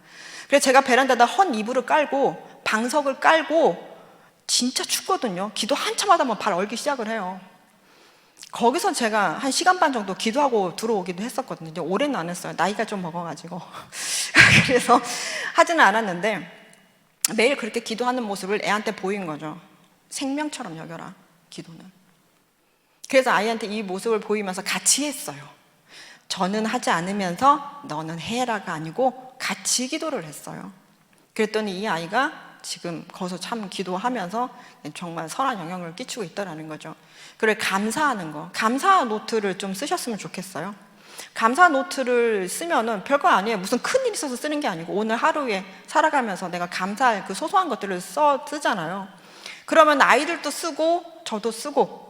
그래서 제가 베란다에다 헌 이불을 깔고 방석을 깔고, 진짜 춥거든요. 기도 한참 하다 보면 발 얼기 시작을 해요. 거기서 제가 한 시간 반 정도 기도하고 들어오기도 했었거든요. 이제 올해는 안 했어요. 나이가 좀 먹어가지고. 그래서 하지는 않았는데, 매일 그렇게 기도하는 모습을 애한테 보인 거죠. 생명처럼 여겨라, 기도는. 그래서 아이한테 이 모습을 보이면서 같이 했어요. 저는 하지 않으면서 너는 해라가 아니고 같이 기도를 했어요. 그랬더니 이 아이가 지금 거기서 참 기도하면서 정말 선한 영향을 끼치고 있다는 거죠. 그래, 감사하는 거, 감사 노트를 좀 쓰셨으면 좋겠어요. 감사 노트를 쓰면은 별거 아니에요. 무슨 큰일 있어서 쓰는 게 아니고, 오늘 하루에 살아가면서 내가 감사할 그 소소한 것들을 쓰잖아요. 그러면 아이들도 쓰고 저도 쓰고,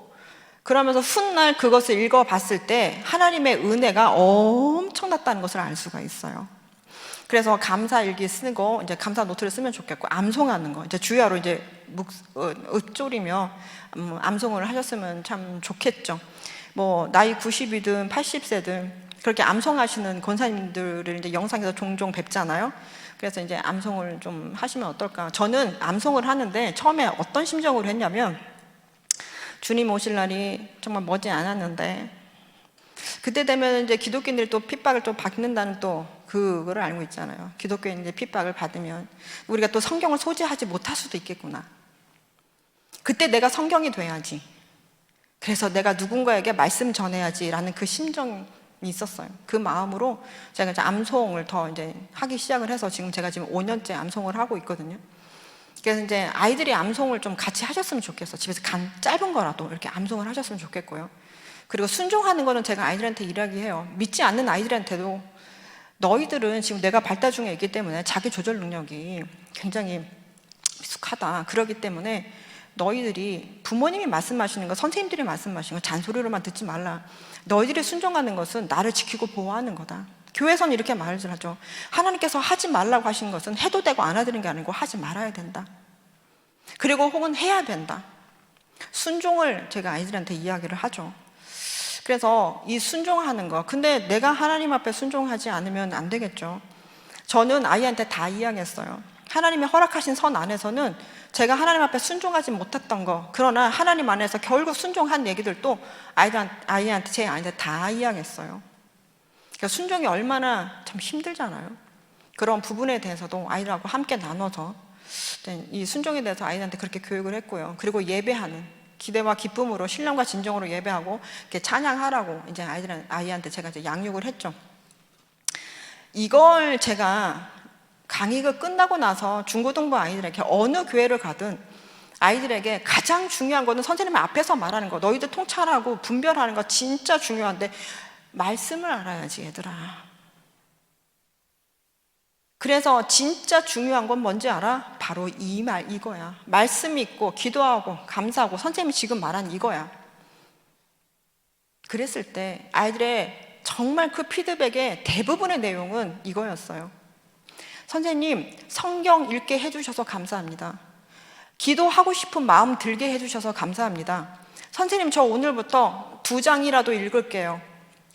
그러면서 훗날 그것을 읽어봤을 때 하나님의 은혜가 엄청났다는 것을 알 수가 있어요. 그래서 감사 일기 쓰고, 이제 감사 노트를 쓰면 좋겠고, 암송하는 거, 이제 주야로 이제 읊조리며 암송을 하셨으면 참 좋겠죠. 뭐 나이 90이든 80세든 그렇게 암송하시는 권사님들을 이제 영상에서 종종 뵙잖아요. 그래서 이제 암송을 좀 하시면 어떨까. 저는 암송을 하는데 처음에 어떤 심정으로 했냐면, 주님 오실 날이 정말 머지 않았는데, 그때 되면 이제 기독교인들이 또 핍박을 또 받는다는 또 그거를 알고 있잖아요. 기독교인들이 핍박을 받으면 우리가 또 성경을 소지하지 못할 수도 있겠구나. 그때 내가 성경이 돼야지. 그래서 내가 누군가에게 말씀 전해야지라는 그 심정이 있었어요. 그 마음으로 제가 이제 암송을 더 이제 하기 시작을 해서 지금 제가 지금 5년째 암송을 하고 있거든요. 그래서 이제 아이들이 암송을 좀 같이 하셨으면 좋겠어. 집에서 짧은 거라도 이렇게 암송을 하셨으면 좋겠고요. 그리고 순종하는 거는 제가 아이들한테 이야기해요. 믿지 않는 아이들한테도, 너희들은 지금 내가 발달 중에 있기 때문에 자기 조절 능력이 굉장히 미숙하다. 그렇기 때문에 너희들이 부모님이 말씀하시는 거, 선생님들이 말씀하시는 거 잔소리로만 듣지 말라. 너희들이 순종하는 것은 나를 지키고 보호하는 거다. 교회에서는 이렇게 말을 하죠. 하나님께서 하지 말라고 하시는 것은 해도 되고 안 해도 되는 게 아니고 하지 말아야 된다. 그리고 혹은 해야 된다. 순종을 제가 아이들한테 이야기를 하죠. 그래서 이 순종하는 거, 근데 내가 하나님 앞에 순종하지 않으면 안 되겠죠. 저는 아이한테 다 이야기했어요. 하나님이 허락하신 선 안에서는 제가 하나님 앞에 순종하지 못했던 거, 그러나 하나님 안에서 결국 순종한 얘기들도 아이한테, 제 아이한테 다 이야기했어요. 그러니까 순종이 얼마나 참 힘들잖아요. 그런 부분에 대해서도 아이들하고 함께 나눠서 이 순종에 대해서 아이들한테 그렇게 교육을 했고요. 그리고 예배하는, 기대와 기쁨으로 신령과 진정으로 예배하고 이렇게 찬양하라고 이제 아이한테 제가 이제 양육을 했죠. 이걸 제가 강의가 끝나고 나서 중고등부 아이들에게 어느 교회를 가든 아이들에게 가장 중요한 거는 선생님 앞에서 말하는 거, 너희들 통찰하고 분별하는 거 진짜 중요한데, 말씀을 알아야지 얘들아. 그래서 진짜 중요한 건 뭔지 알아? 바로 이 말, 이거야. 말씀 있고 기도하고 감사하고 선생님이 지금 말한 이거야. 그랬을 때 아이들의 정말 그 피드백의 대부분의 내용은 이거였어요. 선생님, 성경 읽게 해주셔서 감사합니다. 기도하고 싶은 마음 들게 해주셔서 감사합니다. 선생님, 저 오늘부터 2장이라도 읽을게요.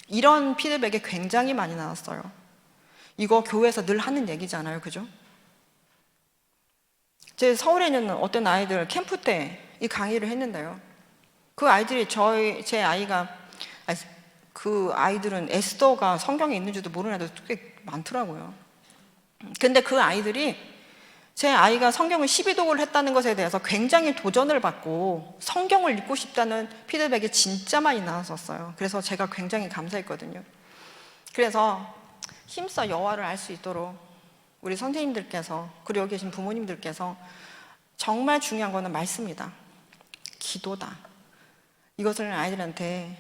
이런 피드백이 굉장히 많이 나왔어요. 이거 교회에서 늘 하는 얘기잖아요, 그죠? 제 서울에 있는 어떤 아이들 캠프 때 이 강의를 했는데요. 그 아이들이 제 아이가, 그 아이들은 에스더가 성경에 있는지도 모르는 애들 꽤 많더라고요. 근데 그 아이들이 제 아이가 성경을 12독을 했다는 것에 대해서 굉장히 도전을 받고 성경을 읽고 싶다는 피드백이 진짜 많이 나왔었어요. 그래서 제가 굉장히 감사했거든요. 그래서 힘써 여호와를 알 수 있도록 우리 선생님들께서, 그리고 여기 계신 부모님들께서 정말 중요한 거는 말씀이다, 기도다, 이것을 아이들한테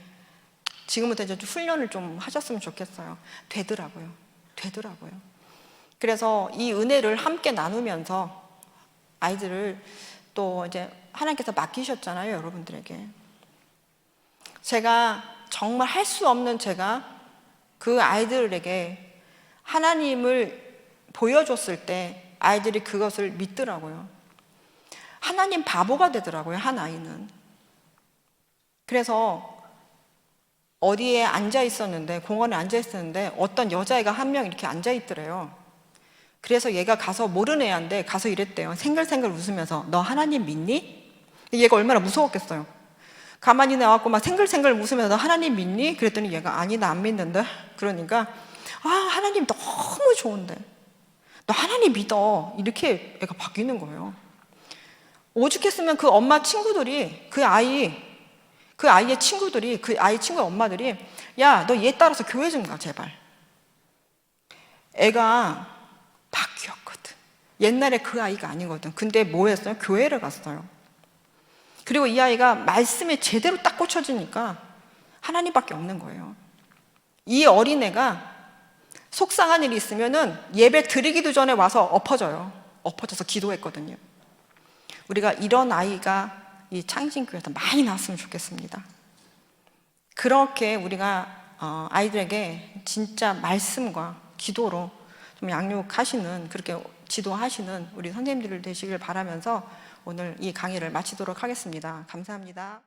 지금부터 이제 훈련을 좀 하셨으면 좋겠어요. 되더라고요. 그래서 이 은혜를 함께 나누면서 아이들을 또 이제 하나님께서 맡기셨잖아요, 여러분들에게. 제가 정말 할 수 없는 제가 그 아이들에게 하나님을 보여줬을 때 아이들이 그것을 믿더라고요. 하나님 바보가 되더라고요, 한 아이는. 그래서 어디에 앉아 있었는데, 공원에 앉아 있었는데 어떤 여자애가 한 명 이렇게 앉아 있더래요. 그래서 얘가 가서 모르는 애한테 가서 이랬대요. 생글생글 웃으면서, 너 하나님 믿니? 얘가 얼마나 무서웠겠어요. 가만히 나왔고 막 생글생글 웃으면서, 너 하나님 믿니? 그랬더니 얘가, 아니 나 안 믿는데. 그러니까, 아 하나님 너무 좋은데, 너 하나님 믿어, 이렇게 애가 바뀌는 거예요. 오죽했으면 그 엄마 친구들이, 그 아이의 친구들이, 그 아이 친구의 엄마들이, 야 너 얘 따라서 교회 좀 가 제발. 애가 바뀌었거든. 옛날에 그 아이가 아니거든. 근데 뭐 했어요? 교회를 갔어요. 그리고 이 아이가 말씀에 제대로 딱 꽂혀지니까 하나님밖에 없는 거예요. 이 어린애가 속상한 일이 있으면은 예배 드리기도 전에 와서 엎어져서 기도했거든요. 우리가 이런 아이가 이 창신교회에서 많이 나왔으면 좋겠습니다. 그렇게 우리가 아이들에게 진짜 말씀과 기도로 좀 양육하시는, 그렇게 지도하시는 우리 선생님들 되시길 바라면서 오늘 이 강의를 마치도록 하겠습니다. 감사합니다.